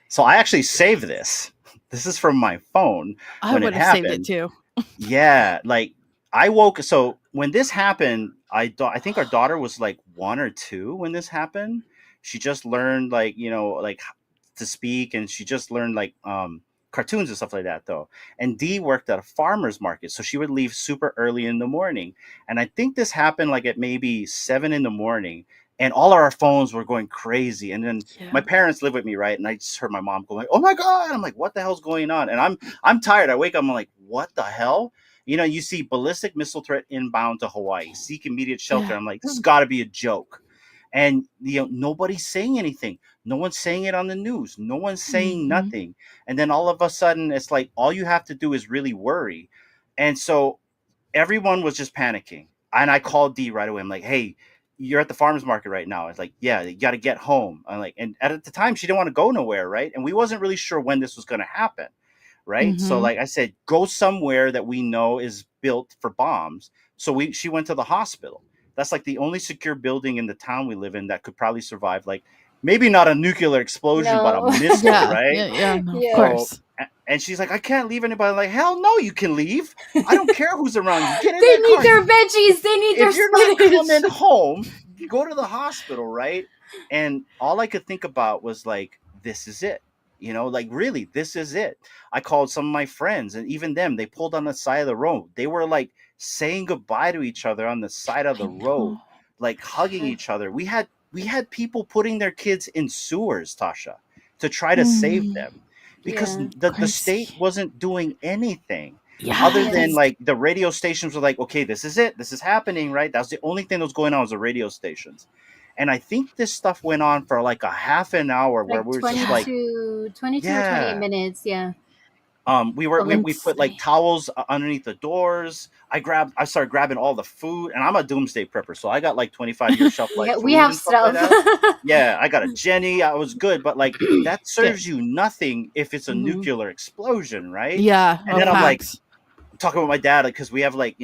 S2: so I actually saved this. This is from my phone
S5: I
S2: when it
S5: would have saved it
S2: happened.
S5: too.
S2: Yeah, like I woke. So when this happened, I think our daughter was like 1 or 2 when this happened. She just learned like, you know, like to speak, and she just learned like cartoons and stuff like that though. And Dee worked at a farmer's market, so she would leave super early in the morning. And I think this happened like at maybe 7 in the morning, and all of our phones were going crazy. And then
S5: Yeah.
S2: my parents live with me, right? And I just heard my mom go like, "Oh my god!" I'm like, "What the hell's going on?" And I'm tired. I wake up, I'm like, "What the hell?" You see ballistic missile threat inbound to Hawaii, seek immediate shelter.
S5: Yeah.
S2: I'm like, this has got to be a joke. And nobody's saying anything. No one's saying it on the news. No one's saying nothing. And then all of a sudden, it's like all you have to do is really worry. And so everyone was just panicking. And I called D right away. I'm like, hey, you're at the farmer's market right now. It's like, yeah, you got to get home. I'm like, and at the time, she didn't want to go nowhere, right? And we wasn't really sure when this was going to happen, right? So, like I said, go somewhere that we know is built for bombs. So she went to the hospital. That's like the only secure building in the town we live in that could probably survive, like maybe not a nuclear explosion, but
S3: No.
S2: a missile,
S5: Yeah,
S2: right?
S5: yeah, no,
S3: Yeah.
S5: of course.
S2: And she's like, I can't leave anybody. I'm like, hell no, you can leave. I don't care who's around you. Get in
S3: They
S2: that
S3: need
S2: car.
S3: their veggies. They need their
S2: If you're not
S3: spinach.
S2: coming home, you go to the hospital, right? And all I could think about was like, this is it. Like really, this is it. I called some of my friends, and even them, they pulled on the side of the road. They were like saying goodbye to each other on the side of the road, like hugging each other. We had people putting their kids in sewers, Tasha, to try to save them, because
S3: Yeah.
S2: the state wasn't doing anything.
S5: Yeah.
S2: Other than
S3: Yes.
S2: like the radio stations were like, okay, this is it. This is happening, right? That's the only thing that was going on was the radio stations. And I think this stuff went on for like a half an hour where
S3: Like
S2: we were
S3: 22,
S2: just like,
S3: 22 or
S2: yeah.
S3: 28 minutes. Yeah.
S2: We put like towels underneath the doors. I started grabbing all the food, and I'm a doomsday prepper, so I got like 25-year shelf life.
S3: Yeah,
S2: food
S3: we have
S2: and stuff like
S3: stuff.
S2: that. Yeah, I got a Jenny. I was good, but like that serves you nothing if it's a nuclear explosion, right?
S5: Yeah.
S2: And then I'm like
S5: facts.
S2: talking with my dad, because we have like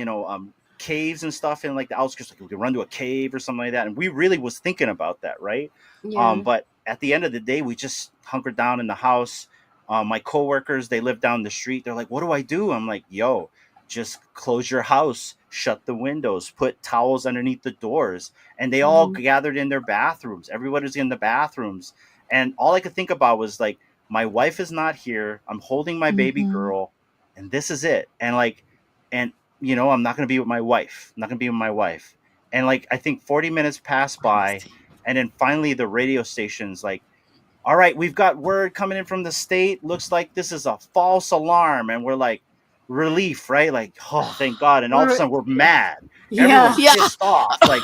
S2: caves and stuff in like the outskirts, like we could run to a cave or something like that, and we really was thinking about that, right?
S3: Yeah.
S2: But at the end of the day, we just hunkered down in the house. My coworkers, they live down the street. They're like, what do I do? I'm like, yo, just close your house, shut the windows, put towels underneath the doors. And they all gathered in their bathrooms. Everybody's in the bathrooms. And all I could think about was like, my wife is not here. I'm holding my baby girl, and this is it. And like, I'm not going to be with my wife. I'm not going to be with my wife. And like, I think 40 minutes passed by, and then finally the radio station's like, all right, we've got word coming in from the state. Looks like this is a false alarm. And we're like, relief, right? Like, oh, thank God. And all of a sudden we're mad.
S3: Yeah.
S2: Everyone's
S5: Yeah.
S2: pissed off. Like,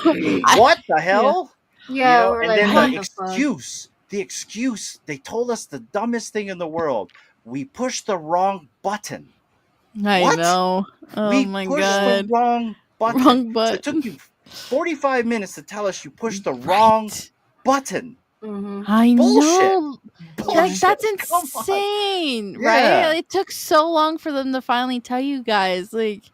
S2: what the hell?
S3: Yeah. We're
S2: And
S3: like,
S2: then
S3: what
S2: the excuse, they told us the dumbest thing in the world. We pushed the wrong button.
S5: I
S2: What?
S5: know. Oh
S2: We
S5: my
S2: pushed
S5: god.
S2: the wrong button.
S5: Wrong
S2: So it
S5: button.
S2: took you 45 minutes to tell us you pushed the wrong button.
S5: I
S2: Bullshit.
S5: know.
S2: Bullshit.
S5: That's
S2: Come on.
S5: insane,
S2: Yeah.
S5: right? It took so long for them to finally tell you guys. Like,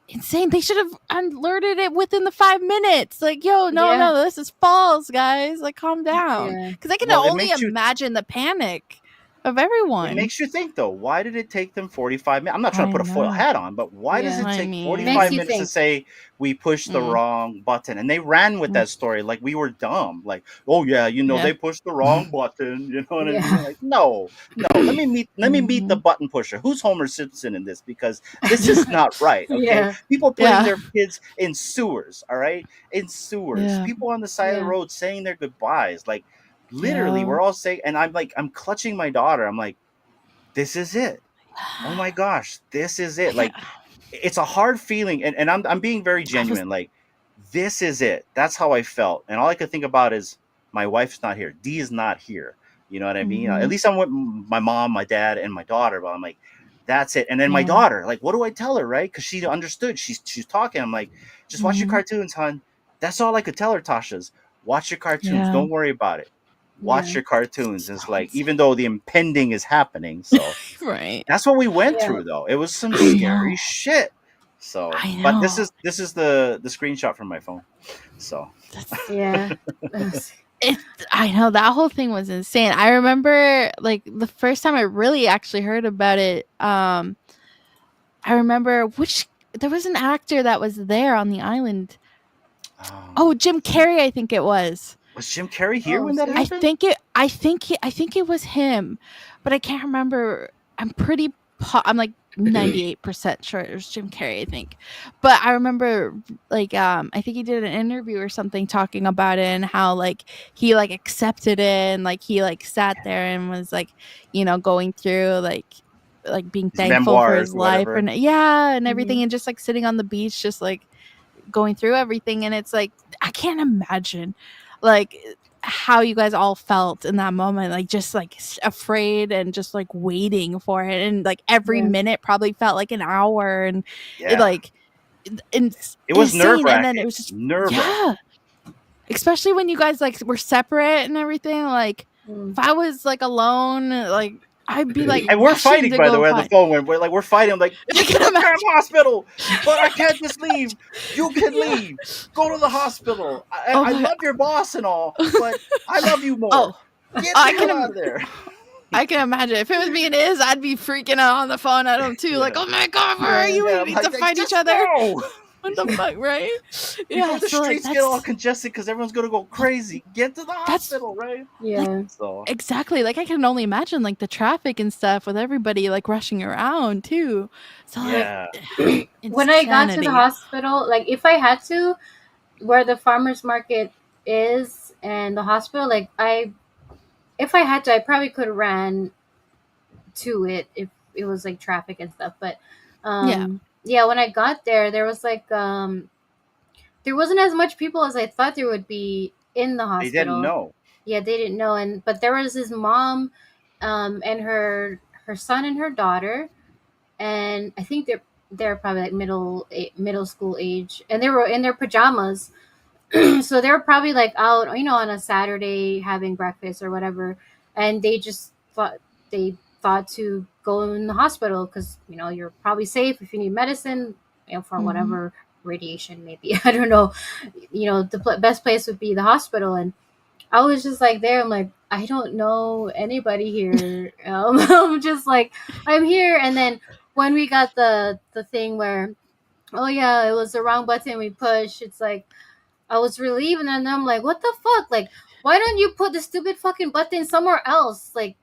S5: insane. They should have alerted it within the 5 minutes. Like, yo, no, this is false, guys. Like, calm down.
S3: Yeah.
S5: Because I can
S2: Well, it
S5: only
S2: makes you-
S5: imagine the panic of everyone.
S2: It makes you think, though. Why did it take them 45 minutes? I'm not trying to
S5: I
S2: put a foil
S5: know.
S2: hat on, but why does it
S3: Yeah.
S5: I
S2: take
S5: mean-
S2: 45
S3: Makes you
S2: minutes to
S3: think.
S2: say we pushed the wrong button? And they ran with that story like we were dumb. Like, oh yeah,
S5: Yeah.
S2: they pushed the wrong button. You know what I
S3: Yeah.
S2: mean? Like, no. Let me meet the button pusher. Who's Homer Simpson in this? Because this is not right. Okay,
S3: Yeah.
S2: people putting
S5: Yeah.
S2: their kids in sewers. All right, in sewers.
S5: Yeah.
S2: People on the side of the
S3: Yeah.
S2: road saying their goodbyes. Like, literally,
S5: Yeah.
S2: we're all saying. And I'm clutching my daughter. I'm like, this is it. Oh my gosh, this is it. Like, it's a hard feeling, and I'm being very genuine. Like, this is it. That's how I felt, and all I could think about is my wife's not here. Dee is not here. You know what I mean? At least I'm with my mom, my dad, and my daughter. But I'm like, that's it. And then my daughter, like, what do I tell her, right? Because she understood. She's talking. I'm like, just watch your cartoons, hon. That's all I could tell her. Tasha's watch your cartoons.
S5: Yeah.
S2: Don't worry about it. Watch
S3: Yeah.
S2: your cartoons. It's like, even though the impending is happening, so.
S5: Right.
S2: That's what we went
S3: Yeah.
S2: through, though. It was some
S5: I
S2: scary
S5: know.
S2: shit. So,
S5: I
S2: but this
S5: know.
S2: is the screenshot from my phone. So,
S3: Yeah.
S5: I know that whole thing was insane. I remember like the first time I really actually heard about it. I remember there was an actor that was there on the island. Oh, Jim Carrey, I think it was.
S2: was Jim Carrey here
S3: Oh,
S2: when that
S3: so-
S2: happened?
S5: I think it was him, but I can't remember. I'm I'm like 98% sure it was Jim Carrey, I think. But I remember like I think he did an interview or something talking about it and how like he like accepted it and like he like sat there and was like, going through like like being
S2: His
S5: thankful for
S2: memoirs
S5: his
S2: or
S5: life
S2: whatever.
S5: and and everything, and just like sitting on the beach, just like going through everything. And it's like, I can't imagine like how you guys all felt in that moment, like just like afraid and just like waiting for it, and like every
S3: Yeah.
S5: minute probably felt like an hour, and it
S2: Yeah.
S5: like
S2: It was
S5: insane. And then
S2: nerve-wracking.
S5: it was just
S2: Nerve-wracking.
S5: especially when you guys like were separate and everything. Like if I was like alone, like I'd be like
S2: And we're
S5: rushing
S2: fighting,
S5: to
S2: by the
S5: go
S2: way, on the
S5: find.
S2: phone. When we're fighting, I'm like,
S5: I
S2: get to
S5: can
S2: the damn
S5: imagine.
S2: hospital, but I can't just leave. You can leave. Go to the hospital.
S5: Oh
S2: I
S5: my
S2: love your boss and all, but I love you more.
S5: Oh,
S2: Get
S5: I
S2: the
S5: can
S2: hell out of there.
S5: I can imagine. If it was me and Iz, I'd be freaking out on the phone at him too. Like,
S2: Yeah.
S5: oh my god, where are you?
S2: Yeah,
S5: We
S2: I'm
S5: need
S2: like,
S5: to find each
S2: just
S5: other.
S2: go.
S5: What the fuck, right?
S2: Before the
S5: So like
S2: streets get all congested because everyone's gonna go crazy. Get to the hospital, right?
S3: Yeah.
S2: So
S5: exactly. Like I can only imagine like the traffic and stuff with everybody like rushing around too. So
S2: yeah,
S5: like
S3: When I got to the
S5: insanity.
S3: hospital, like if I had to, where the farmers market is and the hospital, like if I had to, I probably could have ran to it if it was like traffic and stuff. But yeah, when I got there, there was like there wasn't as much people as I thought there would be in the
S2: they didn't
S3: hospital.
S2: know.
S3: Yeah, they didn't know, and but there was his mom, and her son and her daughter, and I think they're probably like middle school age, and they were in their pajamas, so they were probably like out, on a Saturday having breakfast or whatever, and they thought to go in the hospital because you're probably safe if you need medicine, for whatever radiation maybe. I don't know. The best place would be the hospital, and I was just like there. I'm like, I don't know anybody here. I'm just like, I'm here. And then when we got the thing where, oh yeah, it was the wrong button we pushed. It's like I was relieved, and then I'm like, what the fuck? Like, why don't you put the stupid fucking button somewhere else? Like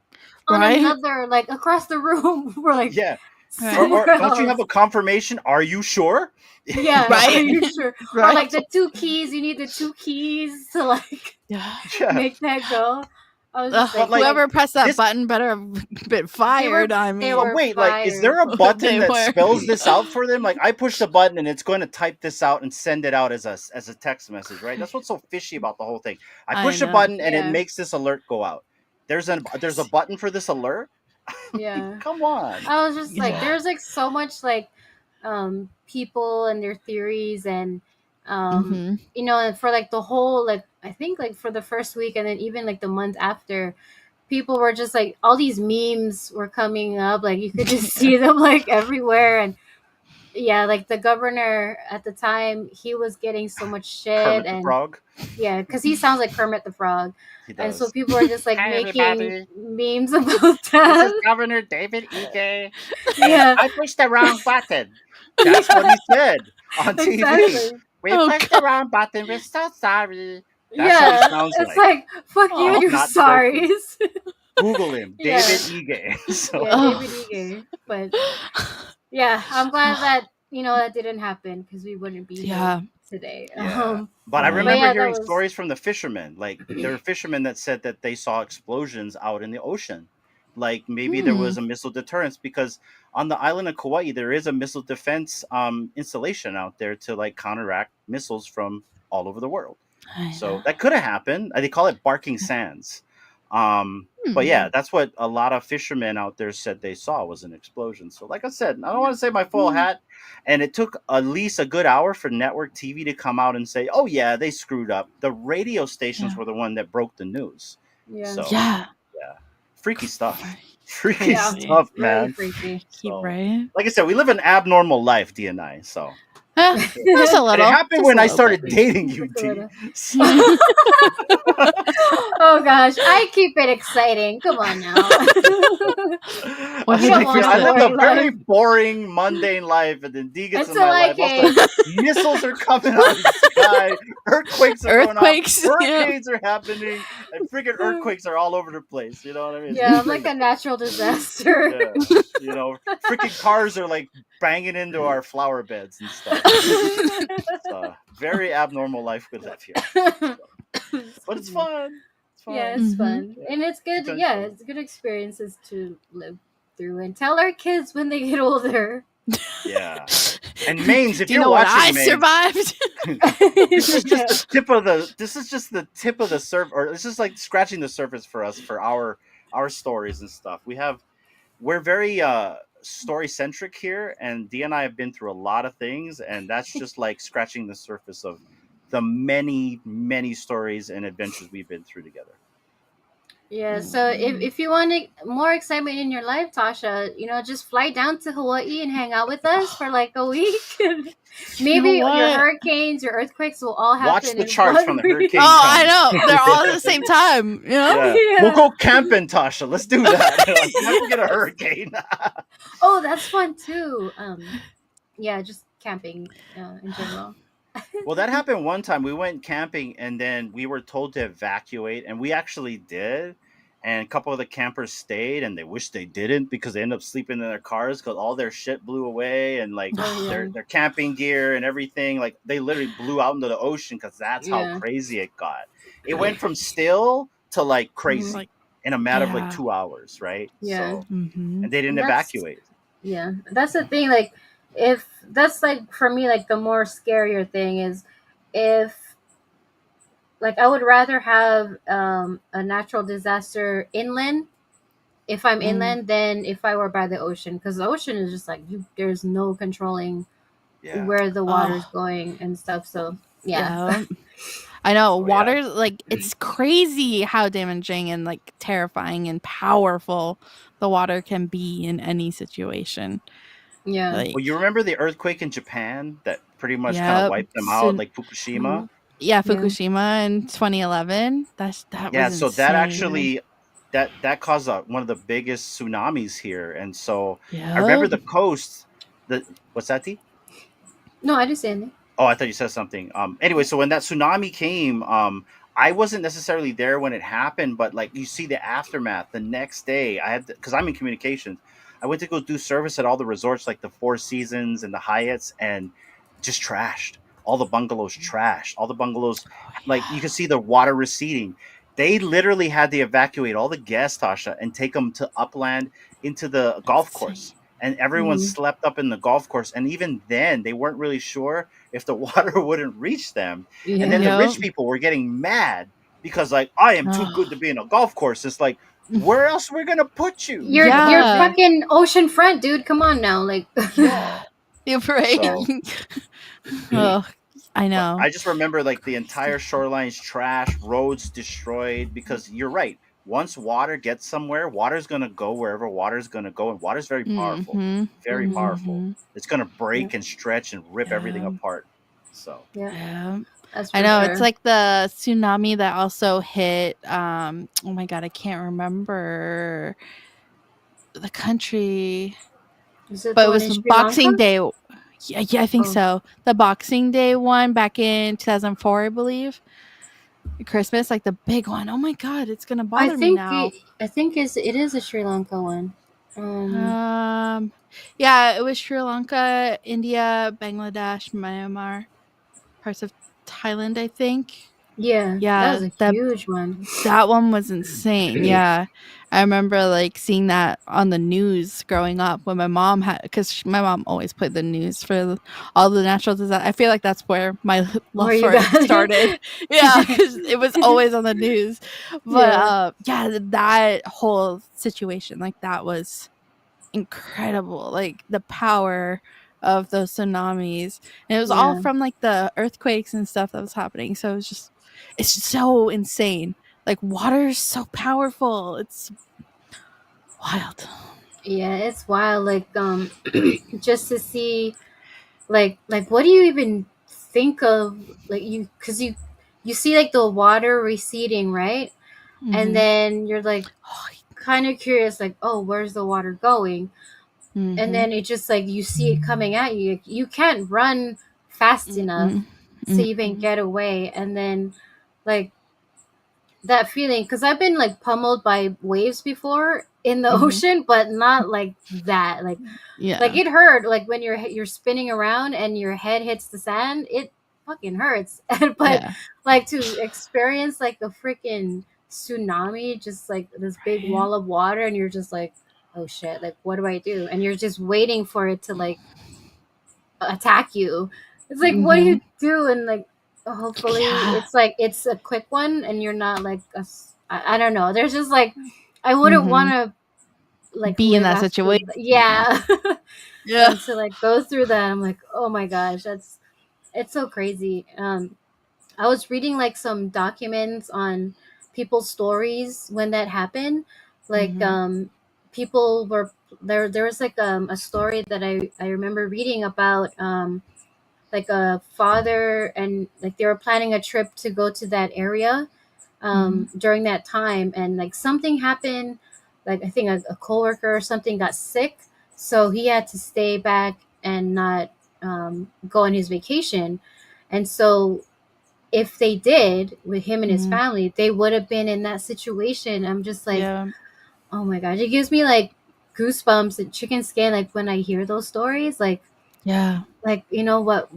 S3: on
S5: Right?
S3: another, like across the room. We're like,
S2: Yeah.
S3: somewhere
S2: Or don't you
S3: else.
S2: have a confirmation? Are you sure?
S3: Yeah,
S5: Right?
S3: are you sure?
S5: Right.
S3: Or like the 2 keys. You need the 2 keys to like
S5: Yeah.
S3: make that go. I was just
S2: But, like,
S5: Whoever pressed that
S2: this-
S5: button better have been fired. I
S3: they
S5: mean,
S3: were
S2: But wait, like, is there a
S3: fired.
S2: button
S5: They
S2: that
S5: were.
S2: spells this out for them? Like, I push the button and it's going to type this out and send it out as a text message, right? That's what's so fishy about the whole thing. I push a
S5: know.
S2: button and it
S3: Yeah.
S2: makes this alert go out. There's a button for this alert.
S3: Yeah.
S2: Come on.
S3: I was just like,
S5: Yeah.
S3: there's like so much like people and their theories, and and for like the whole, like I think like for the first week, and then even like the month after, people were just like, all these memes were coming up, like you could just see them like everywhere. And yeah, like the governor at the time, he was getting so much shit.
S2: Kermit the
S3: and
S2: Frog.
S3: yeah, because he sounds like Kermit the Frog.
S2: He
S3: And
S2: does.
S3: so people are just like
S2: Hi,
S3: making
S2: everybody.
S3: memes about that.
S2: Governor David Ige.
S3: Yeah.
S2: I pushed the wrong button. That's what he said on TV.
S3: Exactly.
S2: We
S5: Oh,
S2: pushed the wrong button. We're so sorry. That's
S3: Yeah,
S2: what it sounds
S3: it's
S2: like.
S3: like fuck you
S5: Oh,
S3: and your
S2: not
S3: sorries.
S2: Google him,
S3: Yeah.
S2: David Ige. So,
S3: Yeah, David Eager. But yeah, I'm glad that that didn't happen, because we wouldn't be
S5: Yeah.
S3: here today.
S2: Yeah. But I
S5: But
S2: remember
S3: yeah, that
S2: hearing
S3: was-
S2: stories from the fishermen. Like, there were fishermen that said that they saw explosions out in the ocean. Like, maybe there was a missile deterrence, because on the island of Kauai, there is a missile defense installation out there to like counteract missiles from all over the world. So that could have happened. They call it barking sands. But yeah, that's what a lot of fishermen out there said they saw was an explosion. So like I said, I don't want to say my full hat. And it took at least a good hour for network TV to come out and say, oh yeah, they screwed up. The radio stations were the one that broke the news.
S3: Yeah.
S2: So
S5: Yeah.
S2: freaky stuff. Freaky
S3: Yeah.
S2: stuff,
S3: Really
S2: man.
S3: freaky.
S5: Keep
S2: So,
S5: right.
S2: like I said, we live an abnormal life, D and I. So
S5: Just a little.
S2: and it happened
S5: just
S2: when
S5: a
S2: I
S5: little
S2: started
S5: bit.
S2: dating you,
S3: Just a
S2: D.
S3: little.
S2: So,
S3: Oh gosh, I keep it exciting. Come on now.
S5: What
S2: I'm
S5: did
S2: like,
S5: you
S2: you know, I
S5: first
S2: lived
S3: boring
S2: a very
S3: life.
S2: boring, mundane life, and then D gets in
S3: Until
S2: my
S3: I
S2: life. All of a sudden, missiles are coming out of the sky, earthquakes are
S5: Earthquakes,
S2: going off,
S5: yeah.
S2: hurricanes are happening, and freaking earthquakes are all over the place. You know what I mean? It's
S3: Yeah, I'm
S2: crazy.
S3: like a natural disaster.
S2: Yeah. You know, freaking cars are like banging into our flower beds and stuff. It's a very abnormal life we live here, but it's fun. It's fun.
S3: Yeah, it's fun, and it's good.
S2: Sometimes
S3: Yeah,
S2: fun.
S3: it's good experiences to live through and tell our kids when they get older.
S2: Yeah. And Maines, if
S5: Do you
S2: you're
S5: know what
S2: watching,
S5: I
S2: Maines,
S5: survived?
S2: this is just the tip of the. This is just the tip of the surf, or it's just like scratching the surface for us for our stories and stuff. We're very story centric here, and Dee and I have been through a lot of things, and that's just like scratching the surface of the many stories and adventures we've been through together.
S3: Yeah, so if you want more excitement in your life, Tasha, just fly down to Hawaii and hang out with us for like a week. Maybe your
S5: what?
S3: hurricanes, your earthquakes will all
S2: Watch
S3: happen
S2: the
S3: in
S2: charts
S3: one
S2: from the
S3: week.
S2: hurricane.
S5: Oh, I
S2: comes.
S5: know. They're all at the same time. You know?
S2: Yeah.
S3: Yeah.
S2: We'll go camping, Tasha. Let's do that. Never get a hurricane.
S3: Oh, that's fun too. Yeah, just camping in general.
S2: Well, that happened one time. We went camping and then we were told to evacuate, and we actually did. And a couple of the campers stayed, and they wish they didn't because they ended up sleeping in their cars because all their shit blew away, and like
S3: Oh, yeah.
S2: their camping gear and everything. Like they literally blew out into the ocean because that's how
S3: Yeah.
S2: crazy it got. It went from still to like crazy
S5: Like,
S2: in a matter of like
S5: yeah.
S2: 2 hours, right?
S3: Yeah.
S2: So,
S5: Mhm.
S2: and they didn't
S3: And that's
S2: evacuate.
S3: Yeah, that's the thing. Like, if that's like for me, like the more scarier thing is if like I would rather have a natural disaster inland if I'm
S5: Mm.
S3: inland than if I were by the ocean, because the ocean is just like there's no controlling
S2: Yeah.
S3: where the water's
S5: Oh,
S3: going and stuff. So yeah.
S5: yeah. I know.
S2: Oh, yeah.
S5: Water, like, it's crazy how damaging and, like, terrifying and powerful the water can be in any situation.
S3: Yeah.
S5: Like,
S2: Well, you remember the earthquake in Japan that pretty much kind of
S5: yep.
S2: wiped them out, like Fukushima?
S5: Yeah,
S3: Yeah.
S5: Fukushima in 2011. That
S2: Yeah,
S5: was
S2: so that
S5: insane.
S2: actually that caused one of the biggest tsunamis here, and so I
S5: Yeah.
S2: remember the coast. The what's that? T?
S3: No, I just saying it.
S2: Oh, I thought you said something. Anyway, so when that tsunami came, I wasn't necessarily there when it happened, but like you see the aftermath. The next day, I had because I'm in communications. I went to go do service at all the resorts, like the Four Seasons and the Hyatts, and just trashed. All the bungalows trashed. All the bungalows, like you
S5: Yeah.
S2: could see the water receding. They literally had to evacuate all the guests, Tasha, and take them to upland into the golf course. And everyone
S3: Mhm.
S2: slept up in the golf course. And even then, they weren't really sure if the water wouldn't reach them. And then the
S3: Yeah.
S5: Yep.
S2: rich people were getting mad because, like, I am too good to
S5: Oh.
S2: be in a golf course. It's like, where else we're gonna put you?
S3: You're
S2: You know what I
S3: you're
S5: Yeah.
S2: mean?
S3: fucking ocean front, dude. Come on now, like.
S2: Yeah.
S5: You're right.
S2: So
S5: Oh, I
S2: but
S5: know.
S2: I just remember like the entire shoreline's trash, roads destroyed because you're right. Once water gets somewhere, water's gonna go wherever water's gonna go, and water's very powerful.
S5: Mhm.
S2: Very
S3: Mhm.
S2: powerful.
S5: Mhm.
S2: It's gonna
S3: Yeah.
S2: break and stretch and rip everything
S5: Yeah.
S2: apart. So
S3: Yeah,
S5: Yeah.
S3: that's
S5: I
S3: for
S5: know. It's
S3: sure.
S5: like the tsunami that also hit oh my god, I can't remember the country.
S3: Is it
S5: But
S3: the
S5: it
S3: one
S5: was
S3: in Sri
S5: Boxing
S3: Lanka?
S5: Day. Yeah, I think
S3: Oh,
S5: so. The Boxing Day one back in 2004, I believe. Christmas, like the big one. Oh my god, it's gonna
S3: I
S5: bother me
S3: think
S5: now.
S3: it is a Sri Lanka one.
S5: Um, yeah, it was Sri Lanka, India, Bangladesh, Myanmar, parts of Thailand, I think.
S3: Yeah, that
S5: Yeah,
S3: was a huge one.
S5: that one was insane. Yeah. I remember like seeing that on the news growing up when my mom because my mom always played the news for all the natural disaster. I feel like that's where my love
S3: Where you
S5: for it
S3: got
S5: started. Yeah, because it was always on the news. But
S3: Yeah,
S5: yeah, that whole situation, like that was incredible. Like the power of those tsunamis. And it was all
S3: yeah,
S5: from like the earthquakes and stuff that was happening. So it's so insane. Like water is so powerful. It's wild.
S3: yeah. It's wild. Like just to see, like what do you even think of? Like you see like the water receding, right? And
S5: Mhm.
S3: then you're like kind of curious, like, oh, where's the water going? And
S5: Mhm.
S3: then it just like you see it coming at you. You can't run fast enough
S5: Mhm.
S3: to even
S5: Mhm.
S3: get away. And then like that feeling, because I've been like pummeled by waves before in the
S5: Mhm.
S3: ocean, but not like that. Like
S5: Yeah.
S3: it hurt. Like when you're spinning around and your head hits the sand, it fucking hurts. But
S5: Yeah.
S3: like to experience like a freaking tsunami, just like this big
S5: Right?
S3: wall of water, and you're just like, oh shit, like what do I do? And you're just waiting for it to like attack you. It's like what do
S5: Mm-hmm.
S3: you do? And like hopefully
S5: Yeah.
S3: it's like it's a quick one and you're not like I don't know. There's just like I wouldn't
S5: Mm-hmm.
S3: want to like
S5: Be in
S3: live
S5: that
S3: after
S5: situation.
S3: yeah.
S5: Yeah.
S3: And to like go through that, I'm like, oh my gosh, that's it's so crazy. I was reading like some documents on people's stories when that happened. Like
S5: Mm-hmm.
S3: people were there was like a story that I remember reading about like a father and like they were planning a trip to go to that area
S5: Mm-hmm.
S3: during that time and like something happened like I think a coworker or something got sick so he had to stay back and not go on his vacation and so if they did with him and his
S5: Mm-hmm.
S3: family, they would have been in that situation. I'm just like,
S5: Yeah.
S3: oh my gosh, it gives me like goosebumps and chicken skin. Like when I hear those stories,
S5: Yeah.
S3: like you know what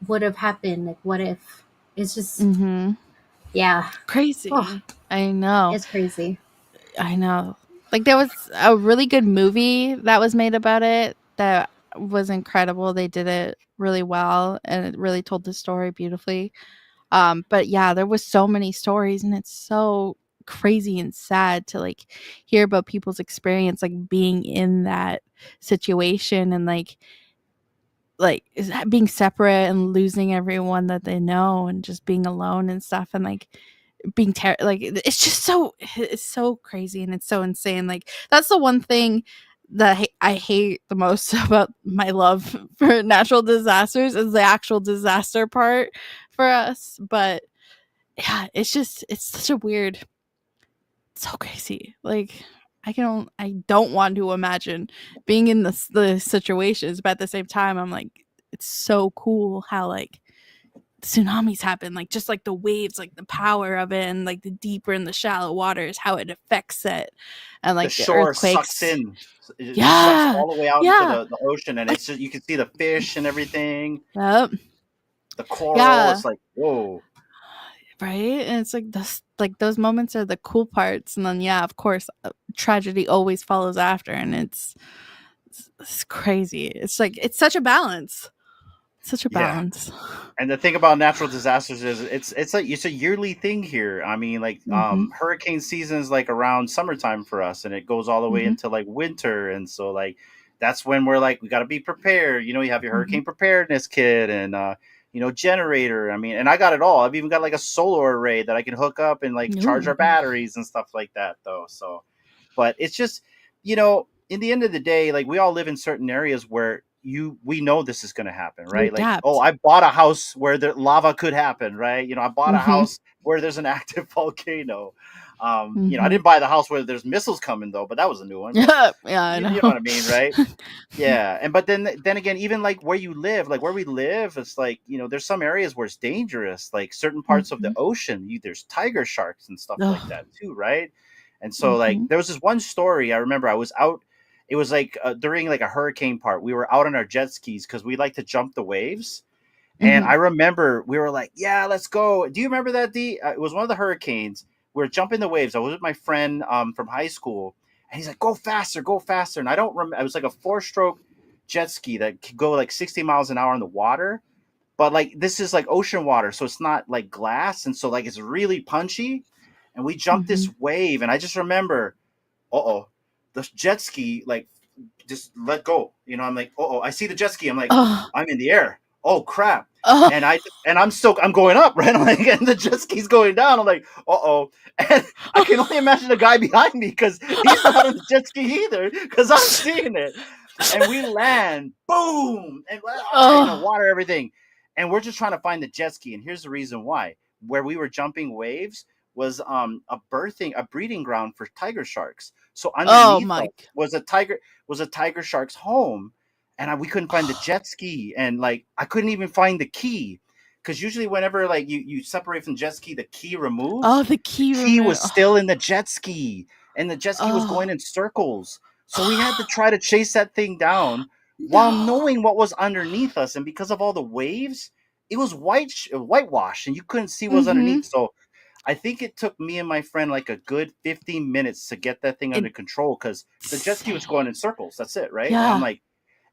S3: would have happened? Like what if? It's just
S5: Mm-hmm.
S3: yeah, oh,
S5: Crazy. I know.
S3: it's crazy.
S5: I know. Like there was a really good movie that was made about it that was incredible. They did it really well and it really told the story beautifully. But yeah, there was so many stories and it's so crazy and sad to like hear about people's experience like being in that situation and being separate and losing everyone that they know and just being alone and stuff and like being like it's just it's so crazy and it's so insane. Like that's the one thing that I hate the most about my love for natural disasters is the actual disaster part for us. But yeah, it's such a weird, so crazy. Like I don't want to imagine being in the situations, but at the same time, I'm like, it's so cool how like tsunamis happen, like just like the waves, like the power of it, and like the deeper and the shallow waters, how it affects it, and
S2: The
S5: like the
S2: shore sucks
S5: earthquakes.
S2: in. It just sucks
S5: Yeah,
S2: all the way out into
S5: yeah,
S2: the ocean, and
S5: like
S2: it's just you can see the fish and everything,
S5: yep,
S2: the coral.
S5: yeah,
S2: It's like whoa.
S5: right. And it's like this, like those moments are the cool parts, and then yeah, of course, tragedy always follows after, and it's crazy. It's like it's such a balance, such a
S2: Yeah.
S5: balance.
S2: And the thing about natural disasters is it's like it's a yearly thing here. I mean, like
S5: Mm-hmm.
S2: hurricane season is like around summertime for us, and it goes all the way
S5: Mm-hmm.
S2: into like winter, and so like that's when we're like we got to be prepared. You know, you have your
S5: Mm-hmm.
S2: hurricane preparedness kit and generator. I mean, and I got it all. I've even got like a solar array that I can hook up and like charge our
S5: Ooh.
S2: batteries and stuff like that, though. So, but it's just in the end of the day, like we all live in certain areas where we know this is going to happen,
S5: You
S2: right? Like, oh,
S5: adapt.
S2: I bought a house where the lava could happen, right? I bought a
S5: Mm-hmm.
S2: house where there's an active volcano. I
S5: Mm-hmm.
S2: didn't buy the house where there's missiles coming though, but that was a new one. But
S5: Yeah, yeah, I
S2: you know
S5: know.
S2: what I mean, right? Yeah, and but then again, even like where you live, like where we live, it's like there's some areas where it's dangerous, like certain parts of the
S5: Mm-hmm.
S2: ocean. There's tiger sharks and stuff like
S5: Oh.
S2: that too, right? And so like
S5: Mm-hmm.
S2: there was this one story I remember. I was out. It was like during like a hurricane part. We were out on our jet skis because we like to jump the waves. And
S5: Mm-hmm.
S2: I remember we were like, "Yeah, let's go." Do you remember that? It was one of the hurricanes. We were jumping the waves. I was with my friend from high school, and he's like, "Go faster, go faster!" And I don't remember. It was like a four-stroke jet ski that could go like 60 miles an hour in the water. But like this is like ocean water, so it's not like glass, and so like it's really punchy. And we jumped
S5: Mm-hmm.
S2: this wave, and I just remember, oh, the jet ski like just let go. I'm like, oh, I see the jet ski. I'm like,
S5: Oh.
S2: I'm in the air. Oh crap!
S5: Oh.
S2: And I'm going up, right? I'm like, and the jet ski's going down. I'm like, and I can only imagine the guy behind me because he's not on the jet ski either because I'm seeing it. And we land, boom, and
S5: Oh.
S2: water everything, and we're just trying to find the jet ski. And here's the reason why: where we were jumping waves was a breeding ground for tiger sharks. So
S5: Oh
S2: underneath us
S5: my.
S2: was a tiger shark's home, and we couldn't find the jet ski, and like I couldn't even find the key, because usually whenever like you separate from jet ski, the key
S5: Oh,
S2: removes.
S5: the
S2: The
S5: key
S2: key
S5: removal.
S2: was still in the jet ski, and the jet ski was going
S5: Oh.
S2: in circles. So we had to try to chase that thing down while
S5: No.
S2: knowing what was underneath us, and because of all the waves, it was whitewashed, and you couldn't see what was
S5: Mm-hmm.
S2: underneath. So I think it took me and my friend like a good 15 minutes to get that thing under control because the jet ski was going in circles. That's it, right? And I'm
S5: Yeah.
S2: like,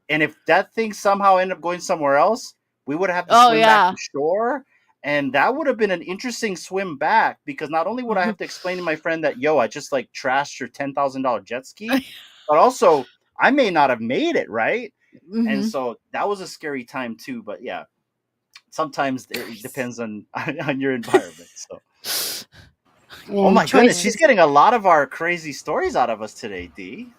S2: and if that thing somehow ended up going somewhere else, we would have to
S5: Oh
S2: swim back
S5: yeah.
S2: to shore. And that would have been an interesting swim back because not only would I have to explain to my friend that, yo, I just like trashed your $10,000 jet ski, but also I may not have made it, right? And
S5: Mhm.
S2: so that was a scary time too. But yeah, sometimes it depends on your environment. So, oh
S3: And
S2: my goodness, she's
S3: choices.
S2: getting a lot of our crazy stories out of us today, Dee.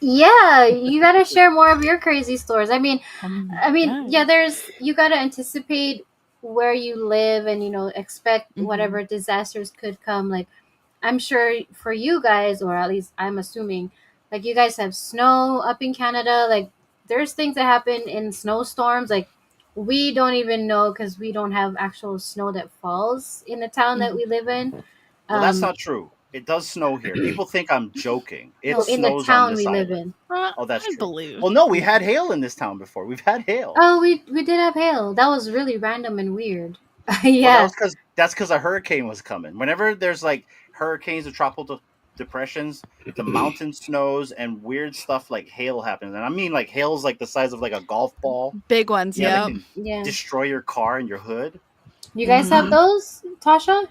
S3: Yeah, you gotta share more of your crazy stories.
S5: Yeah.
S3: There's you gotta anticipate where you live and expect
S5: Mhm.
S3: whatever disasters could come. Like I'm sure for you guys, or at least I'm assuming, like you guys have snow up in Canada. Like there's things that happen in snowstorms. Like we don't even know because we don't have actual snow that falls in the town that
S5: Mhm.
S3: we live in.
S2: Well, that's
S3: Um,
S2: not true. It does snow here. People think I'm joking. It
S3: no, in the
S2: snows on
S3: town
S2: this
S3: we live
S2: island.
S3: in.
S2: Oh, that's
S5: I
S2: true.
S5: believe.
S2: Well, no, we
S3: Yeah.
S2: had hail in this town before. We've had hail.
S3: Oh, we did have hail. That was really random and weird.
S2: Well,
S3: Yeah.
S2: that's because a hurricane was coming. Whenever there's like hurricanes or tropical depressions, the mountain snows and weird stuff like hail happens. And I mean like hail's like the size of like a golf ball.
S5: Big ones,
S2: Yeah, that
S5: yeah.
S2: can
S3: Yeah.
S2: destroy your car and your hood.
S3: You guys have
S5: Mhm.
S3: those, Tasha?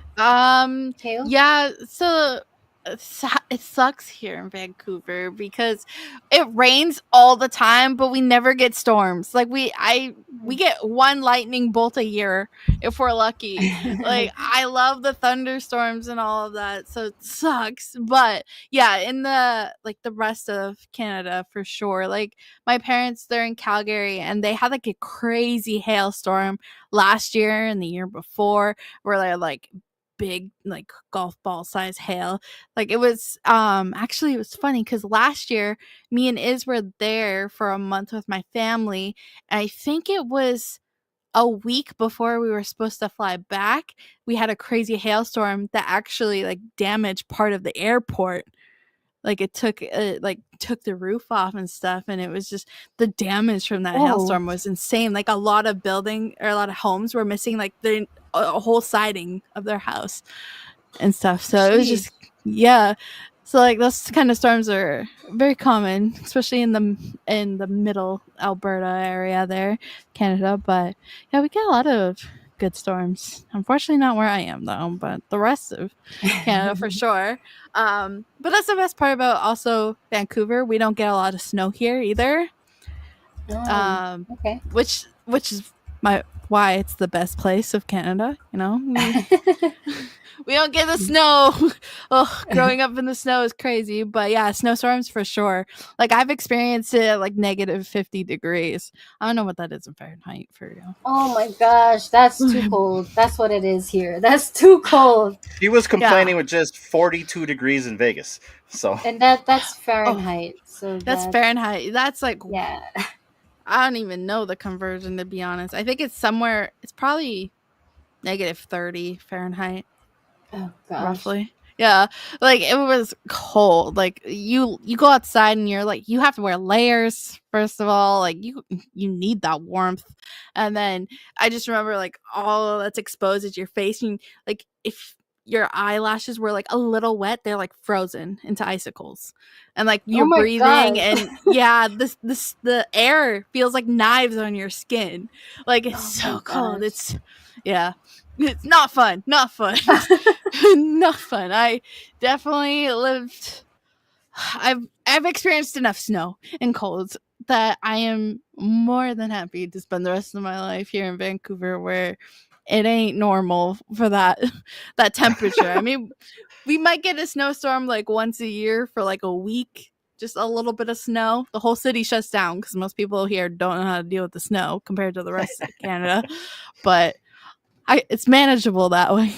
S3: Hail?
S5: Yeah, so it sucks here in Vancouver because it rains all the time, but we never get storms. Like we get one lightning bolt a year if we're lucky. Like I love the thunderstorms and all of that, so it sucks. But yeah, in the rest of Canada for sure. Like my parents, they're in Calgary and they had like a crazy hailstorm last year and the year before where they're like big like golf ball size hail. Like it was actually it was funny because last year me and Iz were there for a month with my family. And I think it was a week before we were supposed to fly back, we had a crazy hailstorm that actually like damaged part of the airport. Like it took the roof off and stuff, and it was just the damage from that
S3: Oh.
S5: hailstorm was insane. Like a lot of homes were missing like a whole siding of their house and stuff. So it was just yeah. So like those kind of storms are very common, especially in the middle Alberta area there, Canada. But yeah, we get a lot of good storms. Unfortunately, not where I am though, but the rest of Canada for sure. But that's the best part about also Vancouver. We don't get a lot of snow here either.
S3: Okay.
S5: Which is why it's the best place of Canada. You know, we don't get the snow. Oh, growing up in the snow is crazy. But yeah, snowstorms for sure. Like I've experienced it at like negative 50 degrees. I don't know what that is in Fahrenheit for you.
S3: Oh my gosh, that's too cold. That's what it is here. That's too cold.
S2: She was complaining with just 42 degrees in Vegas. So
S3: And that's Fahrenheit. So
S5: That's Fahrenheit. That's like
S3: yeah.
S5: I don't even know the conversion to be honest. I think it's probably negative 30 Fahrenheit.
S3: Oh gosh.
S5: Roughly. Yeah. Like it was cold. Like you go outside and you're like you have to wear layers first of all. Like you need that warmth. And then I just remember like all that's exposed is your face and like if your eyelashes were like a little wet, they're like frozen into icicles. And like you're
S3: my
S5: breathing
S3: God.
S5: and yeah, the air feels like knives on your skin. Like it's
S3: Oh my
S5: so cold.
S3: gosh.
S5: It's not fun. Not fun. Not fun. I definitely lived I've experienced enough snow and colds that I am more than happy to spend the rest of my life here in Vancouver where it ain't normal for that temperature. I mean, we might get a snowstorm like once a year for like a week, just a little bit of snow. The whole city shuts down because most people here don't know how to deal with the snow compared to the rest of Canada. But it's manageable that way.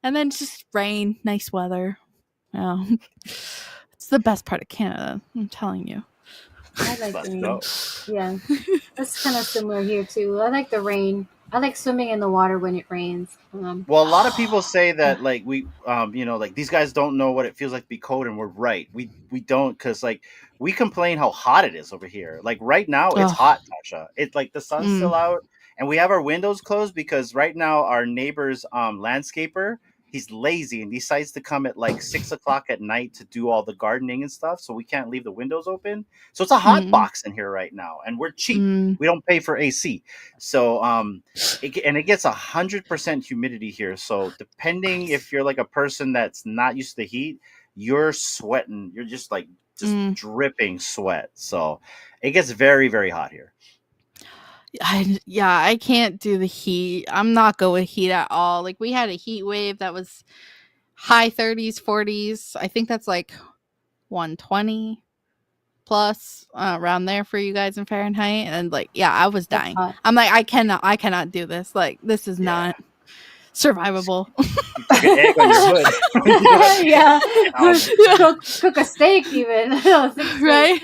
S5: And then just rain, nice weather. Yeah. It's the best part of Canada, I'm telling you.
S3: I like
S2: let's
S3: the rain.
S2: go.
S3: Yeah. That's kind of similar here too. I like the rain. I like swimming in the water when it rains.
S2: Well, a lot of people say that like we, like these guys don't know what it feels like to be cold, and we're right. We don't because like we complain how hot it is over here. Like right now, it's
S5: Ugh.
S2: hot, Tasha. It's like the sun's still out, and we have our windows closed because right now our neighbor's landscaper he's lazy and decides to come at like 6 o'clock at night to do all the gardening and stuff. So we can't leave the windows open. So it's a hot box in here right now, and we're cheap. We don't pay for AC. So it gets 100% humidity here. So depending if you're like a person that's not used to the heat, you're sweating. You're just like dripping sweat. So it gets very, very hot here.
S5: I can't do the heat. I'm not good with heat at all. Like we had a heat wave that was high 30s, 40s. I think that's like 120 plus around there for you guys in Fahrenheit. And like, yeah, I was dying. I'm like, I cannot do this. Like, this is not survivable.
S2: You took an egg on your hood.
S3: Yeah. Cook a steak even.
S5: Right?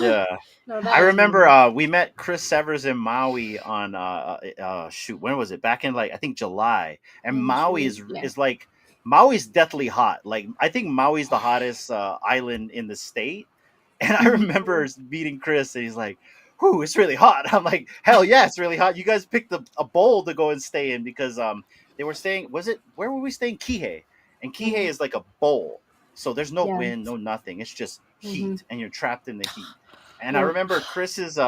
S2: Yeah.
S3: No,
S2: I remember we met Chris Severs in Maui on when was it? Back in like I think July. And Maui is like Maui's deathly hot. Like I think Maui's the hottest island in the state. And I remember meeting Chris and he's like, "Whew, it's really hot." I'm like, "Hell yeah, it's really hot." You guys picked a bowl to go and stay in because they were staying, where were we staying? Kihei. And Kihei is like a bowl. So there's no wind, no nothing. It's just heat and you're trapped in the heat. And I remember Chris's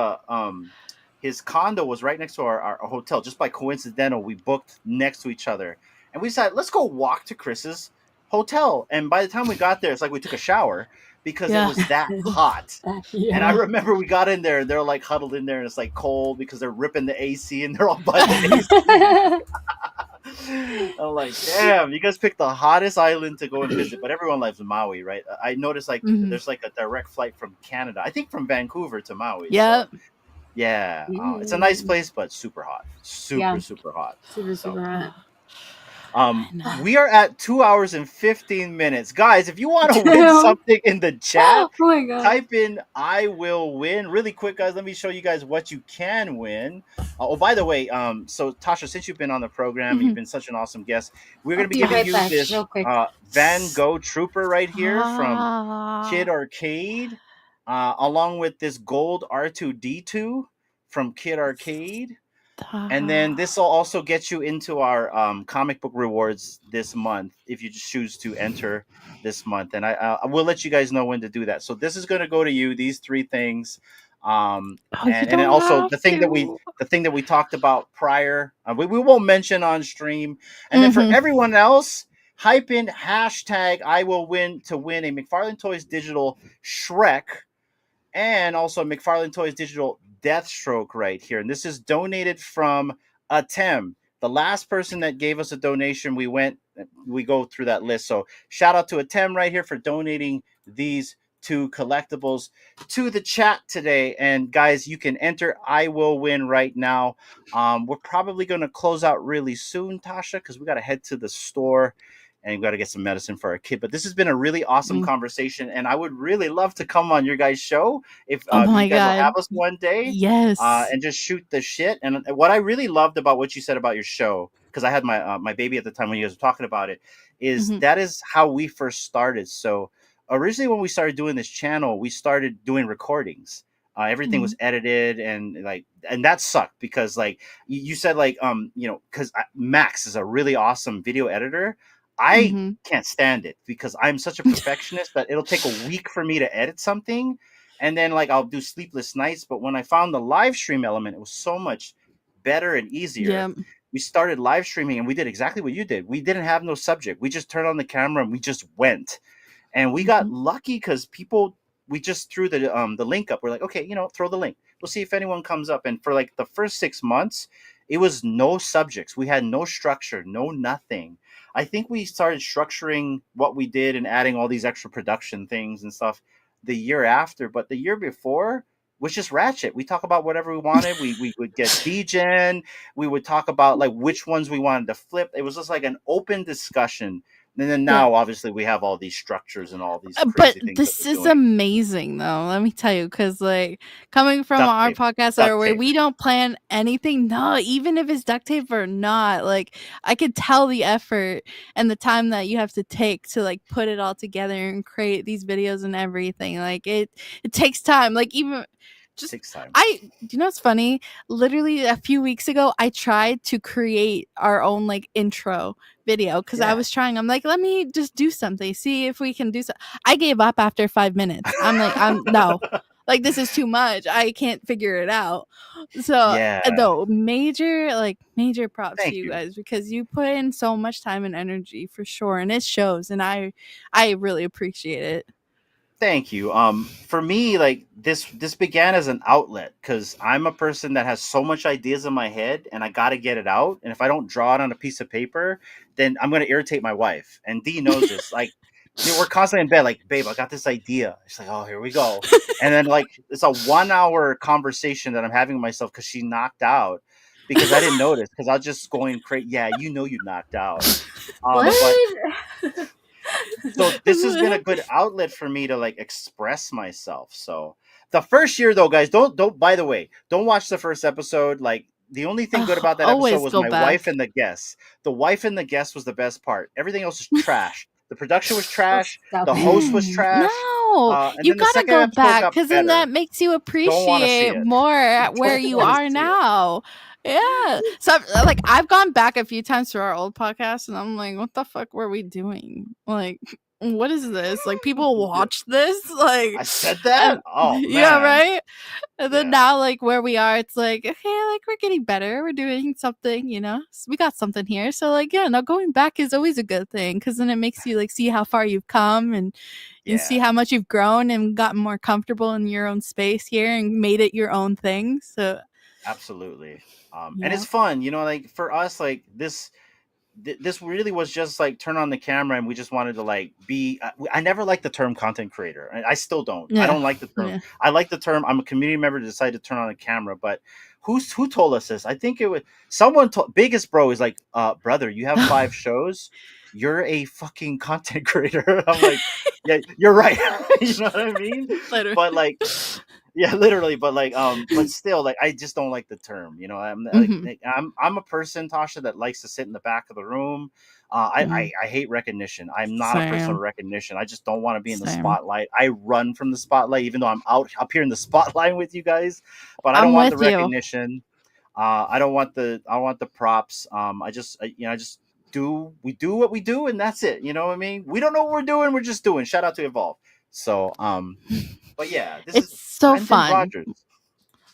S2: his condo was right next to our hotel. Just by coincidental, we booked next to each other. And we decided, let's go walk to Chris's hotel. And by the time we got there, it's like we took a shower because it was that hot. And I remember we got in there and they're like huddled in there and it's like cold because they're ripping the AC and they're all by the AC. I'm like, damn, you guys picked the hottest island to go and visit, but everyone lives in Maui, right? I noticed like there's like a direct flight from Canada, I think from Vancouver to Maui.
S5: Yep.
S2: So, yeah. It's a nice place, but super hot. Super hot.
S3: Super hot.
S2: We are at 2 hours and 15 minutes. Guys, if you want to win something in the chat, type in "I will win." Really quick, guys, let me show you guys what you can win. By the way, so Tasha, since you've been on the program, you've been such an awesome guest. We're going to be giving you this Van Gogh Trooper right here from Kid Arcade, along with this gold R2D2 from Kid Arcade. And then this will also get you into our comic book rewards this month if you just choose to enter this month. And I will let you guys know when to do that. So this is going to go to you, these three things. And then also the thing that we talked about prior, we won't mention on stream. And then for everyone else, hype in hashtag "I will win" to win a McFarlane Toys Digital Shrek and also McFarlane Toys Digital Deathstroke right here. And this is donated from Atem. The last person that gave us a donation, we go through that list. So shout out to Atem right here for donating these two collectibles to the chat today. And guys, you can enter "I will win" right now. We're probably going to close out really soon, Tasha, because we got to head to the store and we've got to get some medicine for our kid. But this has been a really awesome conversation, and I would really love to come on your guys' show if you guys will have us one day.
S5: Yes.
S2: And just shoot the shit. And what I really loved about what you said about your show, because I had my baby at the time when you guys were talking about it, is that is how we first started. So originally when we started doing this channel, we started doing recordings. Everything was edited and that sucked because like you said, like, because Max is a really awesome video editor. I can't stand it because I'm such a perfectionist that it'll take a week for me to edit something. And then like I'll do sleepless nights. But when I found the live stream element, it was so much better and easier.
S5: Yeah.
S2: We started live streaming and we did exactly what you did. We didn't have no subject. We just turned on the camera and we just went. And we got lucky because we just threw the link up. We're like, okay, throw the link. We'll see if anyone comes up. And for like the first 6 months, it was no subjects. We had no structure, no nothing. I think we started structuring what we did and adding all these extra production things and stuff the year after. But the year before was just ratchet. We talk about whatever we wanted. We would get degen. We would talk about like which ones we wanted to flip. It was just like an open discussion. And then now, obviously, we have all these structures and all these crazy
S5: but
S2: things.
S5: This is amazing, though. Let me tell you, because like coming from our podcast where we don't plan anything, no, even if it's duct tape or not, like I could tell the effort and the time that you have to take to like put it all together and create these videos and everything. Like it takes time. Like even Just
S2: Takes time.
S5: you know what's funny? Literally a few weeks ago, I tried to create our own like intro video because I
S2: Yeah.
S5: was trying. I'm like, let me just do something, see if we can do so. I gave up after 5 minutes. I'm like, I'm no, like this is too much. I can't figure it out. So
S2: Yeah.
S5: though major props
S2: Thank
S5: to you
S2: you.
S5: guys because you put in so much time and energy for sure, and it shows. And I really appreciate it.
S2: Thank you. For me, like this began as an outlet because I'm a person that has so much ideas in my head, and I got to get it out. And if I don't draw it on a piece of paper, then I'm gonna irritate my wife. And Dee knows this. Like, we're constantly in bed. Like, babe, I got this idea. She's like, oh, here we go. And then like it's a 1 hour conversation that I'm having with myself because she knocked out because I didn't notice because I was just going crazy. Yeah, you know you knocked out.
S3: What?
S2: But so this has been a good outlet for me to like express myself. So the first year though, guys, don't by the way, don't watch the first episode. Like the only thing good
S5: Ugh,
S2: about that episode
S5: always
S2: was
S5: go
S2: my wife
S5: back.
S2: and the guests. The wife and the guest was the best part. Everything else was trash. The production was
S3: Oh,
S2: trash.
S3: stop
S2: The host was
S3: it.
S2: trash.
S5: No,
S2: And
S5: you
S2: then the
S5: gotta
S2: second
S5: go
S2: episode
S5: back
S2: got
S5: because then
S2: better.
S5: that makes you
S2: Don't want to see
S5: appreciate
S2: it.
S5: more at where
S2: Don't
S5: you
S2: want to
S5: are
S2: see it.
S5: now. Yeah. So I've gone back a few times to our old podcast and I'm like, what the fuck were we doing? Like, what is this? Like people
S2: Yeah.
S5: watch this? Like
S2: I said that. Oh
S5: yeah,
S2: man.
S5: right? And then
S2: Yeah.
S5: now, like where we are, it's like okay, like we're getting better. We're doing something, you know. We got something here. So like, yeah, now going back is always a good thing because then it makes you like see how far you've come and you see
S2: Yeah.
S5: how much you've grown and gotten more comfortable in your own space here and made it your own thing. So
S2: Absolutely. And
S5: yeah,
S2: it's fun, you know, like for us, like this really was just like turn on the camera and we just wanted to like be I never liked the term content creator. I still don't. I
S5: yeah,
S2: don't like the term.
S5: yeah.
S2: I like the term I'm a community member to decide to turn on a camera, but who told us this? I think it was someone told biggest bro is like brother, you have 5 shows. You're a fucking content creator. I'm like, yeah, you're right. You know what I mean?
S5: Later.
S2: But like yeah, literally, but like but still like I just don't like the term, you know. I'm like
S5: Mhm.
S2: I'm a person, Tasha, that likes to sit in the back of the room.
S5: Mhm.
S2: I hate recognition. I'm not a person of
S5: Same,
S2: recognition. I just don't want to be in the
S5: same.
S2: spotlight. I run from the spotlight even though I'm out up here in the spotlight with you guys, but I don't
S5: I'm
S2: want the
S5: with you.
S2: recognition. I don't want I want the props. You know, I just we do what we do and that's it. You know what I mean? We don't know what we're doing, we're just doing. Shout out to Evolve. So but yeah, this is
S5: It's so
S2: Brendan
S5: fun.
S2: Rogers.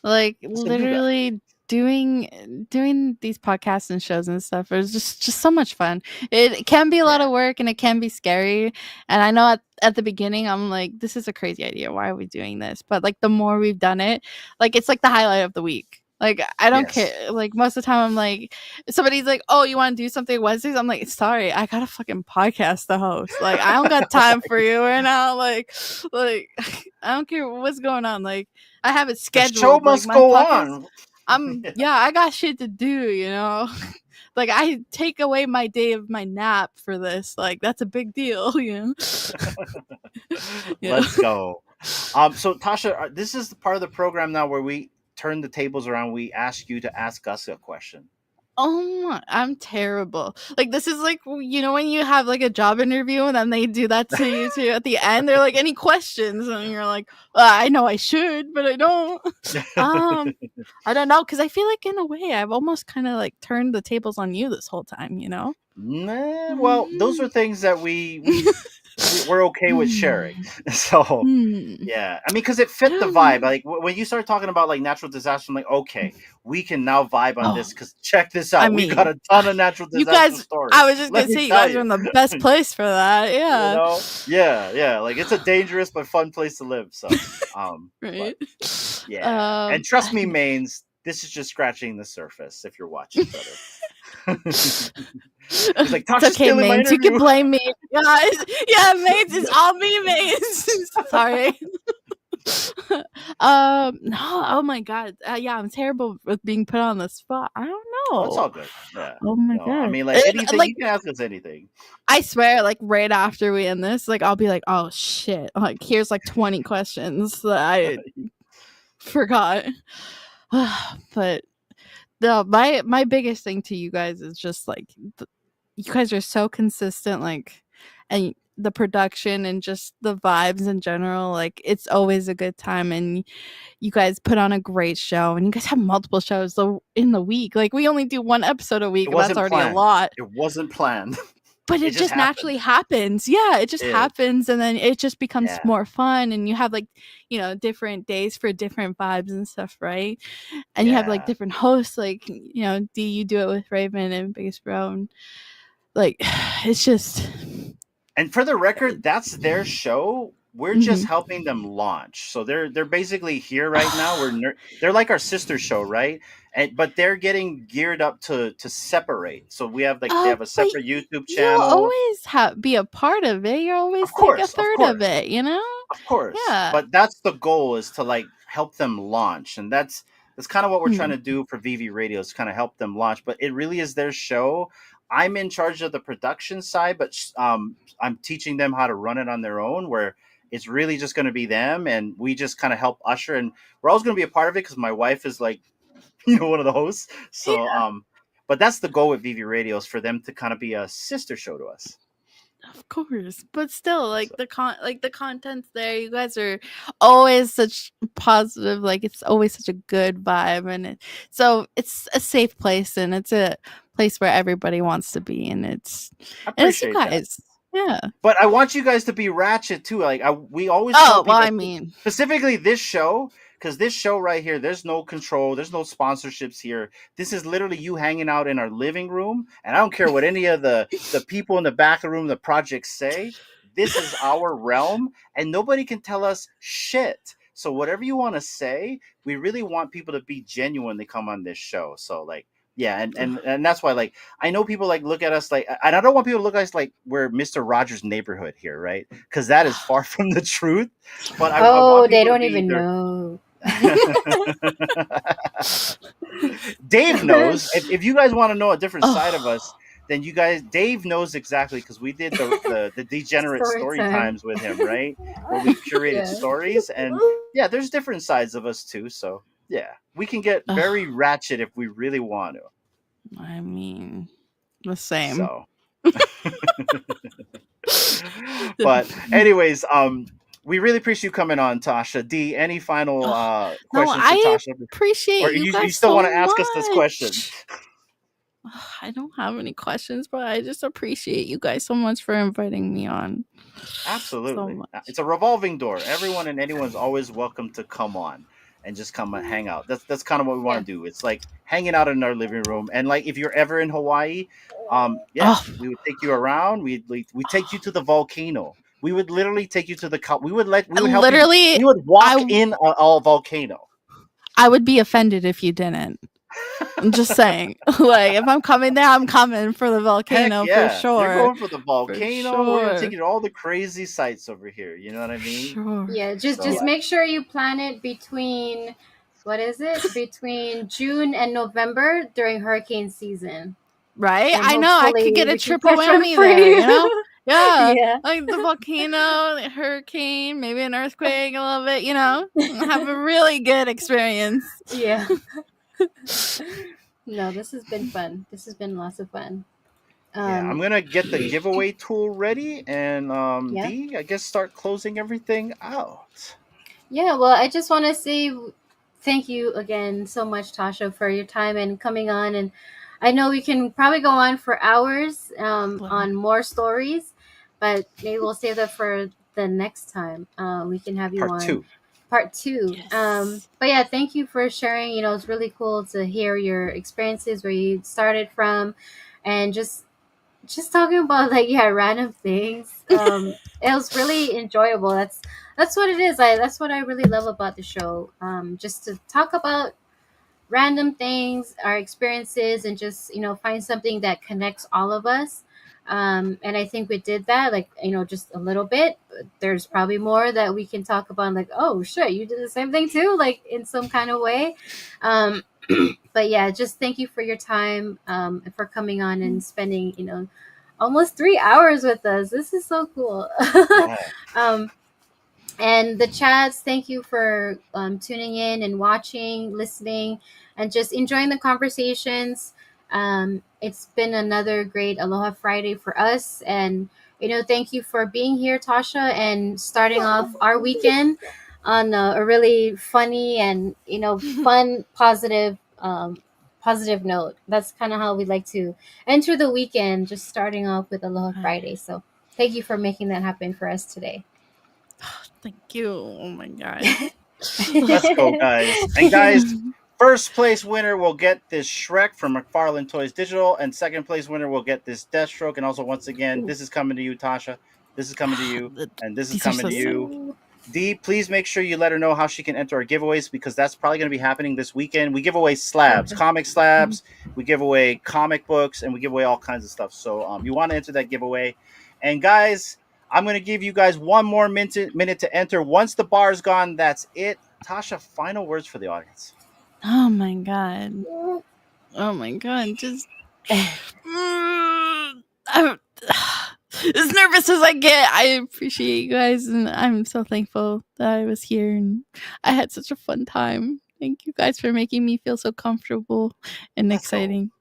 S5: Like
S2: It's a new guy.
S5: literally doing these podcasts and shows and stuff is just so much fun. It can be a lot
S2: Yeah.
S5: of work and it can be scary. And I know at the beginning I'm like, this is a crazy idea. Why are we doing this? But like the more we've done it, like it's like the highlight of the week. Like I don't
S2: Yes.
S5: care. Like most of the time I'm like, somebody's like, oh, you want to do something Wednesdays? I'm like, sorry, I got a fucking podcast to host. Like I don't got time for you right now. Like I don't care what's going on. Like I have it
S2: The show
S5: scheduled. Like
S2: must
S5: my
S2: go
S5: podcast,
S2: on.
S5: yeah, I got shit to do, you know. Like I take away my day of my nap for this. Like that's a big deal, you know. Yeah.
S2: Let's go. So Tasha, this is the part of the program now where we turn the tables around. We ask you to ask us a question.
S5: Oh my, I'm terrible. Like this is like you know when you have like a job interview and then they do that to you too at the end. They're like, any questions? And you're like, I know I should, but I don't. I don't know because I feel like in a way I've almost kind of like turned the tables on you this whole time. You know.
S2: Nah, well, those are things that we're okay with sharing. So
S5: Hmm.
S2: yeah, I mean, because it
S5: I
S2: fit the
S5: don't
S2: vibe.
S5: know.
S2: Like when you start talking about like natural disaster, I'm like, okay, we can now vibe on
S5: Oh,
S2: this. Because check this
S5: I
S2: out, we've got
S5: mean,
S2: a ton of natural
S5: you
S2: disaster
S5: guys.
S2: stories.
S5: I was just
S2: Let
S5: gonna
S2: me
S5: say you
S2: tell
S5: guys are
S2: you.
S5: in the best place for that.
S2: You
S5: Yeah.
S2: know, yeah, like it's a dangerous but fun place to live. So, but
S5: Right.
S2: yeah, and trust
S5: I
S2: me,
S5: know.
S2: mains, this is just scratching the surface. If you're watching, brother. He's like,
S5: It's
S2: Tasha's
S5: okay,
S2: stealing my
S5: Mains. You can
S2: interview.
S5: blame me. Guys. Yeah, Mains. It's all me, Mains. Sorry. No. Oh my God. Yeah, I'm terrible with being put on the spot. I don't
S2: Oh, it's
S5: know.
S2: all good. Yeah.
S5: Oh my
S2: No, I
S5: God.
S2: mean, like anything,
S5: Like
S2: you can ask us anything.
S5: I swear, like right after we end this, like I'll be like, oh shit. Like here's like 20 questions that I forgot. But the my biggest thing to you guys is just like you guys are so consistent. Like and the production and just the vibes in general. Like, it's always a good time, and you guys put on a great show, and you guys have multiple shows in the week. Like, we only do one episode a week,
S2: It
S5: and that's
S2: wasn't
S5: already a
S2: planned.
S5: lot.
S2: It wasn't planned.
S5: But
S2: It
S5: it
S2: just
S5: just
S2: happened.
S5: naturally happens. Yeah, it just
S2: It is.
S5: happens, and then it just becomes
S2: Yeah.
S5: more fun, and you have, like, different days for different vibes and stuff, right? And you have, like,
S2: Yeah.
S5: different hosts, like, D, you do it with Raven and Bass Bro, and, like, it's just
S2: And for the record, that's their show. We're just
S5: Mhm.
S2: helping them launch. So they're basically here right now. They're like our sister show, right? But they're getting geared up to separate. So we have they have a
S5: but
S2: separate YouTube
S5: you'll
S2: channel.
S5: always be a part of it. You'll always
S2: Of
S5: take a
S2: course, of
S5: third of
S2: course.
S5: it, you know?
S2: Of course.
S5: Yeah.
S2: But that's the goal, is to like help them launch. And that's kind of what we're trying
S5: Mhm.
S2: to do for VeVe Radio, is kind of help them launch. But it really is their show. I'm in charge of the production side, but I'm teaching them how to run it on their own, where it's really just going to be them, and we just kind of help usher, and we're always going to be a part of it because my wife is like, one of the hosts. So but that's the goal with VeVe Radio, is for them to kind of be a sister show to us.
S5: Of course, but still, like, the content's there. You guys are always such positive. Like, it's always such a good vibe, and so it's a safe place, and it's a place where everybody wants to be, and
S2: I
S5: it's you
S2: appreciate that.
S5: guys. Yeah.
S2: But I want you guys to be ratchet too. Like we always tell
S5: Oh,
S2: people,
S5: well, I mean,
S2: specifically this show, because this show right here, there's no control, there's no sponsorships here. This is literally you hanging out in our living room, and I don't care what any of the people in the back of the room, the projects say. This is our realm, and nobody can tell us shit. So whatever you want to say, we really want people to be genuine when they come on this show. So like, yeah, and that's why, like, I know people like look at us like, and I don't want people to look at us like we're Mr. Rogers' neighborhood here, right? Because that is far from the truth. But I want
S3: they
S2: people to
S3: don't
S2: be
S3: even
S2: their-
S3: know.
S2: Dave knows. If you guys want to know a different side of us, then Dave knows exactly, because we did the degenerate story
S3: time.
S2: times with him, right? Where we curated
S3: Yeah.
S2: stories, and yeah, there's different sides of us too. So yeah, we can get very ratchet if we really want to.
S5: I mean, the same.
S2: So, but anyways, we really appreciate you coming on, Tasha. D, any final questions
S5: I
S2: to Tasha?
S5: appreciate
S2: Or
S5: you
S2: you
S5: guys
S2: still
S5: so
S2: want to ask us this question?
S5: I don't have any questions, but I just appreciate you guys so much for inviting me on.
S2: Absolutely.
S5: So much.
S2: It's a revolving door. Everyone and anyone's always welcome to come on and just come and hang out. That's kind of what we want to do. It's like hanging out in our living room. And like, if you're ever in Hawaii, we would take you around. We take you to the volcano. We would literally take you to the we would help
S5: Literally,
S2: you. We would walk in a volcano.
S5: I would be offended if you didn't. I'm just saying. Like, if I'm coming there, I'm coming for the volcano for sure.
S2: You're going for the volcano.
S5: Sure.
S2: We're gonna take you to all the crazy sites over here. You know what I mean?
S5: Sure.
S3: Yeah, just make sure you plan it between, what is it? Between June and November during hurricane season.
S5: Right?
S3: And
S5: I know. I could get a triple whammy there, you know? Yeah. Like the volcano, the hurricane, maybe an earthquake a little bit, you know? Have a really good experience.
S3: Yeah. No, this has been fun. This has been lots of fun.
S2: I'm gonna get the giveaway tool ready, and D, I guess start closing everything out.
S3: Yeah, well, I just want to say thank you again so much, Tasha, for your time and coming on. And I know we can probably go on for hours on more stories, but maybe we'll save that for the next time. We can have you on part two.
S5: Yes.
S3: But yeah, thank you for sharing. You know, it's really cool to hear your experiences, where you started from, and just talking about random things. It was really enjoyable. That's what it is. That's what I really love about the show. Just to talk about random things, our experiences, and just find something that connects all of us. And I think we did that, just a little bit. There's probably more that we can talk about, like, oh shit, you did the same thing too, like in some kind of way. But yeah, just thank you for your time, for coming on and spending almost 3 hours with us. This is so cool. And the chats, thank you for tuning in and watching, listening, and just enjoying the conversations. It's been another great Aloha Friday for us, and thank you for being here, Tasha, and starting off our weekend on a really funny and fun, positive note. That's kind of how we like to enter the weekend, just starting off with Aloha Friday. So thank you for making that happen for us today.
S5: Thank you. Oh my god.
S2: Let's go, guys. And guys, first place winner will get this Shrek from McFarlane Toys Digital, and second place winner will get this Deathstroke. And also, once again, this is coming to you, Tasha. This is coming to you, and this is
S5: These are
S2: coming
S5: so
S2: to you. Dee, please make sure you let her know how she can enter our giveaways, because that's probably going to be happening this weekend. We give away slabs, comic slabs, we give away comic books, and we give away all kinds of stuff. So you want to enter that giveaway. And guys, I'm going to give you guys one more minute to enter. Once the bar is gone, that's it. Tasha, final words for the audience.
S5: Oh my god. Oh my god. Just I'm as nervous as I get. I appreciate you guys, and I'm so thankful that I was here and I had such a fun time. Thank you guys for making me feel so comfortable and exciting.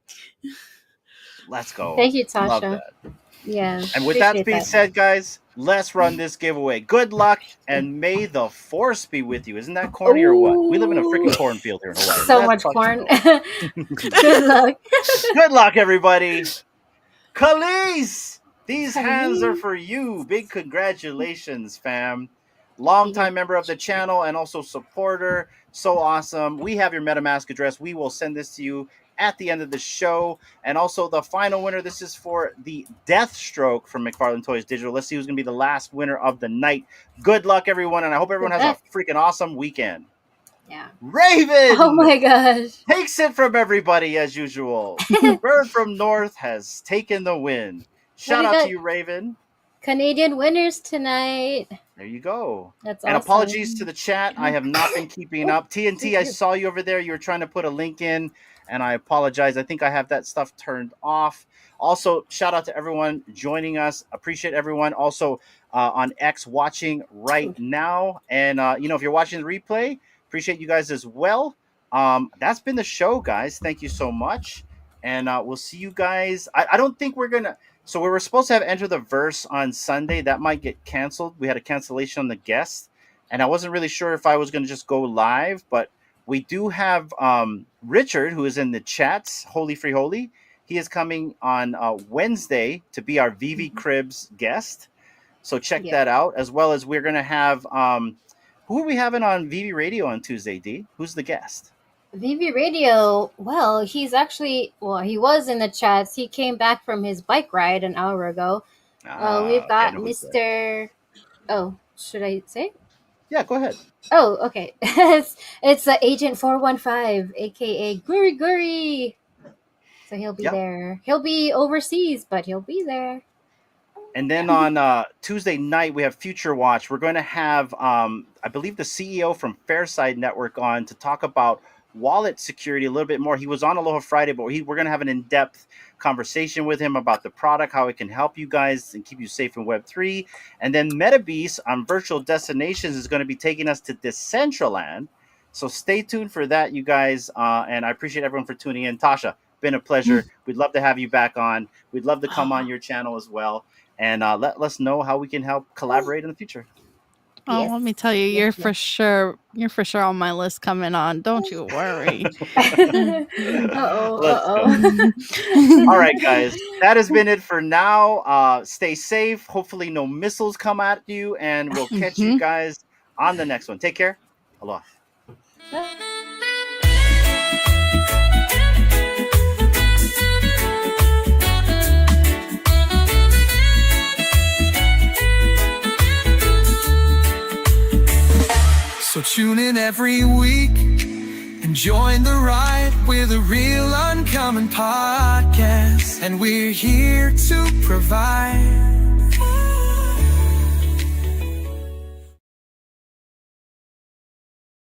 S2: Let's go.
S3: Thank you,
S2: Love
S3: Tasha.
S2: that.
S3: Yeah.
S2: And with that
S3: appreciate
S2: being said, guys, let's run this giveaway. Good luck, and may the force be with you. Isn't that corny or what? We live in a freaking cornfield here in Hawaii.
S3: So
S2: That's
S3: much
S2: fucking
S3: corn.
S2: cool.
S3: Good luck.
S2: Good luck, everybody. Khalees, these hands are for you. Big congratulations, fam. Longtime member of the channel and also supporter. So awesome. We have your MetaMask address. We will send this to you at the end of the show. And also the final winner, this is for the Deathstroke from McFarlane Toys Digital. Let's see who's going to be the last winner of the night. Good luck, everyone, and I hope everyone has a freaking awesome weekend.
S3: Yeah.
S2: Raven!
S3: Oh my gosh.
S2: Takes it from everybody as usual. Bird from North has taken the win. Shout out to you, Raven.
S3: Canadian winners tonight.
S2: There you go.
S3: That's
S2: and
S3: awesome.
S2: Apologies to the chat. I have not been keeping up. TNT, I saw you over there. You were trying to put a link in, and I apologize. I think I have that stuff turned off. Also, shout out to everyone joining us. Appreciate everyone also on X watching right now. And, if you're watching the replay, appreciate you guys as well. That's been the show, guys. Thank you so much. And we'll see you guys. I don't think we're going to... So we were supposed to have Enter the Verse on Sunday. That might get canceled. We had a cancellation on the guest. And I wasn't really sure if I was going to just go live. But we do have Richard, who is in the chats, Holy Free Holy. He is coming on Wednesday to be our VeVe Cribs guest. So check that out. As well as we're going to have... who are we having on VeVe Radio on Tuesday, D? Who's the guest?
S3: VeVe Radio, well, he's actually, he was in the chats. He came back from his bike ride an hour ago. We've got Mr. Oh, should I say?
S2: Yeah, go ahead.
S3: Oh, okay. it's Agent 415, a.k.a. Guri Guri. So he'll be there. He'll be overseas, but he'll be there.
S2: And then on Tuesday night, we have Future Watch. We're going to have, I believe, the CEO from Fairside Network on to talk about wallet security a little bit more. He was on Aloha Friday, but we're going to have an in-depth conversation with him about the product, how it can help you guys and keep you safe in Web3. And then MetaBeast on Virtual Destinations is going to be taking us to Decentraland. So stay tuned for that, you guys. And I appreciate everyone for tuning in. Tasha, been a pleasure. We'd love to have you back on. We'd love to come on your channel as well. And let us know how we can help collaborate in the future.
S5: Oh, let me tell you, you're for sure on my list coming on. Don't you worry.
S3: Uh-oh.
S2: All right, guys. That has been it for now. Stay safe. Hopefully no missiles come at you. And we'll catch you guys on the next one. Take care. Aloha.
S1: So tune in every week and join the ride with a real uncommon podcast. And we're here to provide